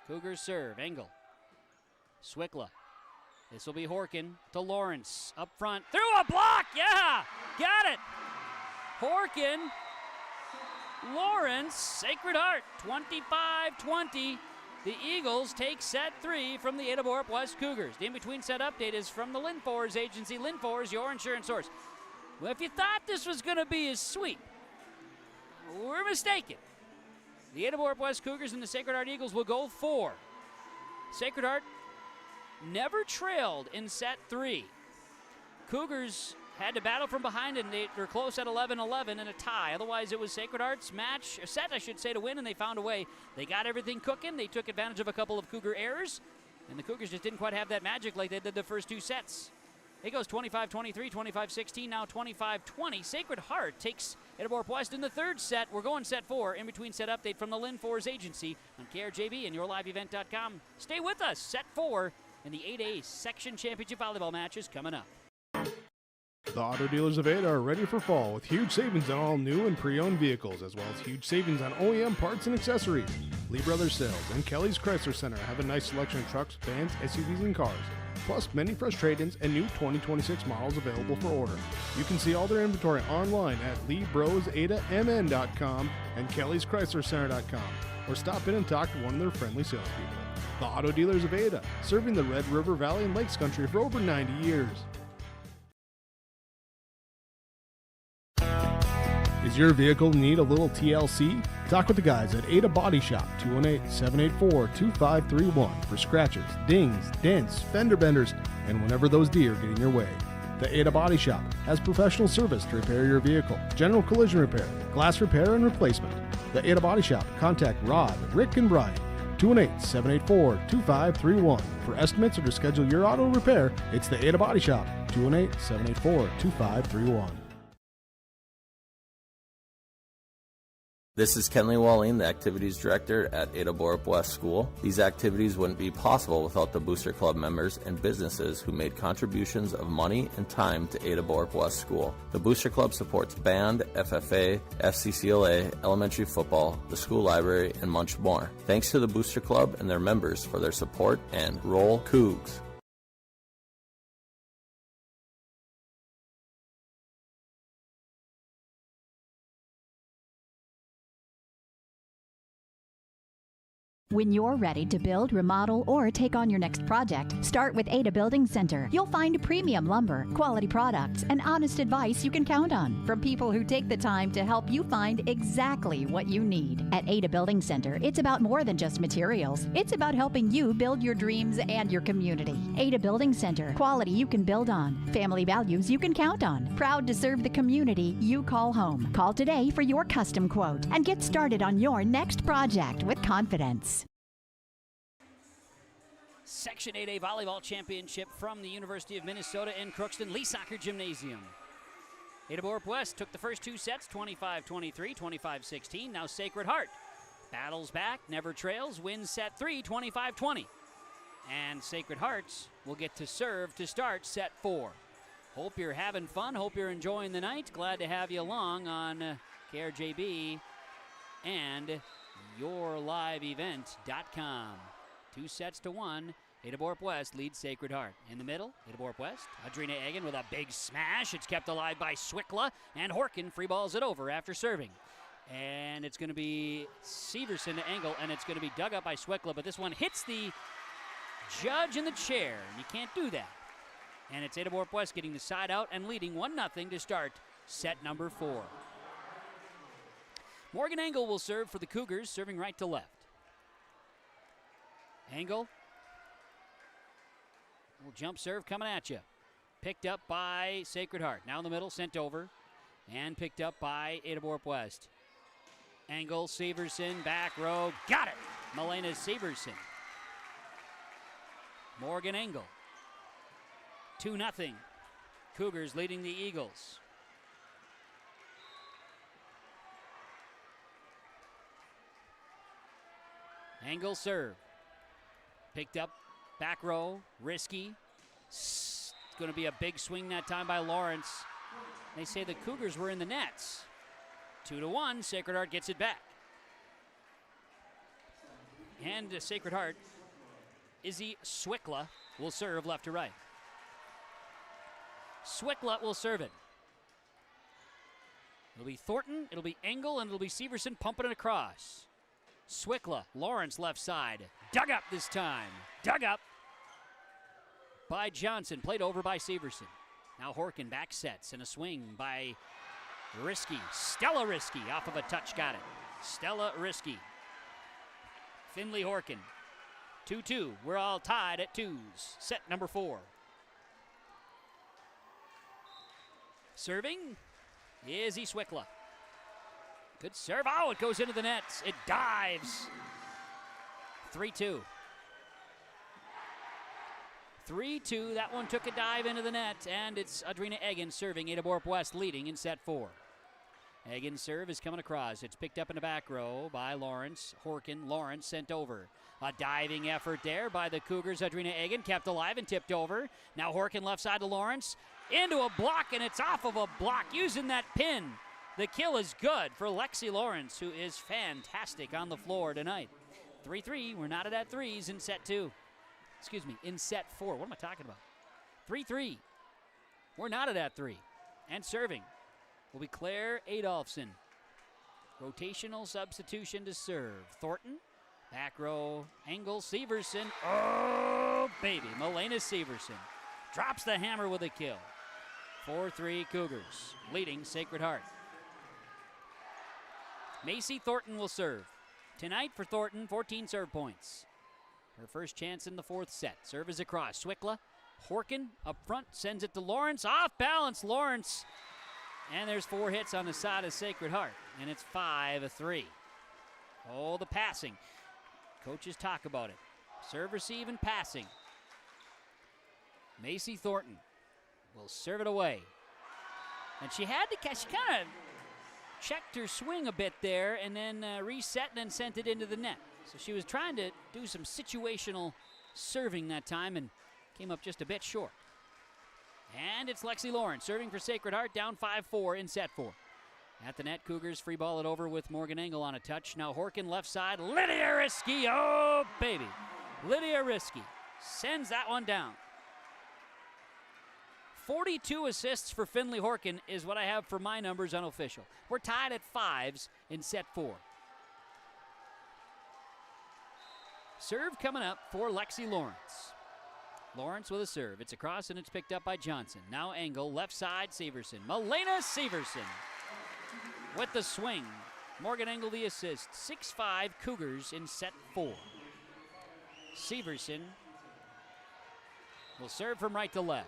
Cougars serve. Engel. Swickla. This will be Horkin to Lawrence. Up front. Through a block! Yeah! Got it! Horkin. Lawrence. Sacred Heart. 25-20. The Eagles take set 3 from the Ada-Borup-West Cougars. The in-between set update is from the Linforce Agency. Linforce, your insurance source. Well, if you thought this was going to be a sweep, we're mistaken. The Ada-Borup-West Cougars and the Sacred Heart Eagles will go 4. Sacred Heart never trailed in set 3. Cougars had to battle from behind, and they were close at 11-11 in a tie. Otherwise, it was Sacred Heart's match, a set, I should say, to win, and they found a way. They got everything cooking. They took advantage of a couple of Cougar errors, and the Cougars just didn't quite have that magic like they did the first 2 sets. It goes 25-23, 25-16, now 25-20. Sacred Heart takes Ada-Borup-West in the third set. We're going set 4. In between set update from the Lynn Fours Agency on KRJB and YourLiveEvent.com. Stay with us. Set 4 in the 8A Section Championship Volleyball match is coming up. The auto dealers of Ada are ready for fall with huge savings on all new and pre-owned vehicles, as well as huge savings on OEM parts and accessories. Lee Brothers Sales and Kelly's Chrysler Center have a nice selection of trucks, vans, SUVs, and cars, plus many fresh trade-ins and new 2026 models available for order. You can see all their inventory online at LeeBrosAdaMN.com and Kelly'sChryslerCenter.com, or stop in and talk to one of their friendly salespeople. The auto dealers of Ada, serving the Red River Valley and Lakes Country for over 90 years. Does your vehicle need a little TLC? Talk with the guys at Ada Body Shop, 218-784-2531 for scratches, dings, dents, fender benders, and whenever those deer get in your way. The Ada Body Shop has professional service to repair your vehicle, general collision repair, glass repair, and replacement. The Ada Body Shop. Contact Rod, Rick, and Brian, 218-784-2531. For estimates or to schedule your auto repair, it's the Ada Body Shop, 218-784-2531. This is Kenley Walling, the Activities Director at Ada-Borup-West School. These activities wouldn't be possible without the Booster Club members and businesses who made contributions of money and time to Ada-Borup-West School. The Booster Club supports band, FFA, FCCLA, elementary football, the school library, and much more. Thanks to the Booster Club and their members for their support, and roll Cougs! When you're ready to build, remodel, or take on your next project, start with Ada Building Center. You'll find premium lumber, quality products, and honest advice you can count on from people who take the time to help you find exactly what you need. At Ada Building Center, it's about more than just materials. It's about helping you build your dreams and your community. Ada Building Center, quality you can build on, family values you can count on. Proud to serve the community you call home. Call today for your custom quote and get started on your next project with confidence. Section 8A Volleyball Championship from the University of Minnesota in Crookston Lee Soccer Gymnasium. Ada-Borup-West took the first 2 sets, 25-23, 25-16. Now Sacred Heart battles back, never trails, wins set 3, 25-20. And Sacred Hearts will get to serve to start set 4. Hope you're having fun. Hope you're enjoying the night. Glad to have you along on KRJB and YourLiveEvent.com. 2 sets to 1. Ada-Borup-West leads Sacred Heart. In the middle, Ada-Borup-West. Adrina Egan with a big smash. It's kept alive by Swickla, and Horkin free balls it over after serving. And it's going to be Severson to Engel, and it's going to be dug up by Swickla, but this one hits the judge in the chair, and you can't do that. And it's Ada-Borup-West getting the side out and leading 1-0 to start set number 4. Morgan Engel will serve for the Cougars, serving right to left. Engel, little jump serve coming at you. Picked up by Sacred Heart. Now in the middle, sent over, and picked up by Ada-Borup-West. Engel, Severson, back row, got it! Milena Severson. Morgan Engel. 2-0. Cougars leading the Eagles. Engel serve. Picked up, back row, risky. It's going to be a big swing that time by Lawrence. They say the Cougars were in the nets. 2-1, Sacred Heart gets it back. And Sacred Heart, Izzy Swickla will serve left to right. Swickla will serve it. It'll be Thornton, it'll be Engel, and it'll be Severson pumping it across. Swickla, Lawrence left side. Dug up this time. Dug up by Johnson. Played over by Severson. Now Horkin back sets and a swing by Risky. Stella Risky off of a touch. Got it. Stella Risky. Finley Horkin. 2-2. We're all tied at 2s. Set number 4. Serving Izzy Swickla. Good serve. Oh, it goes into the nets. It dives. 3-2. 3-2. That one took a dive into the net, and it's Adrina Egan serving. Ada-Borup-West leading in set 4. Hagen's serve is coming across. It's picked up in the back row by Lawrence. Horkin, Lawrence sent over. A diving effort there by the Cougars. Adrina Hagen kept alive and tipped over. Now Horkin left side to Lawrence. Into a block, and it's off of a block using that pin. The kill is good for Lexi Lawrence, who is fantastic on the floor tonight. 3-3. We're knotted at threes in set 2. Excuse me, in set 4. What am I talking about? 3-3. We're knotted at 3. And serving will be Claire Adolphson. Rotational substitution to serve. Thornton, back row, Engel, Severson. Oh, baby, Milena Severson drops the hammer with a kill. 4-3 Cougars, leading Sacred Heart. Macy Thornton will serve. Tonight for Thornton, 14 serve points. Her first chance in the 4th set. Serve is across. Swickla, Horkin up front, sends it to Lawrence. Off balance, Lawrence. And there's 4 hits on the side of Sacred Heart, and it's 5-3. Oh, the passing. Coaches talk about it. Serve, receive, and passing. Macy Thornton will serve it away. And she had to catch, she kind of checked her swing a bit there and then reset and then sent it into the net. So she was trying to do some situational serving that time and came up just a bit short. And it's Lexi Lawrence serving for Sacred Heart, down 5-4 in set 4. At the net, Cougars free ball it over with Morgan Engel on a touch. Now Horkin left side, Lydia Risky, oh baby. Lydia Risky sends that one down. 42 assists for Finley Horkin is what I have for my numbers unofficial. We're tied at 5s in set 4. Serve coming up for Lexi Lawrence. Lawrence with a serve. It's across and it's picked up by Johnson. Now Engel, left side, Severson. Milena Severson with the swing. Morgan Engel the assist. 6-5 Cougars in set 4. Severson will serve from right to left.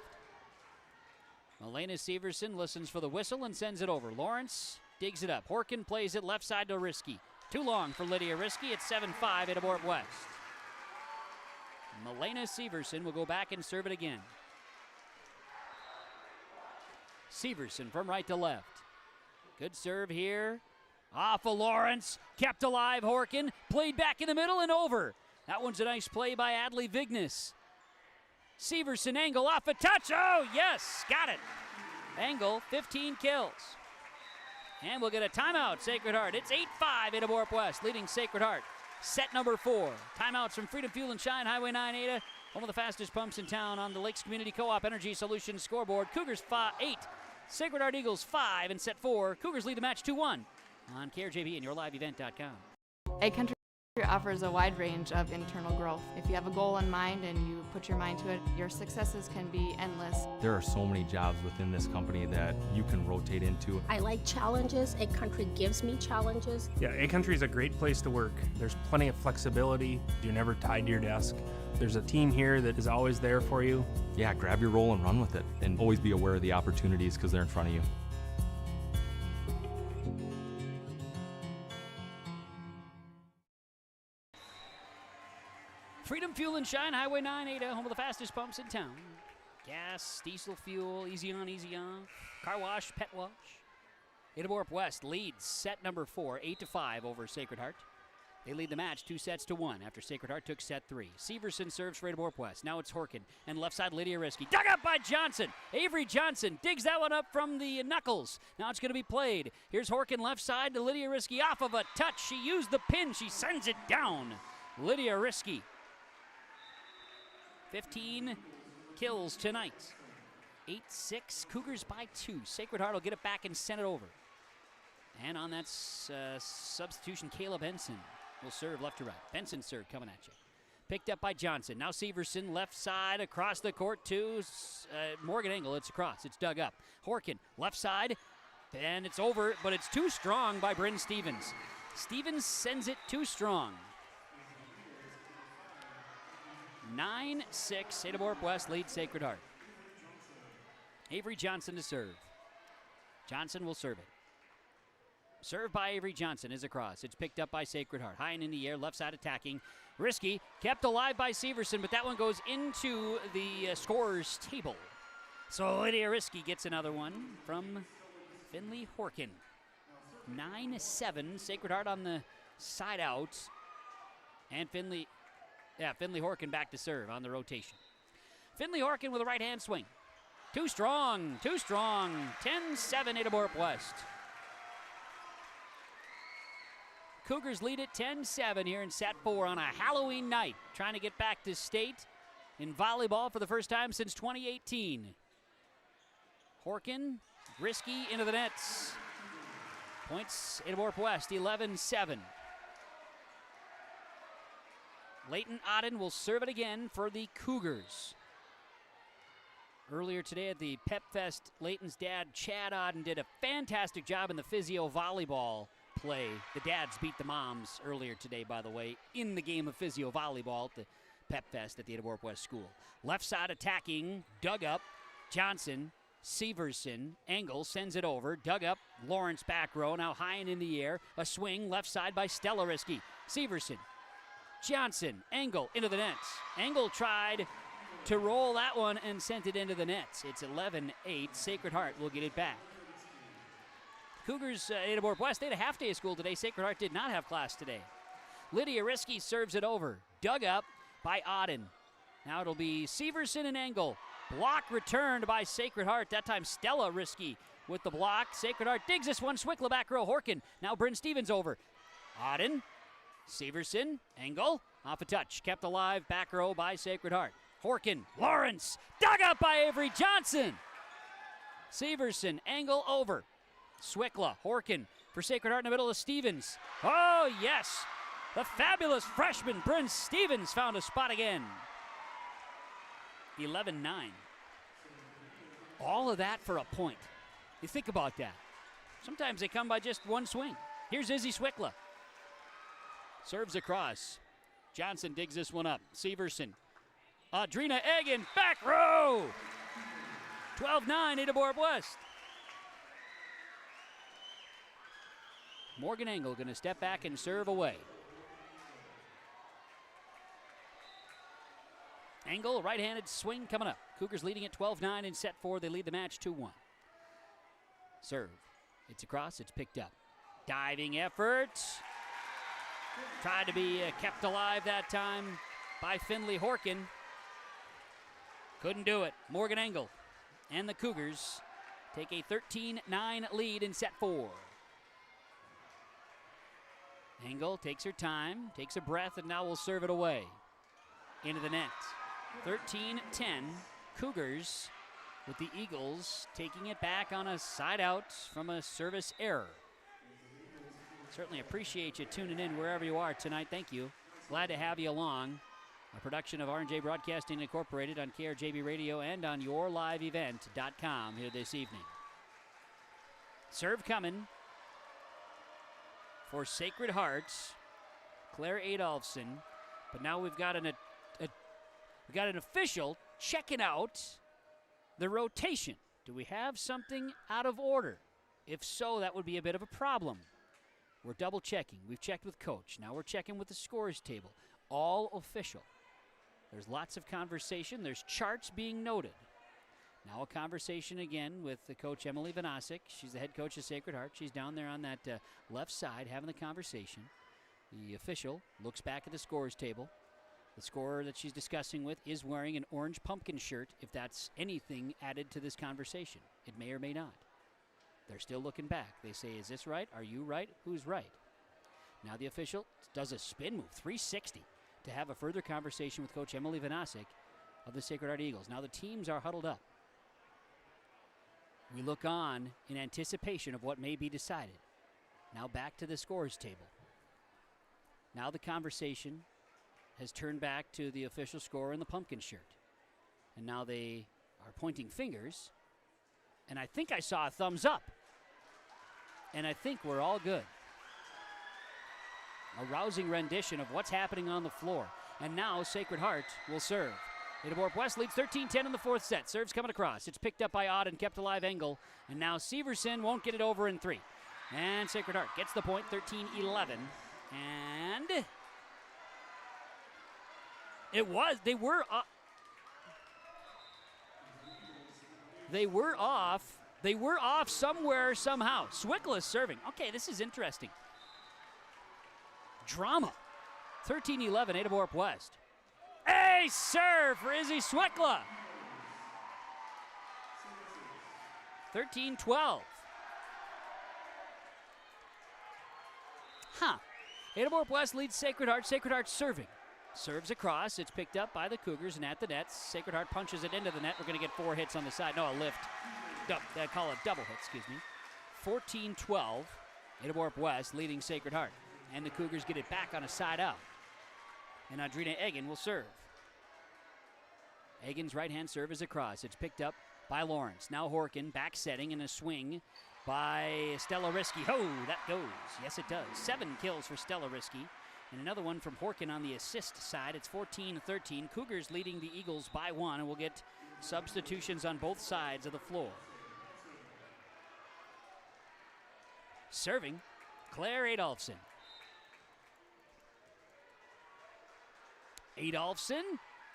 Milena Severson listens for the whistle and sends it over. Lawrence digs it up. Horkin plays it left side to Risky. Too long for Lydia Risky. It's 7-5 Ada-Borup-West. Milena Severson will go back and serve it again. Severson from right to left. Good serve here. Off of Lawrence. Kept alive Horkin. Played back in the middle and over. That one's a nice play by Adley Vignes. Severson, Engel off a touch. Oh, yes, got it. Engel, 15 kills. And we'll get a timeout, Sacred Heart. It's 8-5 Ada-Borup-West, leading Sacred Heart. Set number 4. Timeouts from Freedom Fuel and Shine, Highway 9 Ada. Home of the fastest pumps in town on the Lakes Community Co-op Energy Solutions scoreboard. Cougars 8, Sacred Heart Eagles 5 in set 4. Cougars lead the match 2-1 on KRJB and yourliveevent.com. Egg Country offers a wide range of internal growth. If you have a goal in mind and you put your mind to it, your successes can be endless. There are so many jobs within this company that you can rotate into. I like challenges. Egg Country gives me challenges. Yeah, Egg Country is a great place to work. There's plenty of flexibility. You're never tied to your desk. There's a team here that is always there for you. Yeah, grab your role and run with it. And always be aware of the opportunities because they're in front of you. Freedom Fuel and Shine, Highway 9 Ada, home of the fastest pumps in town. Gas, diesel fuel, easy on, easy off. Car wash, pet wash. Ada-Borup-West leads set number 4, 8-5 over Sacred Heart. They lead the match 2-1 after Sacred Heart took set 3. Severson serves for Ada-Borup-West. Now it's Horkin. And left side Lydia Risky. Dug up by Johnson. Avery Johnson digs that one up from the knuckles. Now it's going to be played. Here's Horkin left side to Lydia Risky off of a touch. She used the pin. She sends it down. Lydia Risky. 15 kills tonight. 8-6. Cougars by 2. Sacred Heart will get it back and send it over. And on that substitution, Kayla Benson will serve left to right. Benson serve coming at you. Picked up by Johnson. Now Severson left side across the court to Morgan Engel. It's across. It's dug up. Horkin left side. And it's over, but it's too strong by Bryn Stevens. Stevens sends it too strong. 9-6, Ada-Borup-West leads Sacred Heart. Avery Johnson to serve. Johnson will serve it. Served by Avery Johnson is across. It's picked up by Sacred Heart. High and in the air, left side attacking. Risky, kept alive by Severson, but that one goes into the scorer's table. So Lydia Risky gets another one from Finley Horkin. 9-7. Sacred Heart on the side out. And Finley Horkin back to serve on the rotation. Finley Horkin with a right-hand swing. Too strong. 10-7 Ada-Borup-West. Cougars lead it 10-7 here in set 4 on a Halloween night. Trying to get back to state in volleyball for the first time since 2018. Horkin, risky into the nets. Points Ada-Borup-West, 11-7. Leighton Auden will serve it again for the Cougars. Earlier today at the Pep Fest, Leighton's dad, Chad Auden, did a fantastic job in the physio volleyball play. The dads beat the moms earlier today, by the way, in the game of physio volleyball at the Pep Fest at the Ada-Borup-West School. Left side attacking, dug up, Johnson, Severson, Engel sends it over, dug up, Lawrence back row, now high and in the air, a swing left side by Stella Risky. Severson, Johnson, Engel into the nets. Engel tried to roll that one and sent it into the nets. It's 11-8. Sacred Heart will get it back. Cougars, Ada-Borup-West, they had a half day of school today. Sacred Heart did not have class today. Lydia Risky serves it over. Dug up by Auden. Now it'll be Severson and Engel. Block returned by Sacred Heart. That time Stella Risky with the block. Sacred Heart digs this one. Swickla back row. Horkin. Now Bryn Stevens over. Auden. Severson. Engel. Off a touch. Kept alive. Back row by Sacred Heart. Horkin. Lawrence. Dug up by Avery Johnson. Severson. Engel over. Swickla. Horkin for Sacred Heart in the middle of Stevens. Oh, yes. The fabulous freshman Bryn Stevens found a spot again. 11-9. All of that for a point. You think about that. Sometimes they come by just one swing. Here's Izzy Swickla. Serves across. Johnson digs this one up. Severson. Audrina Egan, back row. 12-9, Ada-Borup-West. Morgan Engel going to step back and serve away. Engel, right-handed swing coming up. Cougars leading at 12-9 in set 4. They lead the match 2-1. Serve. It's across. It's picked up. Diving effort. Tried to be kept alive that time by Finley Horkin. Couldn't do it. Morgan Engel and the Cougars take a 13-9 lead in set 4. Engel takes her time, takes a breath, and now will serve it away. Into the net. 13-10, Cougars with the Eagles taking it back on a side out from a service error. Certainly appreciate you tuning in wherever you are tonight. Thank you. Glad to have you along. A production of R&J Broadcasting Incorporated on KRJB Radio and on YourLiveEvent.com here this evening. Serve coming for Sacred Hearts, Claire Adolphson. But now we've got an official checking out the rotation. Do we have something out of order? If so, that would be a bit of a problem. We're double checking. We've checked with coach. Now we're checking with the scores table. All official. There's lots of conversation. There's charts being noted. Now a conversation again with the coach Emily Vanasc. She's the head coach of Sacred Heart. She's down there on that left side having the conversation. The official looks back at the scores table. The scorer that she's discussing with is wearing an orange pumpkin shirt, if that's anything added to this conversation. It may or may not. They're still looking back. They say, is this right? Are you right? Who's right? Now the official does a spin move, 360, to have a further conversation with Coach Emily Vanasc of the Sacred Heart Eagles. Now the teams are huddled up. We look on in anticipation of what may be decided. Now back to the scores table. Now the conversation has turned back to the official scorer in the pumpkin shirt. And now they are pointing fingers. And I think I saw a thumbs up. And I think we're all good. A rousing rendition of what's happening on the floor. And now Sacred Heart will serve. Ada-Borup-West leads 13-10 in the fourth set. Serves coming across. It's picked up by Auden, kept alive Engel. And now Severson won't get it over in 3. And Sacred Heart gets the point, 13-11. And they were off They were off somewhere, somehow. Swickla serving. Okay, this is interesting. Drama. 13-11, Ada-Borup-West. Ace serve for Izzy Swickla. 13-12. Ada-Borup-West leads Sacred Heart. Sacred Heart serving. Serves across. It's picked up by the Cougars and at the net. Sacred Heart punches it into the net. We're going to get 4 hits on the side. No, a lift. They call it double hit, excuse me. 14-12. Ada-Borup-West leading Sacred Heart. And the Cougars get it back on a side out. And Audrina Egan will serve. Egan's right-hand serve is across. It's picked up by Lawrence. Now Horkin back setting in a swing by Stella Risky. Oh, that goes. Yes, it does. 7 kills for Stella Risky. And another one from Horkin on the assist side. It's 14-13. Cougars leading the Eagles by 1, and we'll get substitutions on both sides of the floor. Serving, Claire Adolfson. Adolfson.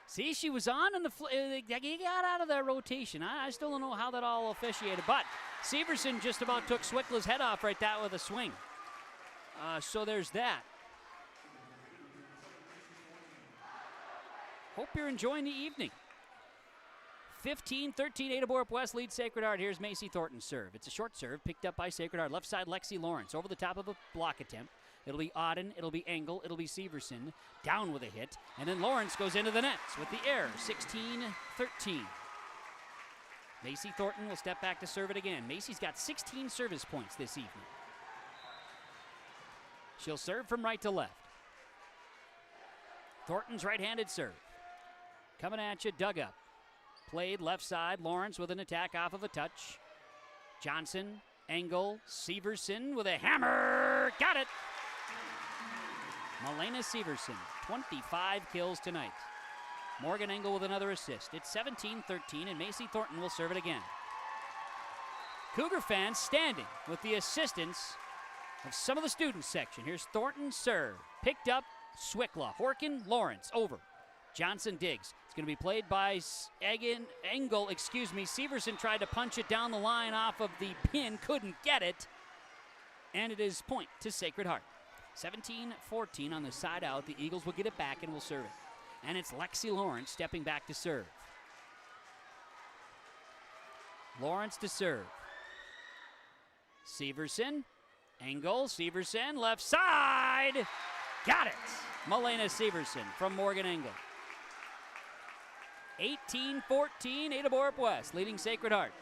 See, she was on in the he got out of that rotation. I still don't know how that all officiated, but Severson just about took Swickla's head off right there with a swing. So there's that. Hope you're enjoying the evening. 15-13, Ada-Borup-West leads Sacred Heart. Here's Macy Thornton's serve. It's a short serve picked up by Sacred Heart. Left side, Lexi Lawrence over the top of a block attempt. It'll be Auden, it'll be Engel, it'll be Severson. Down with a hit, and then Lawrence goes into the nets with the error. 16-13. Macy Thornton will step back to serve it again. Macy's got 16 service points this evening. She'll serve from right to left. Thornton's right-handed serve. Coming at you, dug up. Played left side, Lawrence with an attack off of a touch. Johnson, Engel, Severson with a hammer. Got it! Malena Severson, 25 kills tonight. Morgan Engel with another assist. It's 17-13, and Macy Thornton will serve it again. Cougar fans standing with the assistance of some of the student section. Here's Thornton's serve. Picked up, Swickla. Horkin, Lawrence, over. Johnson digs. It's going to be played by Engel. Severson tried to punch it down the line off of the pin, couldn't get it. And it is point to Sacred Heart. 17-14 on the side out. The Eagles will get it back and will serve it. And it's Lexi Lawrence stepping back to serve. Lawrence to serve. Severson. Engel. Severson. Left side. Got it. Malena Severson from Morgan Engel. 18-14, Ada-Borup-West leading Sacred Heart.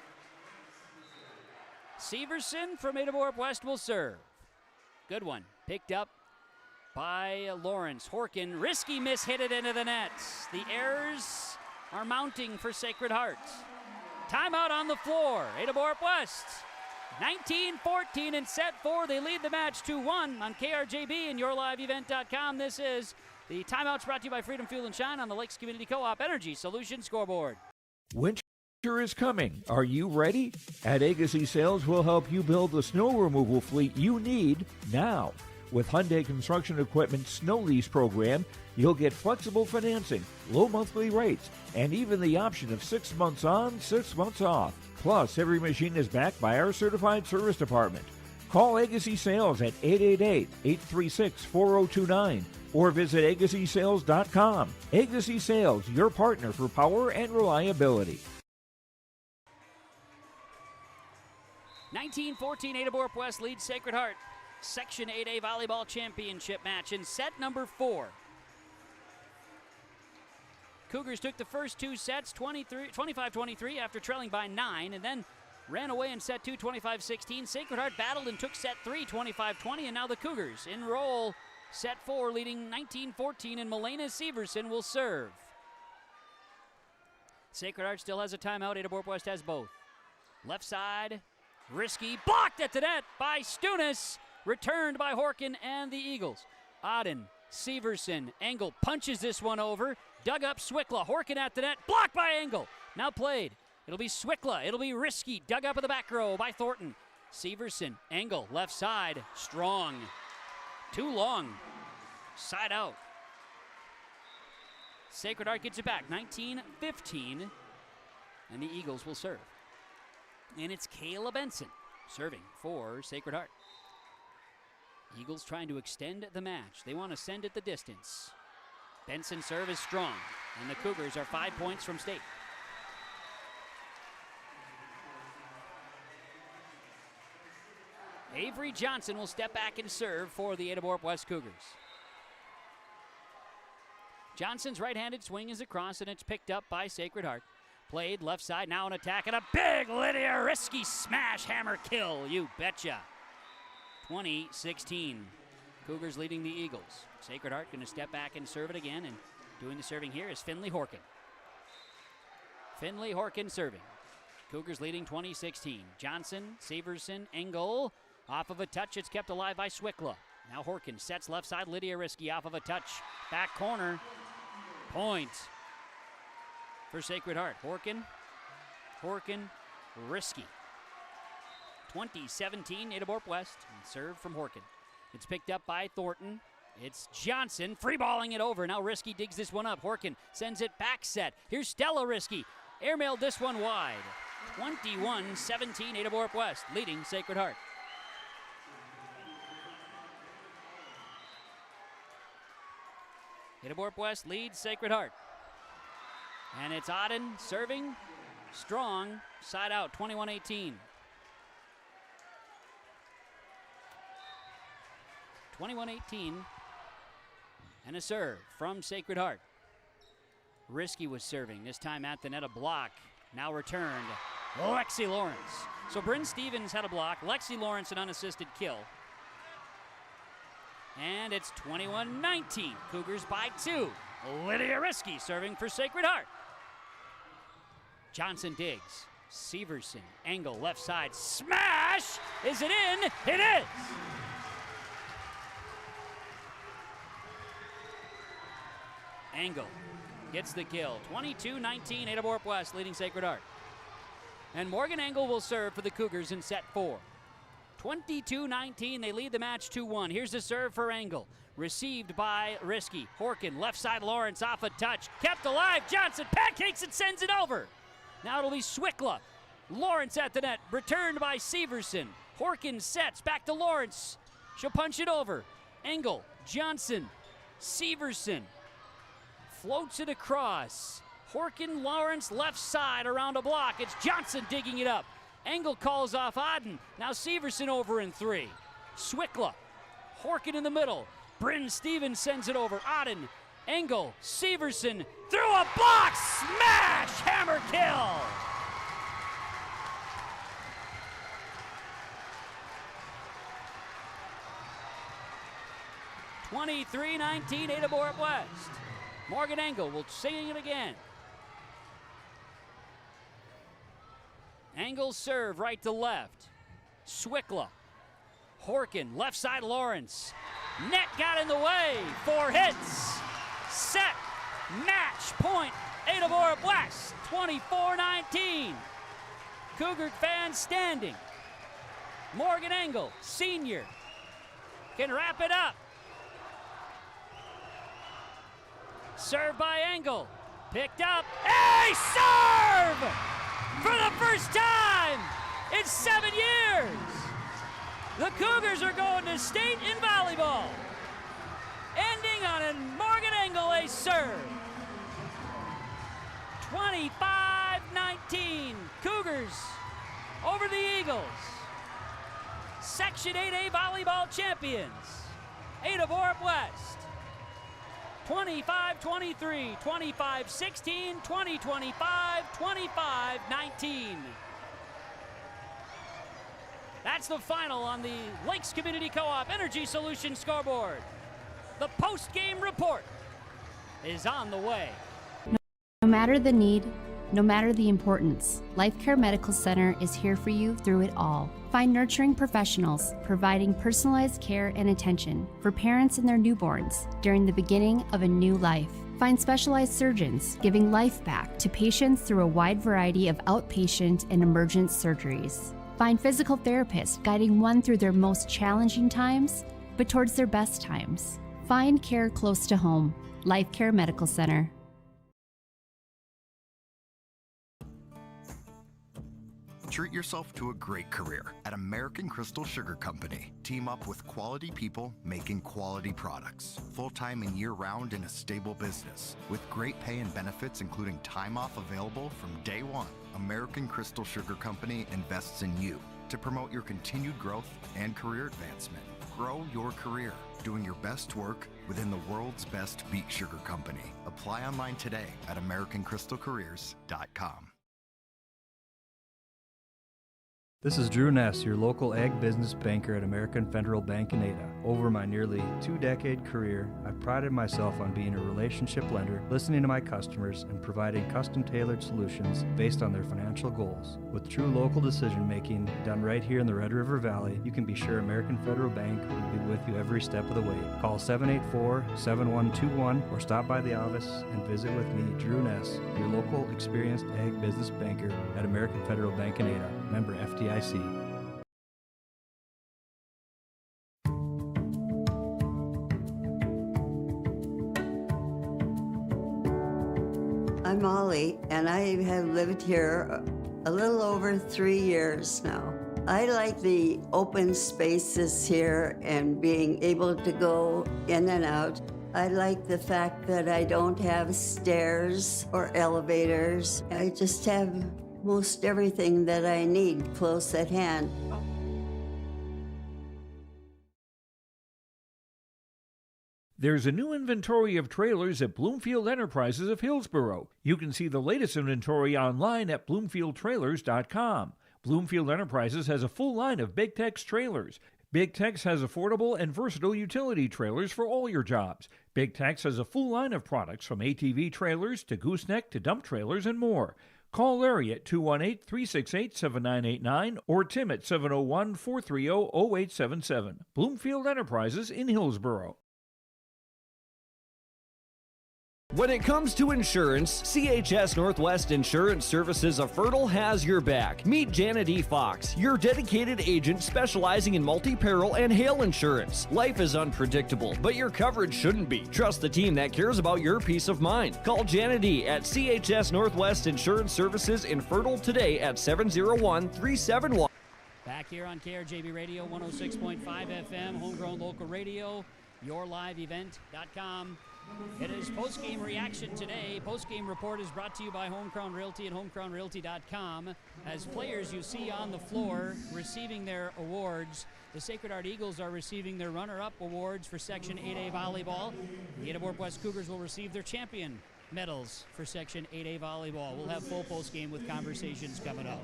Severson from Ada-Borup-West will serve. Good one. Picked up by Lawrence. Horkin, risky miss, hit it into the net. The errors are mounting for Sacred Heart. Timeout on the floor. Ada-Borup-West. 19-14 in set 4. They lead the match 2-1 on KRJB and YourLiveEvent.com. This is the timeouts brought to you by Freedom Fuel and Shine on the Lakes Community Co-op Energy Solution Scoreboard. Winter is coming. Are you ready? At Agassi Sales, we'll help you build the snow removal fleet you need now. With Hyundai Construction Equipment Snow Lease Program, you'll get flexible financing, low monthly rates, and even the option of 6 months on, 6 months off. Plus, every machine is backed by our certified service department. Call Agassi Sales at 888-836-4029 or visit agassisales.com. Agassi Sales, your partner for power and reliability. 19-14, Ada-Borup-West leads Sacred Heart. Section 8A Volleyball Championship match in set number 4. Cougars took the first 2 sets 25-23 after trailing by 9 and then ran away in set 2 25-16. Sacred Heart battled and took set 3 25-20, and now the Cougars enroll set 4 leading 19-14, and Malena Severson will serve. Sacred Heart still has a timeout. Ada-Borup-West has both. Left side, risky, blocked at the net by Stunis. Returned by Horkin and the Eagles. Auden, Severson, Engel punches this one over. Dug up Swickla. Horkin at the net. Blocked by Engel. Now played. It'll be Swickla. It'll be risky. Dug up in the back row by Thornton. Severson, Engel, left side. Strong. Too long. Side out. Sacred Heart gets it back. 19-15. And the Eagles will serve. And it's Kayla Benson serving for Sacred Heart. Eagles trying to extend the match. They want to send it the distance. Benson's serve is strong, and the Cougars are 5 points from state. Avery Johnson will step back and serve for the Ada-Borup-West Cougars. Johnson's right-handed swing is across, and it's picked up by Sacred Heart. Played left side, now an attack, and a big Lydia Risky smash hammer kill, you betcha. 20-16. Cougars leading the Eagles. Sacred Heart going to step back and serve it again, and doing the serving here is Finley Horkin. Finley Horkin serving. Cougars leading 20-16. Johnson, Severson, Engel. Off of a touch, it's kept alive by Swickla. Now Horkin sets left side, Lydia Risky off of a touch. Back corner. Point for Sacred Heart. Horkin, Risky. 20-17, Ada-Borup-West. Serve from Horkin. It's picked up by Thornton. It's Johnson free-balling it over. Now Risky digs this one up. Horkin sends it back set. Here's Stella Risky. Airmailed this one wide. 21-17, Ada-Borup-West leading Sacred Heart. Ada-Borup-West leads Sacred Heart. And it's Auden serving strong, side out, 21-18. 21-18. And a serve from Sacred Heart. Risky was serving, this time at the net, a block. Now returned, Lexi Lawrence. So Bryn Stevens had a block, Lexi Lawrence an unassisted kill. And it's 21-19, Cougars by 2. Lydia Risky serving for Sacred Heart. Johnson digs, Severson, Engel left side, smash! Is it in? It is! Engel gets the kill. 22-19, Ada-Borup-West leading Sacred Heart. And Morgan Engel will serve for the Cougars in set 4. 22-19, they lead the match 2-1. Here's the serve for Engel. Received by Risky. Horkin, left side Lawrence off a touch. Kept alive, Johnson pancakes and sends it over. Now it'll be Swickla. Lawrence at the net, returned by Severson. Horkin sets, back to Lawrence. She'll punch it over. Engel, Johnson, Severson. Floats it across. Horkin, Lawrence, left side around a block. It's Johnson digging it up. Engel calls off Auden. Now Severson over in 3. Swickla. Horkin in the middle. Bryn Stevens sends it over. Auden. Engel. Severson. Through a block. Smash! Hammer kill! (23-19) Ada-Borup-West. Morgan Engel will sing it again. Engel serve right to left. Swickla. Horkin, left side Lawrence. Net got in the way. 4 hits. Set. Match point. Ada-Borup-West. 24-19. Cougar fans standing. Morgan Engel, senior, can wrap it up. Serve by Engel. Picked up. A serve! For the first time in 7 years, the Cougars are going to state in volleyball. Ending on a Morgan Engel a serve. 25-19, Cougars over the Eagles. Section 8A volleyball champions, Ada-Borup-West. 25-23, 25-16, 20-25, 25-19. That's the final on the Lakes Community Co-op Energy Solutions scoreboard. The post-game report is on the way. No matter the need, no matter the importance, Life Care Medical Center is here for you through it all. Find nurturing professionals providing personalized care and attention for parents and their newborns during the beginning of a new life. Find specialized surgeons giving life back to patients through a wide variety of outpatient and emergent surgeries. Find physical therapists guiding one through their most challenging times, but towards their best times. Find care close to home. Life Care Medical Center. Treat yourself to a great career at American Crystal Sugar Company. Team up with quality people making quality products. Full-time and year-round in a stable business. With great pay and benefits including time off available from day one. American Crystal Sugar Company invests in you to promote your continued growth and career advancement. Grow your career, doing your best work within the world's best beet sugar company. Apply online today at AmericanCrystalCareers.com. This is Drew Ness, your local ag business banker at American Federal Bank in Ada. Over my nearly 2-decade career, I've prided myself on being a relationship lender, listening to my customers, and providing custom-tailored solutions based on their financial goals. With true local decision-making done right here in the Red River Valley, you can be sure American Federal Bank will be with you every step of the way. Call 784-7121 or stop by the office and visit with me, Drew Ness, your local experienced ag business banker at American Federal Bank in Ada, member FDIC. I'm Molly, and I have lived here a little over 3 years now. I like the open spaces here and being able to go in and out. I like the fact that I don't have stairs or elevators. I just have most everything that I need close at hand. There's a new inventory of trailers at Bloomfield Enterprises of Hillsborough. You can see the latest inventory online at BloomfieldTrailers.com. Bloomfield Enterprises has a full line of Big Tex trailers. Big Tex has affordable and versatile utility trailers for all your jobs. Big Tex has a full line of products from ATV trailers to gooseneck to dump trailers and more. Call Larry at 218-368-7989 or Tim at 701-430-0877. Bloomfield Enterprises in Hillsborough. When it comes to insurance, CHS Northwest Insurance Services of Fertile has your back. Meet Janet E. Fox, your dedicated agent specializing in multi-peril and hail insurance. Life is unpredictable, but your coverage shouldn't be. Trust the team that cares about your peace of mind. Call Janet E. at CHS Northwest Insurance Services in Fertile today at 701-371. Back here on KRJB Radio, 106.5 FM, homegrown local radio, yourliveevent.com. It is Postgame Reaction today. Postgame Report is brought to you by Home Crown Realty and homecrownrealty.com. As players you see on the floor receiving their awards, the Sacred Heart Eagles are receiving their runner-up awards for Section 8A Volleyball. The Ada-Borup-West Cougars will receive their champion medals for Section 8A Volleyball. We'll have full postgame with conversations coming up.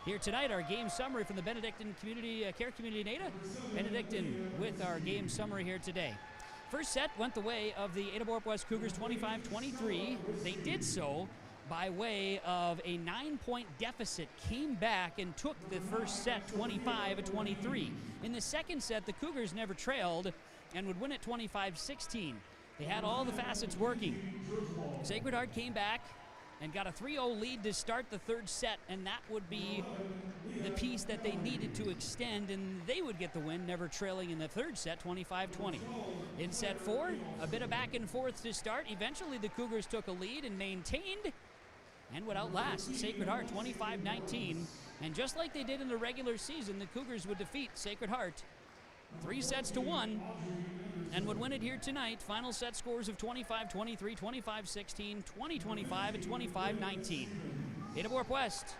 Here tonight, our game summary from the Benedictine Care Community in Ada. Benedictine with our game summary here today. First set went the way of the Ada-Borup-West Cougars 25-23. They did so by way of a 9-point deficit, came back and took the first set 25-23. In the second set, the Cougars never trailed and would win it 25-16. They had all the facets working. Sacred Heart came back and got a 3-0 lead to start the third set, and that would be the piece that they needed to extend, and they would get the win, never trailing in the third set, 25-20. In set 4, a bit of back and forth to start. Eventually, the Cougars took a lead and maintained and would outlast Sacred Heart 25-19. And just like they did in the regular season, the Cougars would defeat Sacred Heart 3-1 and would win it here tonight. Final set scores of 25-23, 25-16, 20-25, and 25-19. Ada-Borup-West,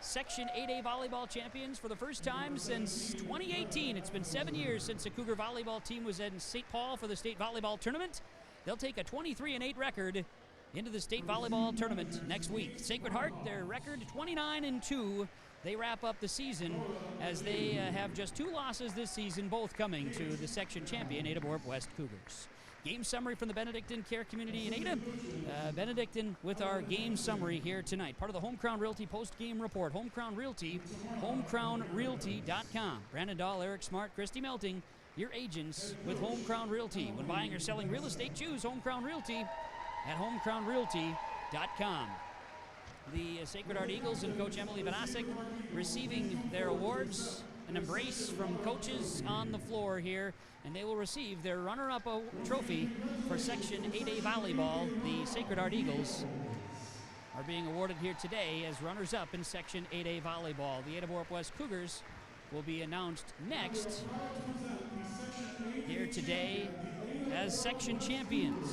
Section 8A volleyball champions for the first time since 2018. It's been 7 years since the Cougar volleyball team was in St. Paul for the state volleyball tournament. They'll take a 23-8 record into the state volleyball tournament next week. Sacred Heart, their record 29-2. They wrap up the season as they have just 2 losses this season, both coming to the section champion, Ada-Borup-West Cougars. Game summary from the Benedictine Care Community in Ada. Benedictine with our game summary here tonight. Part of the Home Crown Realty post-game report. Home Crown Realty, homecrownrealty.com. Brandon Dahl, Eric Smart, Christy Melting, your agents with Home Crown Realty. When buying or selling real estate, choose Home Crown Realty at homecrownrealty.com. The Sacred Heart Eagles and Coach Emily Vanasc receiving their awards, an embrace from coaches on the floor here, and they will receive their runner-up trophy for Section 8A Volleyball. The Sacred Heart Eagles are are being awarded here today as runners-up in Section 8A volleyball. The Ada-Borup-West Cougars will be announced next here today as section champions.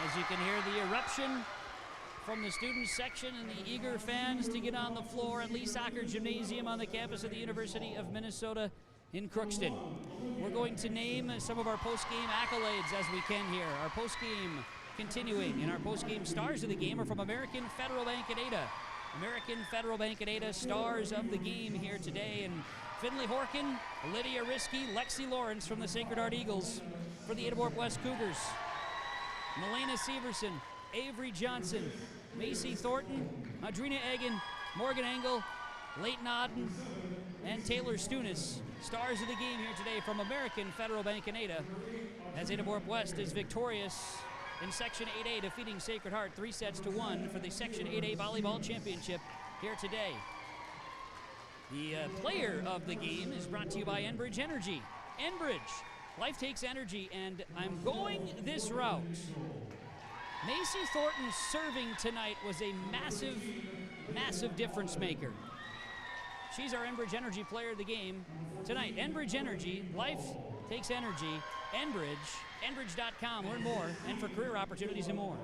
As you can hear the eruption from the student section and the eager fans to get on the floor at Lee Soccer Gymnasium on the campus of the University of Minnesota in Crookston. We're going to name some of our post-game accolades as we can here. Our post-game continuing, and our post-game stars of the game are from American Federal Bank at Ada. American Federal Bank at Ada, stars of the game here today. And Finley Horkin, Lydia Risky, Lexi Lawrence from the Sacred Heart Eagles for the Ada-Borup-West Cougars. Melena Severson, Avery Johnson, Macy Thornton, Audrina Egan, Morgan Engel, Leighton Odden, and Taylor Stunis, stars of the game here today from American Federal Bank in Ada, as Ada-Borup-West is victorious in Section 8A, defeating Sacred Heart 3-1 for the Section 8A Volleyball Championship here today. The player of the game is brought to you by Enbridge Energy. Enbridge, life takes energy, and I'm going this route. Macy Thornton's serving tonight was a massive, massive difference maker. She's our Enbridge Energy player of the game tonight. Enbridge Energy, life takes energy. Enbridge, enbridge.com, learn more, and for career opportunities and more.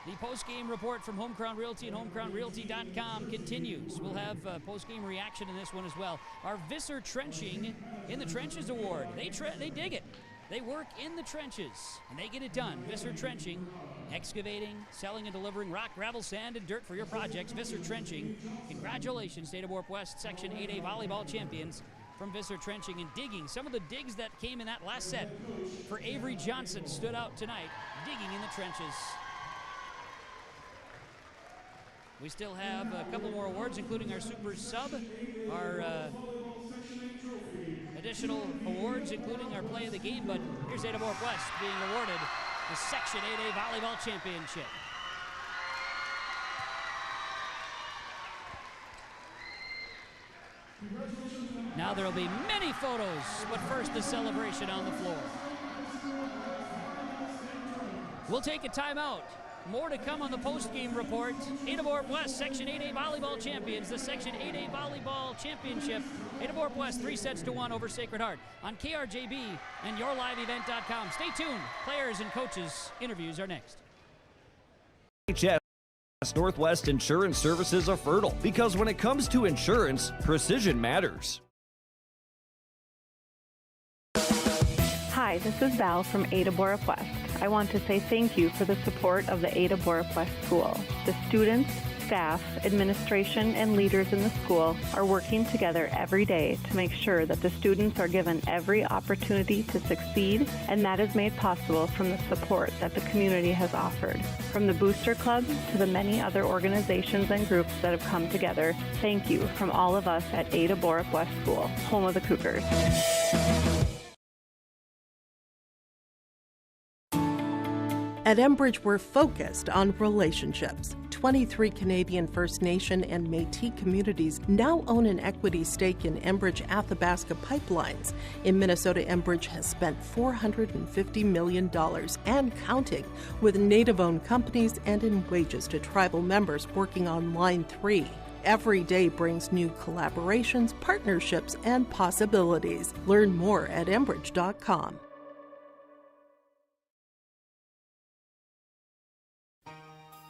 The post-game report from Home Crown Realty and homecrownrealty.com continues. We'll have post-game reaction in this one as well. Our Visser Trenching in the Trenches Award. They dig it. They work in the trenches, and they get it done. Visser Trenching, excavating, selling, and delivering rock, gravel, sand, and dirt for your projects. Visser Trenching. Congratulations, Ada-Borup-West Section 8A volleyball champions from Visser Trenching and digging. Some of the digs that came in that last set for Avery Johnson stood out tonight, digging in the trenches. We still have a couple more awards, including our Super Sub, our additional awards, including our Play of the Game, but here's Ada-Borup-West being awarded the Section 8A Volleyball Championship. Now there will be many photos, but first the celebration on the floor. We'll take a timeout. More to come on the post-game report. Ada-Borup-West Section 8A Volleyball Champions, the Section 8A Volleyball Championship. Ada-Borup-West 3-1 over Sacred Heart on KRJB and YourLiveEvent.com. Stay tuned. Players and coaches interviews are next. HS Northwest Insurance Services are fertile because when it comes to insurance, precision matters. Hi, this is Val from Ada-Borup-West. I want to say thank you for the support of the Ada-Borup-West School. The students, staff, administration, and leaders in the school are working together every day to make sure that the students are given every opportunity to succeed, and that is made possible from the support that the community has offered. From the Booster Club to the many other organizations and groups that have come together, thank you from all of us at Ada-Borup-West School, home of the Cougars. At Enbridge, we're focused on relationships. 23 Canadian First Nation and Métis communities now own an equity stake in Enbridge Athabasca Pipelines. In Minnesota, Enbridge has spent $450 million and counting with Native-owned companies and in wages to tribal members working on Line 3. Every day brings new collaborations, partnerships, and possibilities. Learn more at Enbridge.com.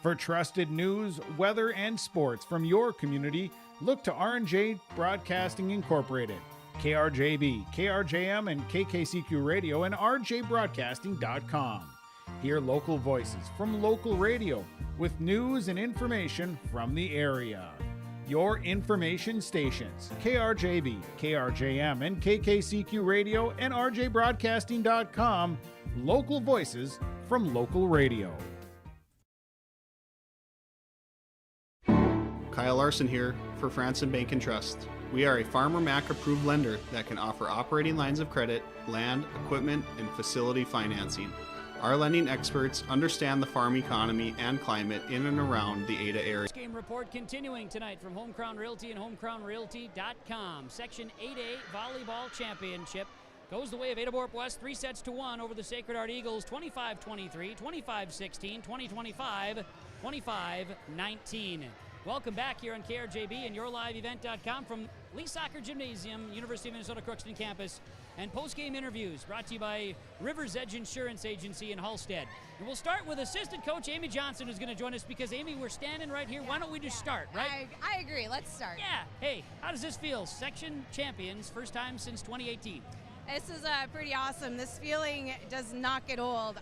For trusted news, weather, and sports from your community, look to R&J Broadcasting Incorporated, KRJB, KRJM, and KKCQ Radio, and rjbroadcasting.com. Hear local voices from local radio with news and information from the area. Your information stations, KRJB, KRJM, and KKCQ Radio, and rjbroadcasting.com. Local voices from local radio. Kyle Larson here for Franson Bank and Trust. We are a Farmer Mac approved lender that can offer operating lines of credit, land, equipment, and facility financing. Our lending experts understand the farm economy and climate in and around the Ada area. Game report continuing tonight from Home Crown Realty and homecrownrealty.com. Section 8A Volleyball Championship. goes the way of Ada-Borup-West, 3-1 over the Sacred Heart Eagles, 25-23, 25-16, 20-25, 25-19. Welcome back here on KRJB and YourLiveEvent.com from Lee Soccer Gymnasium, University of Minnesota Crookston campus, and post-game interviews brought to you by River's Edge Insurance Agency in Halstead. And we'll start with assistant coach Amy Johnson, who's going to join us because, Amy, we're standing right here. Why don't we just start, right? I agree. Let's start. Yeah. Hey, how does this feel? Section champions, first time since 2018. This is pretty awesome. This feeling does not get old.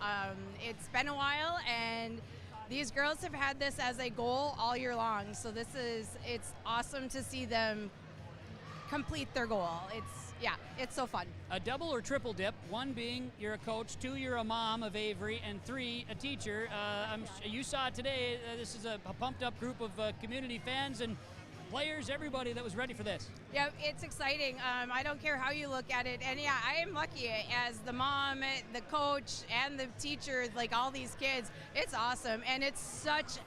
It's been a while, and these girls have had this as a goal all year long. So it's awesome to see them complete their goal. It's so fun. A double or triple dip, one being you're a coach, two you're a mom of Avery, and three a teacher. You saw it today. This is a pumped up group of community fans and players, everybody that was ready for this. Yeah, it's exciting. I don't care how you look at it. And yeah, I am lucky as the mom, the coach, and the teacher, like all these kids. It's awesome. And it's such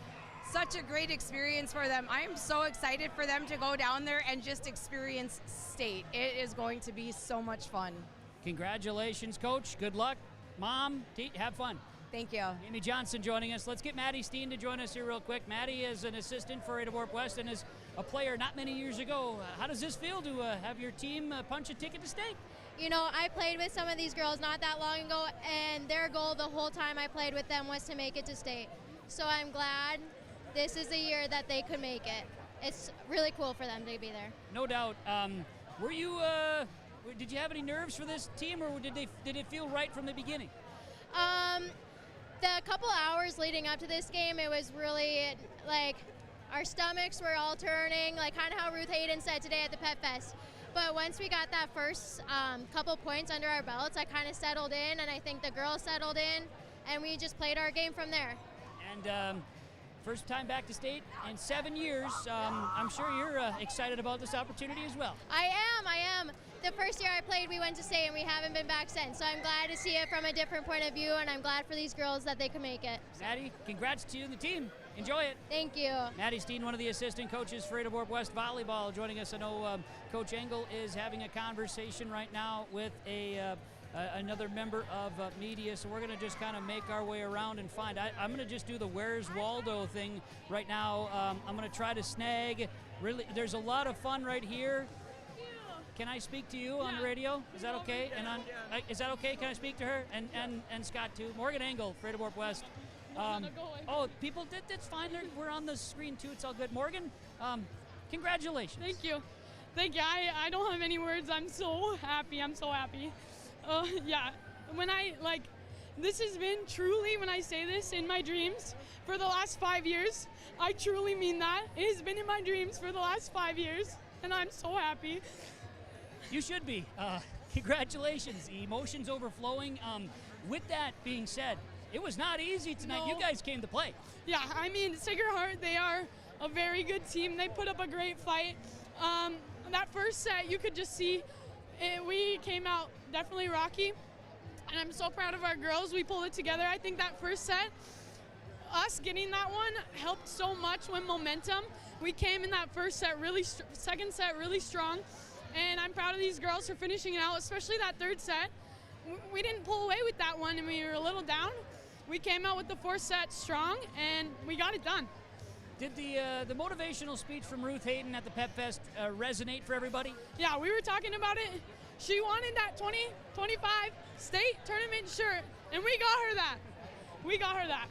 a great experience for them. I am so excited for them to go down there and just experience state. It is going to be so much fun. Congratulations, coach. Good luck. Mom, have fun. Thank you. Amy Johnson joining us. Let's get Maddie Steen to join us here real quick. Maddie is an assistant for Ada-Borup-West and is a player not many years ago. How does this feel to have your team punch a ticket to state? You know, I played with some of these girls not that long ago, and their goal the whole time I played with them was to make it to state. So I'm glad this is the year that they could make it. It's really cool for them to be there. No doubt. Were you? Did you have any nerves for this team, or did it feel right from the beginning? The couple hours leading up to this game, it was really like our stomachs were all turning, like kind of how Ruth Hayden said today at the Pet Fest. But once we got that first couple points under our belts, I kind of settled in, and I think the girls settled in, and we just played our game from there. And first time back to state in 7 years. I'm sure you're excited about this opportunity as well. I am. The first year I played, we went to state, and we haven't been back since. So I'm glad to see it from a different point of view, and I'm glad for these girls that they could make it. Maddie, congrats to you and the team. Enjoy it. Thank you. Maddie Steen, one of the assistant coaches for Ada-Borup-West Volleyball, joining us. I know Coach Engel is having a conversation right now with another member of media, so we're going to just kind of make our way around and find. I'm going to just do the Where's Waldo thing right now. I'm going to try to snag. Really, there's a lot of fun right here. Can I speak to you on the radio? Is that okay? And is that okay? Can I speak to her and Scott too? Morgan Engel for Ada-Borup-West. People, that's fine. We're on the screen too. It's all good. Morgan, congratulations. Thank you. I don't have any words. I'm so happy. This has been truly, when I say this, in my dreams for the last 5 years. I truly mean that. It has been in my dreams for the last 5 years, and I'm so happy. You should be. Congratulations. Emotions overflowing. With that being said, it was not easy tonight. No. You guys came to play. Yeah, I mean, Sacred Heart, they are a very good team. They put up a great fight. That first set, you could just see we came out definitely rocky, and I'm so proud of our girls. We pulled it together. I think that first set, us getting that one helped so much with momentum. We came in that first set second set really strong, and I'm proud of these girls for finishing it out, especially that third set. We didn't pull away with that one, and we were a little down. We came out with the fourth set strong, and we got it done. Did the motivational speech from Ruth Hayden at the Pep Fest resonate for everybody? Yeah, we were talking about it. She wanted that 2025 state tournament shirt, and we got her that.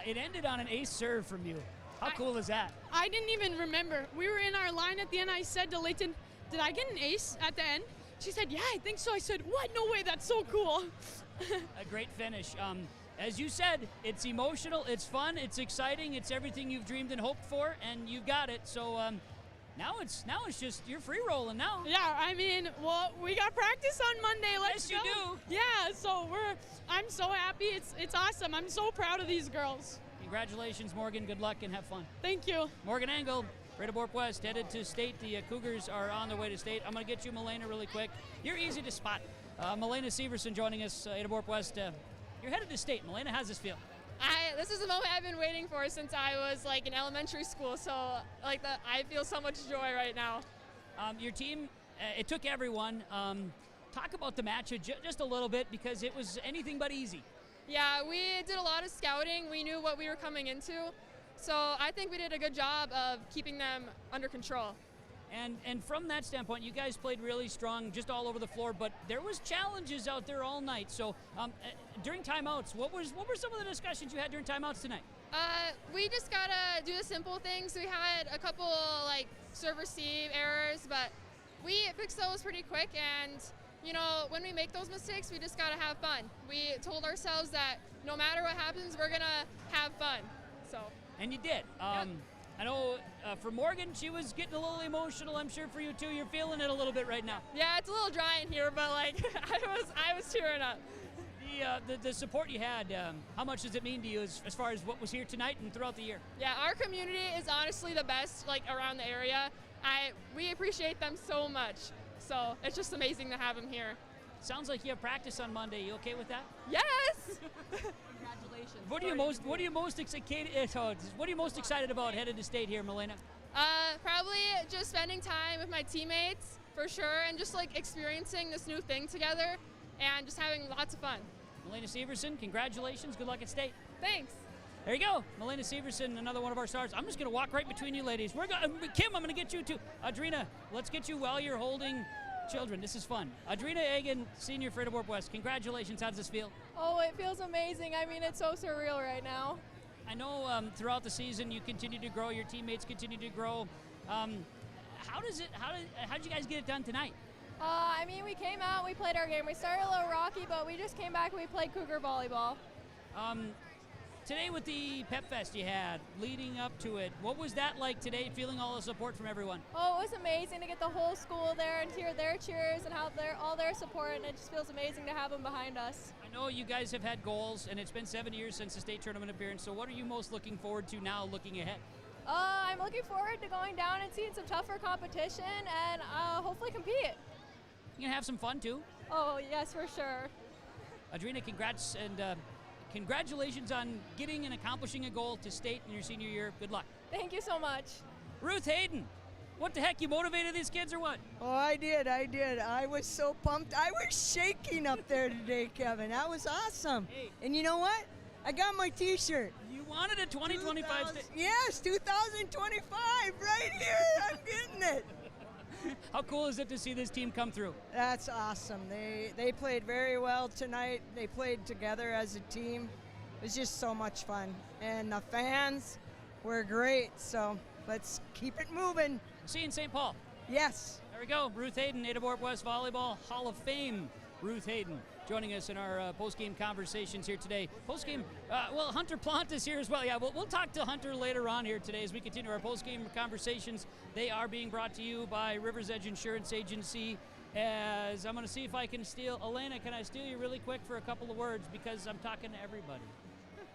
It ended on an ace serve from you. How cool is that? I didn't even remember. We were in our line at the end. I said to Layton, did I get an ace at the end? She said, yeah, I think so. I said, what? No way, that's so cool. A great finish. As you said, it's emotional, it's fun, it's exciting, it's everything you've dreamed and hoped for, and you got it. So now it's just you're free rolling now. Yeah, I mean, well, we got practice on Monday. Let's yes, go. You do. Yeah, so I'm so happy. It's awesome. I'm so proud of these girls. Congratulations, Morgan. Good luck and have fun. Thank you. Morgan Engel, Ada-Borup-West, headed to state. The Cougars are on their way to state. I'm going to get you Milena really quick. You're easy to spot. Milena Severson joining us, Ada-Borup-West. You're headed to state. Milena, how's this feel? This is the moment I've been waiting for since I was in elementary school. So I feel so much joy right now. Your team, it took everyone. Talk about the match just a little bit, because it was anything but easy. Yeah, we did a lot of scouting. We knew what we were coming into. So I think we did a good job of keeping them under control. And from that standpoint, you guys played really strong just all over the floor, but there was challenges out there all night. So during timeouts, what were some of the discussions you had during timeouts tonight? We just gotta do the simple things. We had a couple like serve receive errors, but we fixed those pretty quick. And you know, when we make those mistakes, we just gotta have fun. We told ourselves that no matter what happens, we're gonna have fun. So. And you did. I know for Morgan, she was getting a little emotional. I'm sure for you too. You're feeling it a little bit right now. Yeah, it's a little dry in here, but like I was tearing up. The support you had, how much does it mean to you as far as what was here tonight and throughout the year? Yeah, our community is honestly the best like around the area. We appreciate them so much. So it's just amazing to have them here. Sounds like you have practice on Monday. You okay with that? Yes. Congratulations. What are you most excited about headed to state here, Milena? Probably just spending time with my teammates for sure, and just like experiencing this new thing together, and just having lots of fun. Milena Severson, congratulations. Good luck at state. Thanks. There you go. Milena Severson, another one of our stars. I'm just going to walk right between you ladies. Kim, I'm going to get you too. Adrina, let's get you while you're holding children. This is fun. Adrina Egan, senior for Ada-Borup-West. Congratulations. How does this feel? Oh, it feels amazing. I mean, it's so surreal right now. I know throughout the season you continue to grow. Your teammates continue to grow. How did you guys get it done tonight? I mean, we came out, we played our game. We started a little rocky, but we just came back and we played Cougar volleyball. Today with the Pep Fest you had leading up to it, what was that like today, feeling all the support from everyone? Oh, it was amazing to get the whole school there and hear their cheers and how all their support, and it just feels amazing to have them behind us. I know you guys have had goals, and it's been 7 years since the state tournament appearance, so what are you most looking forward to now looking ahead? I'm looking forward to going down and seeing some tougher competition and hopefully compete. You can have some fun too. Oh, yes, for sure. Adrina, congrats, and congratulations on getting and accomplishing a goal to state in your senior year. Good luck. Thank you so much. Ruth Hayden, what the heck, you motivated these kids or what? Oh, I did. I was so pumped. I was shaking up there today, Kevin. That was awesome. Hey. And you know what? I got my T-shirt. You wanted a 2025 state? Yes, 2025, right here. I'm getting it. How cool is it to see this team come through? That's awesome. They played very well tonight. They played together as a team. It was just so much fun. And the fans were great, so let's keep it moving. See you in St. Paul. Yes. There we go. Ruth Hayden, Ada-Borup-West Volleyball Hall of Fame. Ruth Hayden joining us in our post-game conversations here today. Post-game, Hunter Plant is here as well. Yeah, we'll talk to Hunter later on here today as we continue our post-game conversations. They are being brought to you by River's Edge Insurance Agency. As I'm going to see if I can steal, Elena, can I steal you really quick for a couple of words because I'm talking to everybody.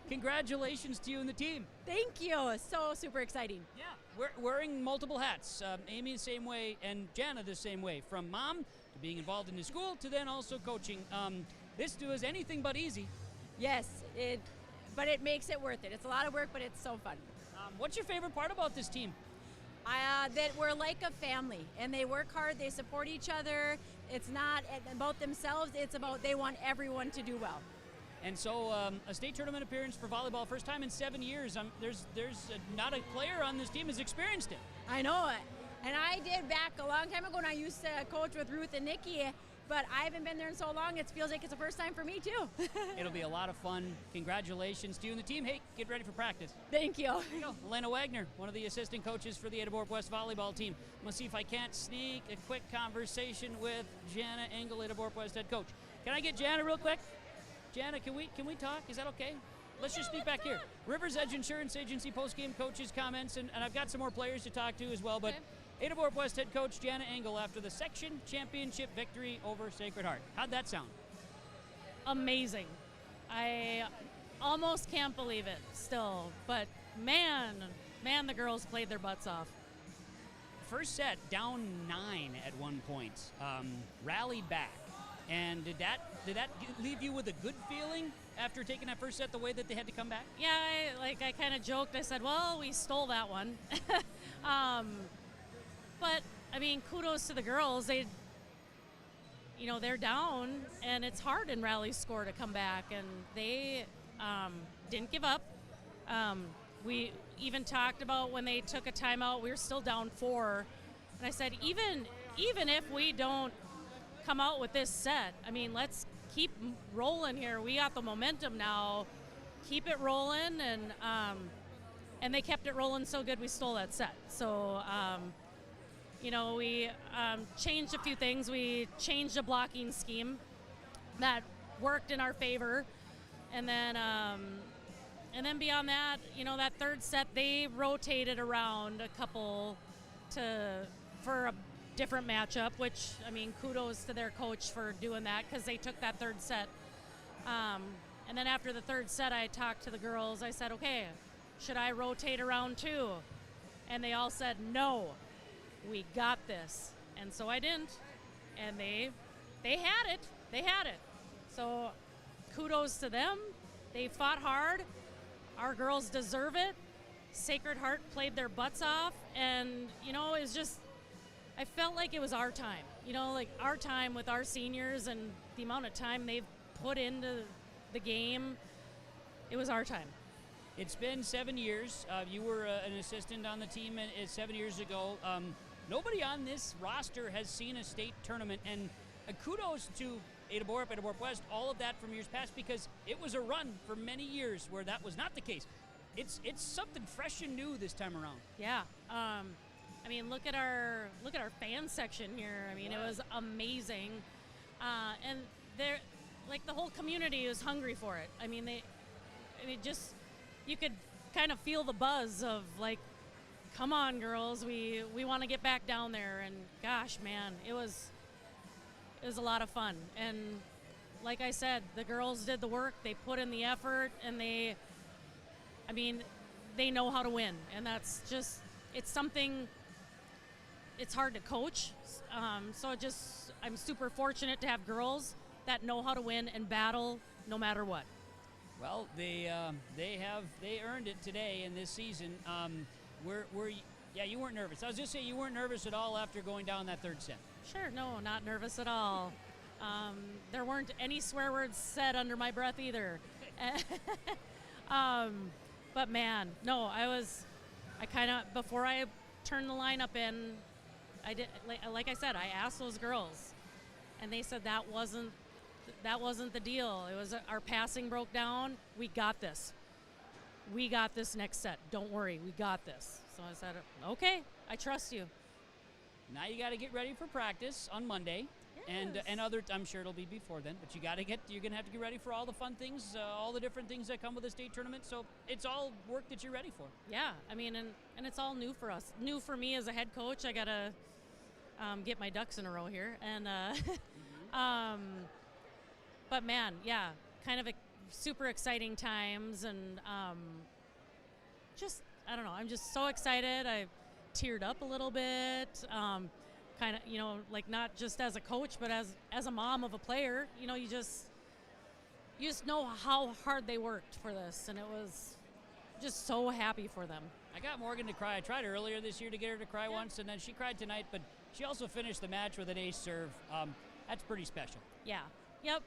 Congratulations to you and the team. Thank you. So super exciting. Yeah, we're wearing multiple hats. Amy the same way and Jana the same way. From mom to being involved in the school to then also coaching. This was anything but easy. Yes, but it makes it worth it. It's a lot of work, but it's so fun. What's your favorite part about this team? That we're like a family, and they work hard, they support each other. It's not about themselves, it's about they want everyone to do well. And so a state tournament appearance for volleyball, first time in 7 years. There's not a player on this team has experienced it. I know it. And I did back a long time ago, and I used to coach with Ruth and Nikki, but I haven't been there in so long, it feels like it's the first time for me too. It'll be a lot of fun. Congratulations to you and the team. Hey, get ready for practice. Thank you. There you go. Elena Wagner, one of the assistant coaches for the Ada-Borup-West volleyball team. I'm going to see if I can't sneak a quick conversation with Jana Engel, Ada-Borup-West head coach. Can I get Jana real quick? Jana, can we talk? Is that okay? Let's just sneak back here. River's Edge Insurance Agency post-game coaches comments, and I've got some more players to talk to as well, but Ada-Borup-West head coach Jana Engel after the section championship victory over Sacred Heart. How'd that sound? Amazing. I almost can't believe it still, but man, the girls played their butts off. First set, down 9 at one point, rallied back. And did that leave you with a good feeling after taking that first set the way that they had to come back? Yeah, I kind of joked. I said, well, we stole that one. But, I mean, kudos to the girls. They they're down, and it's hard in rally score to come back, and they didn't give up. We even talked about when they took a timeout, we were still down 4, and I said, even if we don't come out with this set, I mean, let's keep rolling here. We got the momentum now. Keep it rolling, and they kept it rolling so good we stole that set. So, we changed a few things. We changed a blocking scheme that worked in our favor, and then beyond that, that third set they rotated around a couple for a different matchup, which, I mean, kudos to their coach for doing that because they took that third set. And then after the third set, I talked to the girls. I said, okay, should I rotate around too? And they all said, no, we got this. And so I didn't. And they had it. They had it. So kudos to them. They fought hard. Our girls deserve it. Sacred Heart played their butts off. And, it was just, I felt like it was our time. Like our time with our seniors and the amount of time they've put into the game. It was our time. It's been 7 years. You were an assistant on the team 7 years ago. Nobody on this roster has seen a state tournament, and kudos to Ada-Borup-West, all of that from years past, because it was a run for many years where that was not the case. It's something fresh and new this time around. Yeah. I mean, look at our fan section here. I mean, It was amazing, and they're like the whole community is hungry for it. I mean, you could kind of feel the buzz of like, come on, girls, we want to get back down there. And gosh, man, it was a lot of fun. And like I said, the girls did the work. They put in the effort, and they know how to win. And that's just, it's something. It's hard to coach, so I'm super fortunate to have girls that know how to win and battle no matter what. Well, they earned it today in this season. You weren't nervous. I was just saying you weren't nervous at all after going down that third set. Sure, no, not nervous at all. There weren't any swear words said under my breath either. But man, no, I kind of, before I turned the lineup in, I did, like I said, I asked those girls, and they said that wasn't the deal. It was our passing broke down. We got this. We got this next set. Don't worry, we got this. So I said, okay, I trust you. Now you got to get ready for practice on Monday, yes. and other. I'm sure it'll be before then, but you're gonna have to get ready for all the fun things, all the different things that come with the state tournament. So it's all work that you're ready for. Yeah, I mean, and it's all new for us. New for me as a head coach. I gotta get my ducks in a row here, and but man, yeah, kind of super exciting times, and just, I don't know, I'm just so excited. I teared up a little bit, kind of, like not just as a coach, but as a mom of a player. You just know how hard they worked for this, and it was just so happy for them. I got Morgan to cry. I tried earlier this year to get her to cry once, and then she cried tonight, but she also finished the match with an ace serve. That's pretty special. Yeah. Yep.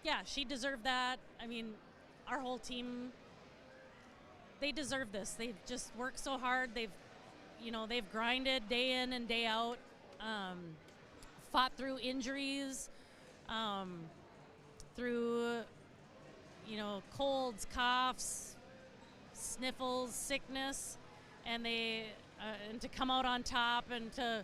Yeah, she deserved that. I mean, our whole team, they deserve this. They've just worked so hard. They've grinded day in and day out, fought through injuries, through, colds, coughs, sniffles, sickness, and and to come out on top and to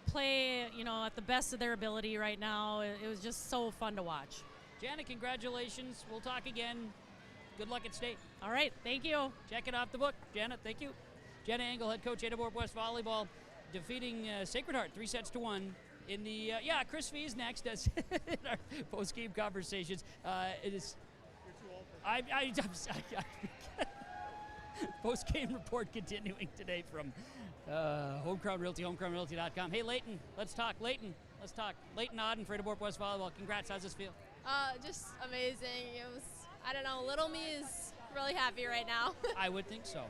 play, at the best of their ability right now. It was just so fun to watch. Janet, congratulations. We'll talk again. Good luck at state. All right, thank you. Check it off the book. Janet, thank you. Janet Engel, head coach, Ada-Borup-West Volleyball, defeating Sacred Heart 3-1 in the, Chris V is next as in our post-game conversations. It is, I'm post-game report continuing today from Homecrown Realty, homecrownrealty.com. Hey, Leighton, let's talk. Leighton Auden for Ada-Borup-West Volleyball. Congrats. How's this feel? Just amazing. It was, I don't know, little me is really happy right now. I would think so.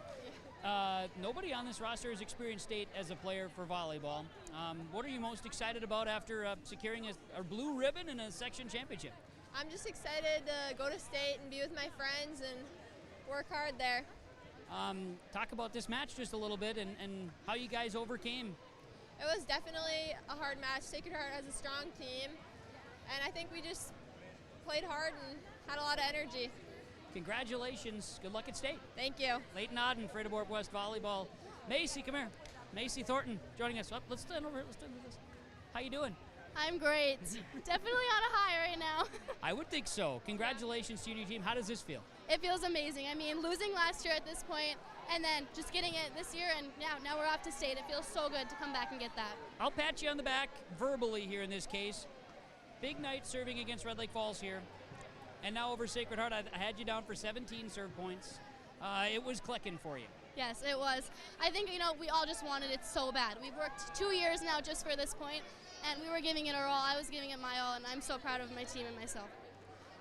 nobody on this roster has experienced state as a player for volleyball. What are you most excited about after securing a blue ribbon and a section championship? I'm just excited to go to state and be with my friends and work hard there. Talk about this match just a little bit and how you guys overcame. It was definitely a hard match. Sacred Heart has a strong team, and I think we just played hard and had a lot of energy. Congratulations. Good luck at state. Thank you. Leighton Odden for Ada-Borup-West Volleyball. Macy, come here. Macy Thornton joining us. Let's stand over here. Let's stand over this. How you doing? I'm great. Definitely on a high right now. I would think so. Congratulations to your team. How does this feel? It feels amazing. I mean, losing last year at this point, and then just getting it this year, and now we're off to state. It feels so good to come back and get that. I'll pat you on the back verbally here in this case. Big night serving against Red Lake Falls here. And now over Sacred Heart, I had you down for 17 serve points. It was clicking for you. Yes, it was. I think, we all just wanted it so bad. We've worked 2 years now just for this point, and we were giving it our all. I was giving it my all, and I'm so proud of my team and myself.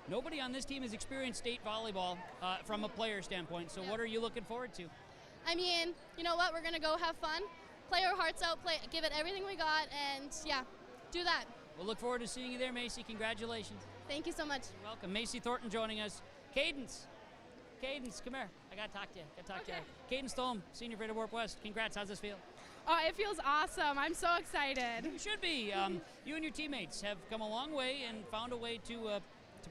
Nobody on this team has experienced state volleyball from a player standpoint, so what are you looking forward to? I mean, you know what? We're going to go have fun, play our hearts out, give it everything we got, and, do that. We'll look forward to seeing you there, Macy. Congratulations. Thank you so much. You're welcome. Macy Thornton joining us. Cadence, come here. I got to talk to you. Cadence Thom, senior for Ada-Borup-West. Congrats. How's this feel? Oh, it feels awesome. I'm so excited. You should be. You and your teammates have come a long way and found a way to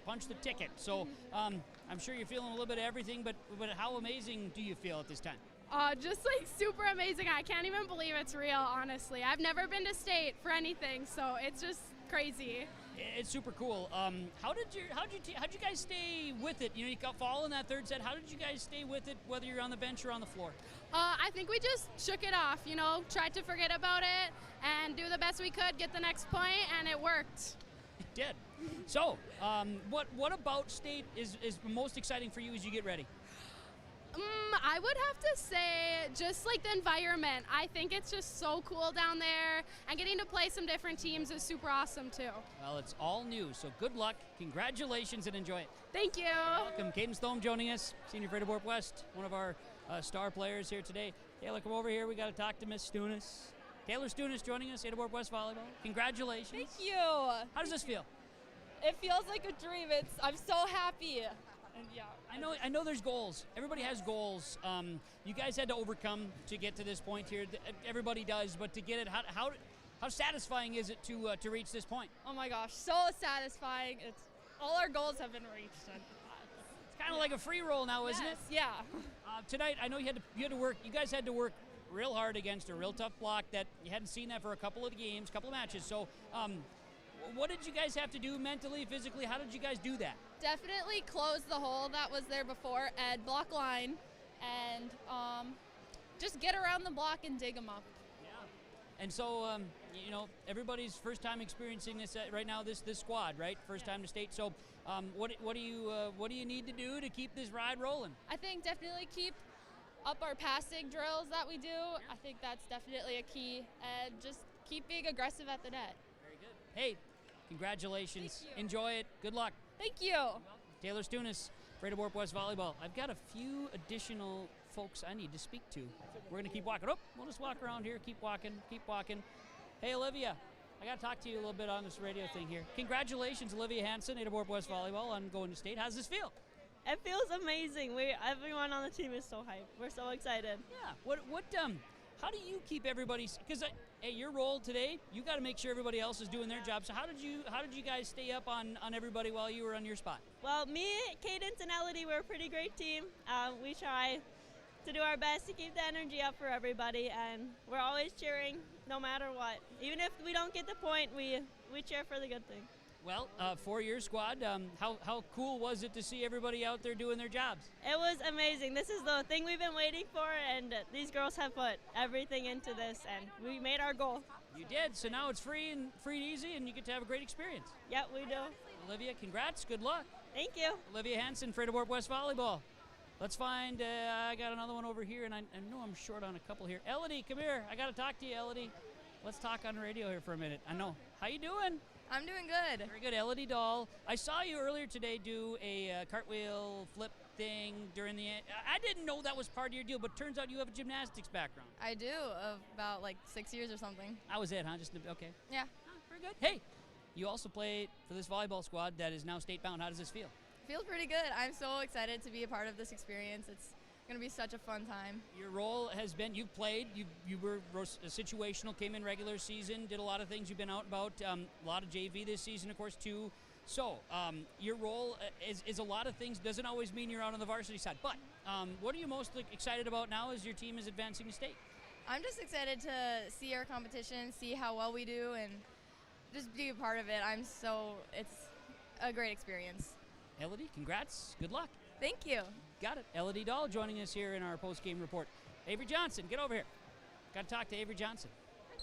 punch the ticket. So I'm sure you're feeling a little bit of everything, but how amazing do you feel at this time? Just like super amazing. I can't even believe it's real, honestly. I've never been to state for anything, so it's just crazy. It's super cool. How'd you guys stay with it? You got fall in that third set. How did you guys stay with it, whether you're on the bench or on the floor? I think we just shook it off, tried to forget about it and do the best we could, get the next point, and it worked. It did. So, what about state is most exciting for you as you get ready? I would have to say just like the environment. I think it's just so cool down there, and getting to play some different teams is super awesome too. Well, it's all new, so good luck, congratulations, and enjoy it. Thank you. Welcome. Cadence Thom joining us, senior for Ada-Borup-West, one of our star players here today. Taylor, come over here. We got to talk to Miss Stunis. Taylor Stunis joining us, Ada-Borup-West Volleyball. Congratulations. Thank you. How does this feel? It feels like a dream. I'm so happy. And yeah. I know there's goals. Everybody has goals. You guys had to overcome to get to this point here. Everybody does, but to get it, how satisfying is it to reach this point? Oh my gosh, so satisfying. It's all our goals have been reached. It's kind of like a free roll now, isn't it? Yeah. Tonight, I know you had to work. You guys had to work real hard against a real tough block that you hadn't seen that for a couple of games, couple of matches. So, what did you guys have to do mentally, physically? How did you guys do that? Definitely close the hole that was there before and block line, and just get around the block and dig them up. Yeah. And so, everybody's first time experiencing this right now. This squad, right? First time to state. So, what do you need to do to keep this ride rolling? I think definitely keep up our passing drills that we do. I think that's definitely a key, and just keep being aggressive at the net. Very good. Hey, congratulations. Enjoy it. Good luck. Thank you. Taylor Stunis, for Ada-Borup-West Volleyball. I've got a few additional folks I need to speak to. We're going to keep walking. We'll just walk around here. Keep walking. Hey, Olivia, I got to talk to you a little bit on this radio thing here. Congratulations, Olivia Hansen, Ada-Borup-West Volleyball, on going to state. How's this feel? It feels amazing. Everyone on the team is so hyped. We're so excited. Yeah. How do you keep everybody? Because your role today, you got to make sure everybody else is doing their job. So how did you guys stay up on everybody while you were on your spot? Well, me, Cadence, and Elodie, we're a pretty great team. We try to do our best to keep the energy up for everybody, and we're always cheering no matter what. Even if we don't get the point, we cheer for the good thing. Well, for your squad, how cool was it to see everybody out there doing their jobs? It was amazing. This is the thing we've been waiting for, and these girls have put everything into this, and we made our goal. You did, so now it's free and easy, and you get to have a great experience. Yep, we do. Olivia, congrats, good luck. Thank you. Olivia Hansen, for Ada-Borup-West Volleyball. Let's find, I got another one over here, and I know I'm short on a couple here. Elodie, come here. I got to talk to you, Elodie. Let's talk on the radio here for a minute. I know. How you doing? I'm doing good. Very good. Elodie Dahl, I saw you earlier today do a cartwheel flip thing during the... I didn't know that was part of your deal, but turns out you have a gymnastics background. I do, of about like 6 years or something. That was it, huh? Just okay. Yeah. Oh, very good. Hey, you also play for this volleyball squad that is now state-bound. How does this feel? Feels pretty good. I'm so excited to be a part of this experience. It's going to be such a fun time. Your role has been, you've played, you were situational, came in regular season, did a lot of things. You've been out and about, a lot of JV this season, of course, too. So your role is a lot of things. Doesn't always mean you're out on the varsity side. But what are you most excited about now as your team is advancing to state? I'm just excited to see our competition, see how well we do, and just be a part of it. It's a great experience. Elodie, congrats. Good luck. Thank you. Got it. Elodie Dahl joining us here in our post-game report. Avery Johnson, get over here. Got to talk to Avery Johnson.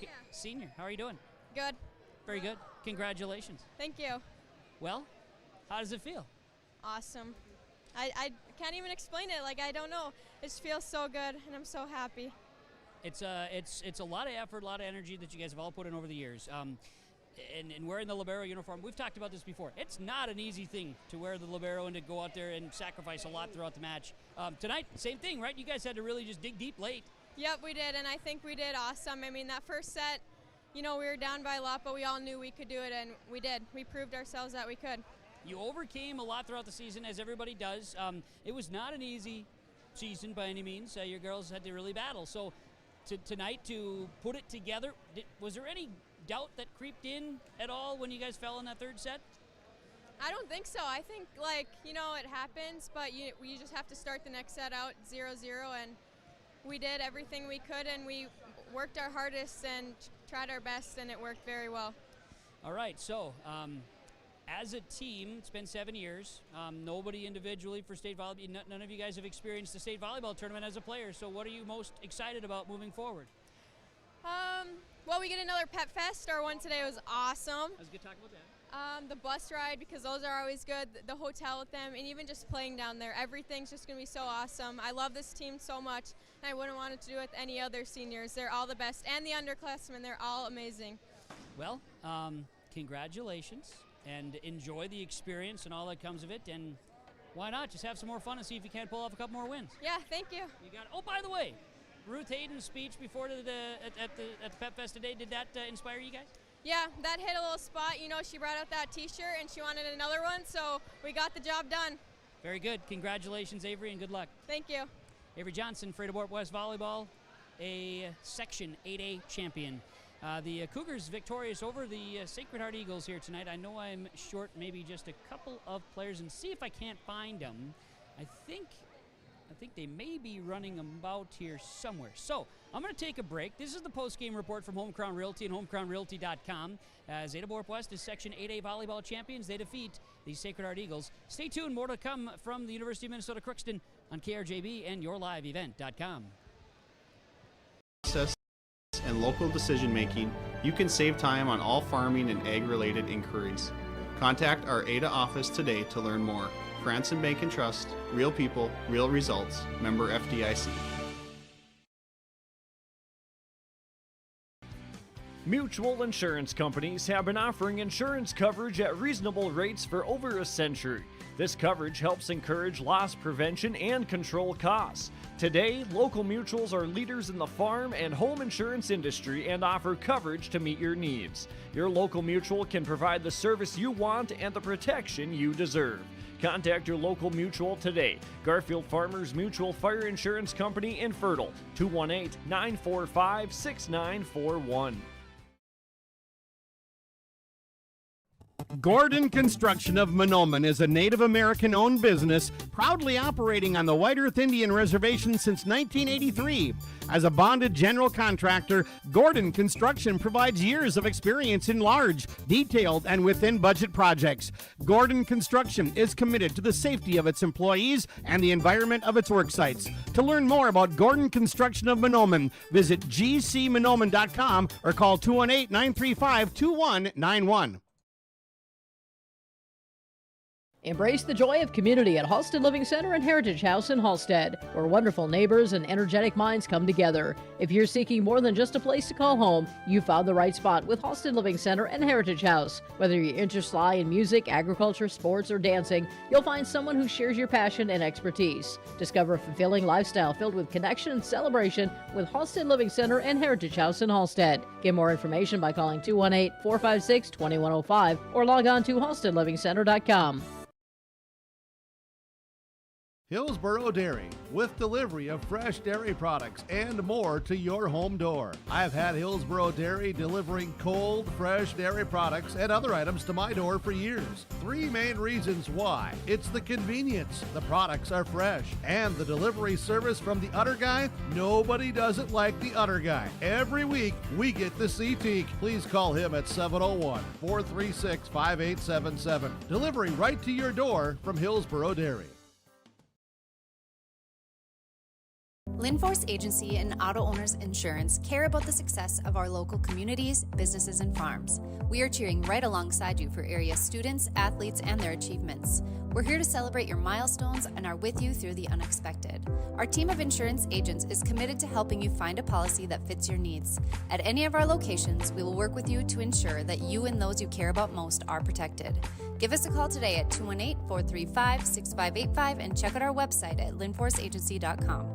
Yeah. Senior, how are you doing? Good. Very good. Congratulations. Thank you. Well, how does it feel? Awesome. I can't even explain it. Like, I don't know. It just feels so good, and I'm so happy. It's a lot of effort, a lot of energy that you guys have all put in over the years. And wearing the libero uniform, we've talked about this before. It's not an easy thing to wear the libero and to go out there and sacrifice a lot throughout the match. Tonight, same thing, right? You guys had to really just dig deep late. Yep, we did, and I think we did awesome. I mean, that first set, we were down by a lot, but we all knew we could do it, and we did. We proved ourselves that we could. You overcame a lot throughout the season, as everybody does. It was not an easy season by any means. Your girls had to really battle. So tonight, to put it together, was there any doubt that creeped in at all when you guys fell in that third set? I don't think so. I think, it happens, but you just have to start the next set out 0-0, and we did everything we could, and we worked our hardest and tried our best, and it worked very well. All right, so as a team, it's been 7 years. Nobody individually for state volleyball. None of you guys have experienced the state volleyball tournament as a player, so what are you most excited about moving forward? Well, we get another Pep Fest. Our one today was awesome. I was going to talk about that. The bus ride, because those are always good. The hotel with them, and even just playing down there. Everything's just going to be so awesome. I love this team so much, and I wouldn't want it to do with any other seniors. They're all the best. And the underclassmen, they're all amazing. Well, congratulations, and enjoy the experience and all that comes of it. And why not just have some more fun and see if you can't pull off a couple more wins? Yeah, thank you. You got it. Oh, by the way, Ruth Hayden's speech before at the Pep Fest today, did that inspire you guys? Yeah, that hit a little spot. She brought out that T-shirt and she wanted another one, so we got the job done. Very good. Congratulations, Avery, and good luck. Thank you. Avery Johnson, for Ada-Borup-West Volleyball, a Section 8A champion. The Cougars victorious over the Sacred Heart Eagles here tonight. I know I'm short maybe just a couple of players, and see if I can't find them. I think they may be running about here somewhere. So I'm going to take a break. This is the post-game report from Home Crown Realty and homecrownrealty.com. As Ada-Borup-West is Section 8A volleyball champions, they defeat the Sacred Heart Eagles. Stay tuned. More to come from the University of Minnesota Crookston on KRJB and yourliveevent.com. And local decision making, you can save time on all farming and ag-related inquiries. Contact our Ada office today to learn more. Franson Bank and Trust, real people, real results. Member FDIC. Mutual insurance companies have been offering insurance coverage at reasonable rates for over a century. This coverage helps encourage loss prevention and control costs. Today, local mutuals are leaders in the farm and home insurance industry and offer coverage to meet your needs. Your local mutual can provide the service you want and the protection you deserve. Contact your local mutual today. Garfield Farmers Mutual Fire Insurance Company in Fertile, 218-945-6941. Gordon Construction of Mahnomen is a Native American-owned business proudly operating on the White Earth Indian Reservation since 1983. As a bonded general contractor, Gordon Construction provides years of experience in large, detailed, and within-budget projects. Gordon Construction is committed to the safety of its employees and the environment of its work sites. To learn more about Gordon Construction of Mahnomen, visit gcmahnomen.com or call 218-935-2191. Embrace the joy of community at Halsted Living Center and Heritage House in Halsted, where wonderful neighbors and energetic minds come together. If you're seeking more than just a place to call home, you found the right spot with Halsted Living Center and Heritage House. Whether your interests lie in music, agriculture, sports, or dancing, you'll find someone who shares your passion and expertise. Discover a fulfilling lifestyle filled with connection and celebration with Halsted Living Center and Heritage House in Halsted. Get more information by calling 218-456-2105 or log on to halstedlivingcenter.com. Hillsboro Dairy, with delivery of fresh dairy products and more to your home door. I've had Hillsboro Dairy delivering cold, fresh dairy products and other items to my door for years. 3 main reasons why. It's the convenience, the products are fresh, and the delivery service from the Udder Guy. Nobody does it like the Udder Guy. Every week, we get the CT. Please call him at 701-436-5877. Delivery right to your door from Hillsboro Dairy. Linforce Agency and Auto Owners Insurance care about the success of our local communities, businesses, and farms. We are cheering right alongside you for area students, athletes, and their achievements. We're here to celebrate your milestones and are with you through the unexpected. Our team of insurance agents is committed to helping you find a policy that fits your needs. At any of our locations, we will work with you to ensure that you and those you care about most are protected. Give us a call today at 218-435-6585 and check out our website at linforceagency.com.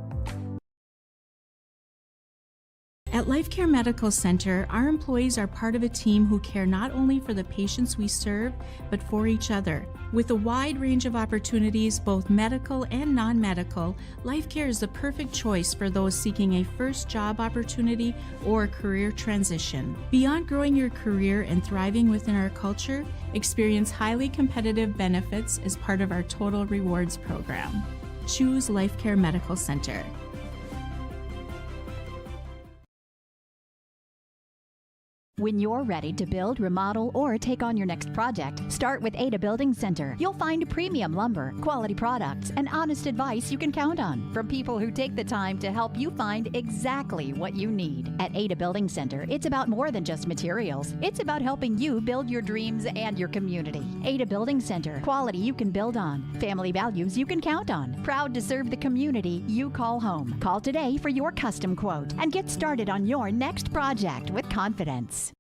At Life Care Medical Center, our employees are part of a team who care not only for the patients we serve, but for each other. With a wide range of opportunities, both medical and non-medical, Life Care is the perfect choice for those seeking a first job opportunity or career transition. Beyond growing your career and thriving within our culture, experience highly competitive benefits as part of our Total Rewards program. Choose Life Care Medical Center. When you're ready to build, remodel, or take on your next project, start with Ada Building Center. You'll find premium lumber, quality products, and honest advice you can count on from people who take the time to help you find exactly what you need. At Ada Building Center, it's about more than just materials. It's about helping you build your dreams and your community. Ada Building Center, quality you can build on, family values you can count on. Proud to serve the community you call home. Call today for your custom quote and get started on your next project with confidence.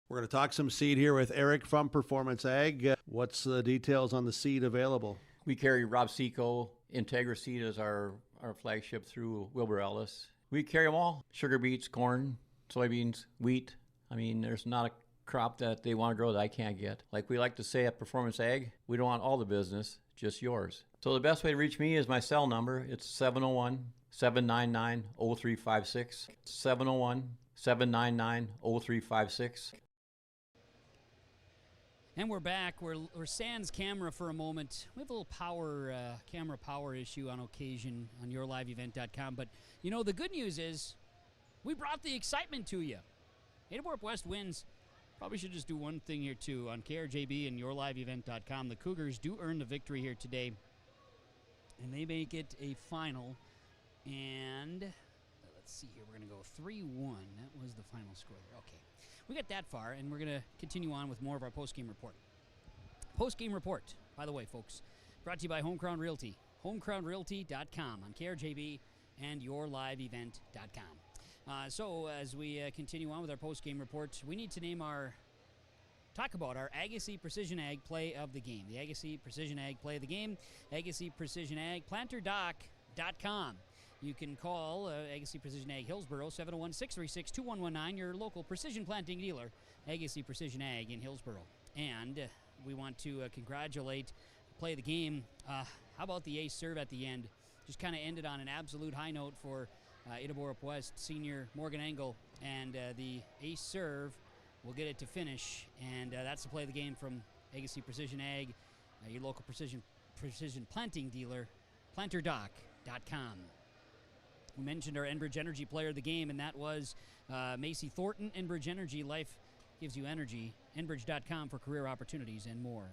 We're going to talk some seed here with Eric from Performance Ag. What's the details on the seed available? We carry Rob Seco. Integra Seed is our flagship through Wilbur Ellis. We carry them all. Sugar beets, corn, soybeans, wheat. I mean, there's not a crop that they want to grow that I can't get. Like we like to say at Performance Ag, we don't want all the business, just yours. So the best way to reach me is my cell number. It's 701-799-0356. 701-799-0356. And we're back. We're sans camera for a moment. We have a little camera power issue on occasion on yourliveevent.com. But, you know, the good news is we brought the excitement to you. Ada-Borup-West wins. Probably should just do one thing here, too. On KRJB and yourliveevent.com, the Cougars do earn the victory here today. And they make it a final. And let's see here. We're going to go 3-1. That was the final score there. Okay. We got that far, and we're going to continue on with more of our postgame report. Postgame report, by the way, folks, brought to you by Home Crown Realty. HomeCrownRealty.com on KRJB and YourLiveEvent.com. So as we continue on with our postgame report, we need to talk about our Agassiz Precision Ag play of the game. The Agassiz Precision Ag play of the game. Agassiz Precision Ag, PlanterDoc.com. You can call Agassiz Precision Ag Hillsboro, 701-636-2119, your local precision planting dealer, Agassiz Precision Ag in Hillsboro. And we want to congratulate play of the game. How about the ace serve at the end? Just kind of ended on an absolute high note for Ada-Borup-West senior Morgan Engel. And the ace serve will get it to finish. And that's the play of the game from Agassiz Precision Ag, your local precision planting dealer, PlanterDoc.com. We mentioned our Enbridge Energy player of the game, and that was Macy Thornton. Enbridge Energy, life gives you energy. Enbridge.com for career opportunities and more.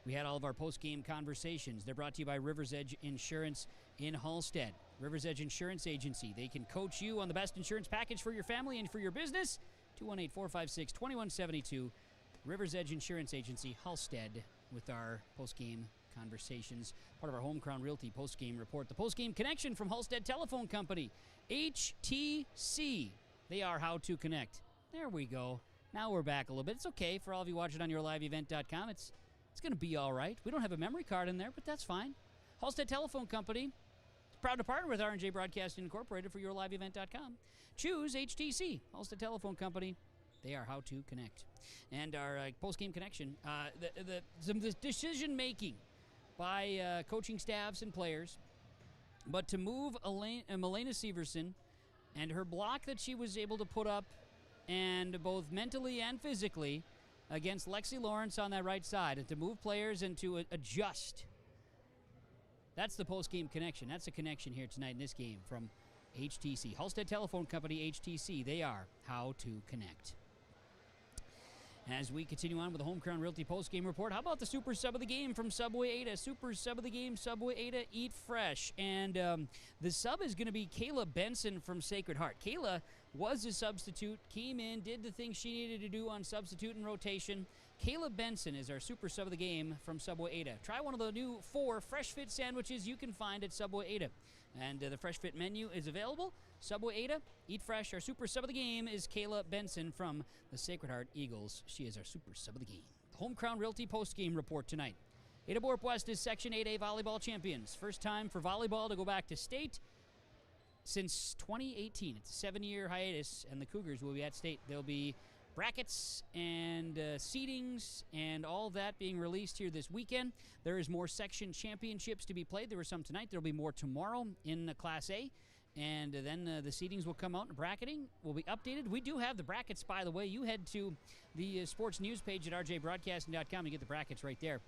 We had all of our post-game conversations. They're brought to you by Rivers Edge Insurance in Hallstead. Rivers Edge Insurance Agency. They can coach you on the best insurance package for your family and for your business. 218-456-2172. River's Edge Insurance Agency, Halstead, with our post-game conversations, part of our Home Crown Realty post-game report. The post-game connection from Halstead Telephone Company, HTC. They are how to connect. There we go. Now we're back a little bit. It's okay for all of you watching on yourliveevent.com. It's going to be all right. We don't have a memory card in there, but that's fine. Halstead Telephone Company is proud to partner with R&J Broadcasting Incorporated for yourliveevent.com. Choose HTC, Halstead Telephone Company. They are how to connect. And our post-game connection, some decision-making by coaching staffs and players, but to move Milena Severson and her block that she was able to put up, and both mentally and physically, against Lexi Lawrence on that right side, and to move players and to adjust. That's the post-game connection. That's a connection here tonight in this game from HTC. Halstead Telephone Company, HTC. They are how to connect. As we continue on with the Home Crown Realty post-game report, how about the Super Sub of the Game from Subway Ada? Super Sub of the Game, Subway Ada, eat fresh. And the sub is going to be Kayla Benson from Sacred Heart. Kayla was a substitute, came in, did the things she needed to do on substitute and rotation. Kayla Benson is our Super Sub of the Game from Subway Ada. Try one of the new 4 Fresh Fit sandwiches you can find at Subway Ada. And the Fresh Fit menu is available. Subway Ada, eat fresh. Our Super Sub of the Game is Kayla Benson from the Sacred Heart Eagles. She is our Super Sub of the Game. The Home Crown Realty post-game report tonight. Ada-Borup-West is Section 8A volleyball champions. First time for volleyball to go back to state since 2018. It's a 7-year hiatus, and the Cougars will be at state. There'll be brackets and seedings and all that being released here this weekend. There is more section championships to be played. There were some tonight. There will be more tomorrow in Class A. And then the seedings will come out and bracketing will be updated. We do have the brackets, by the way. You head to the sports news page at rjbroadcasting.com. You get the brackets right there.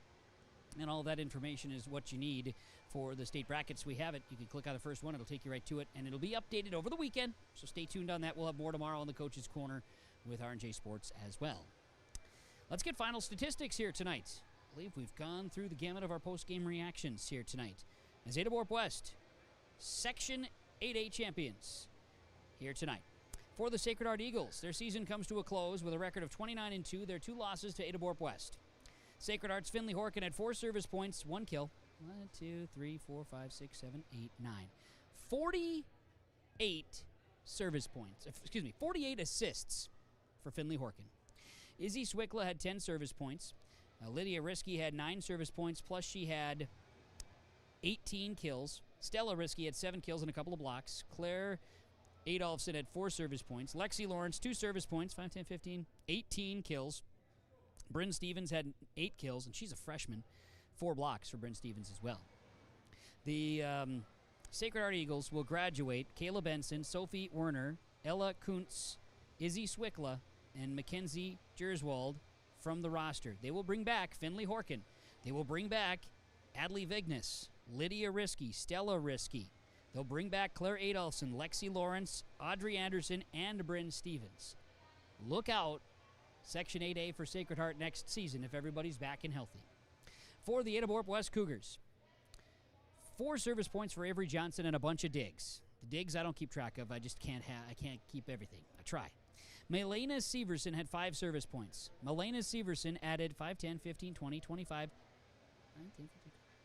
And all that information is what you need for the state brackets. We have it. You can click on the first one. It'll take you right to it. And it'll be updated over the weekend. So stay tuned on that. We'll have more tomorrow on the Coach's Corner with R&J Sports as well. Let's get final statistics here tonight. I believe we've gone through the gamut of our post-game reactions here tonight. As Ada-Borup-West, Section 8A champions here tonight. For the Sacred Heart Eagles, their season comes to a close with a record of 29-2. Their 2 losses to Ada-Borup-West. Sacred Heart's Finley Horkin had 4 service points, 1 kill. 1, 2, 3, 4, 5, 6, 7, 8, 9. 48 service points. 48 assists for Finley Horkin. Izzy Swickla had 10 service points. Lydia Risky had 9 service points, plus she had 18 kills. Stella Risky had 7 kills and a couple of blocks. Claire Adolphson had 4 service points. Lexi Lawrence, 2 service points, 5, 10, 15, 18 kills. Bryn Stevens had 8 kills, and she's a freshman. 4 blocks for Bryn Stevens as well. The Sacred Heart Eagles will graduate Kayla Benson, Sophie Werner, Ella Kuntz, Izzy Swickla, and Mackenzie Jerswald from the roster. They will bring back Finley Horkin. They will bring back Adley Vignes, Lydia Risky, Stella Risky. They'll bring back Claire Adolphson, Lexi Lawrence, Audrey Anderson, and Bryn Stevens. Look out, Section 8A for Sacred Heart next season if everybody's back and healthy. For the Ada-Borup-West Cougars, 4 service points for Avery Johnson and a bunch of digs. The digs I don't keep track of. I just can't keep everything. I try. Milena Severson had 5 service points. Milena Severson added 5, 10, 15, 20, 25,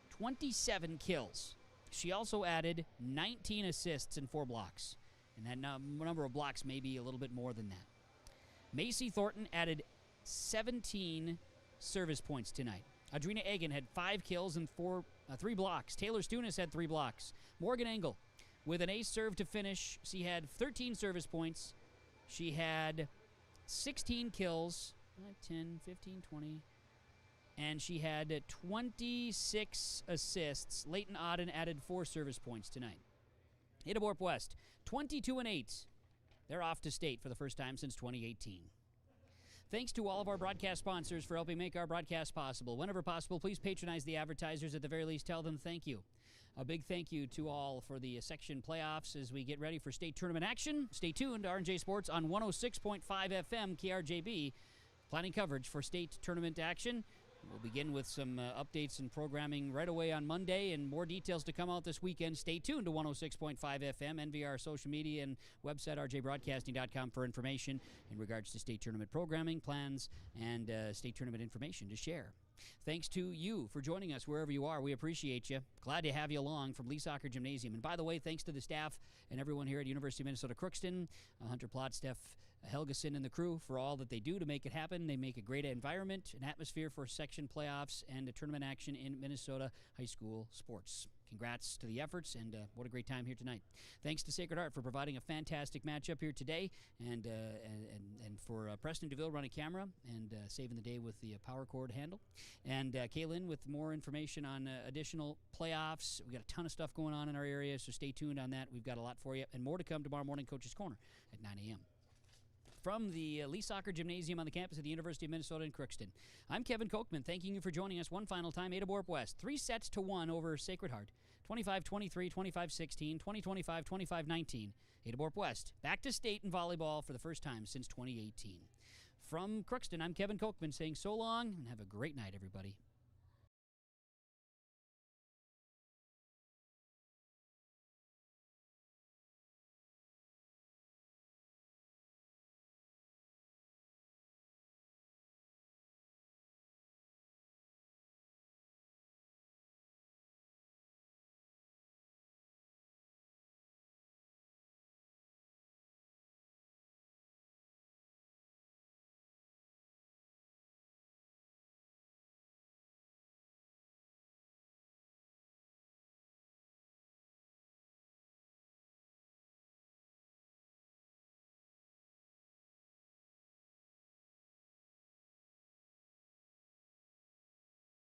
27 kills. She also added 19 assists and 4 blocks. And that number of blocks may be a little bit more than that. Macy Thornton added 17 service points tonight. Adrina Egan had 5 kills and 3 blocks. Taylor Stunis had 3 blocks. Morgan Engel, with an ace serve to finish, she had 13 service points. She had 16 kills, 10, 15, 20, and she had 26 assists. Leighton Auden added 4 service points tonight. Ada-Borup-West, 22-8. They're off to state for the first time since 2018. Thanks to all of our broadcast sponsors for helping make our broadcast possible. Whenever possible, please patronize the advertisers. At the very least, tell them thank you. A big thank you to all for the section playoffs as we get ready for state tournament action. Stay tuned to R&J Sports on 106.5 FM KRJB. Planning coverage for state tournament action. We'll begin with some updates and programming right away on Monday, and more details to come out this weekend. Stay tuned to 106.5 FM, NVR social media, and website rjbroadcasting.com for information in regards to state tournament programming, plans, and state tournament information to share. Thanks to you for joining us wherever you are. We appreciate you. Glad to have you along from Lee Soccer Gymnasium. And by the way, thanks to the staff and everyone here at University of Minnesota Crookston, Hunter Plott, Steph Helgeson, and the crew for all that they do to make it happen. They make a great environment, an atmosphere for section playoffs, and a tournament action in Minnesota high school sports. Congrats to the efforts, and what a great time here tonight. Thanks to Sacred Heart for providing a fantastic matchup here today, and for Preston DeVille running camera and saving the day with the power cord handle. And Kaylin with more information on additional playoffs. We've got a ton of stuff going on in our area, so stay tuned on that. We've got a lot for you, and more to come tomorrow morning, Coach's Corner at 9 a.m. From the Lee Soccer Gymnasium on the campus of the University of Minnesota in Crookston, I'm Kevin Kochman, thanking you for joining us one final time. Ada-Borup-West, 3-1 over Sacred Heart, 25-23, 25-16, 20-25, 25-19. Ada-Borup-West back to state in volleyball for the first time since 2018. From Crookston, I'm Kevin Kochman saying so long and have a great night, everybody.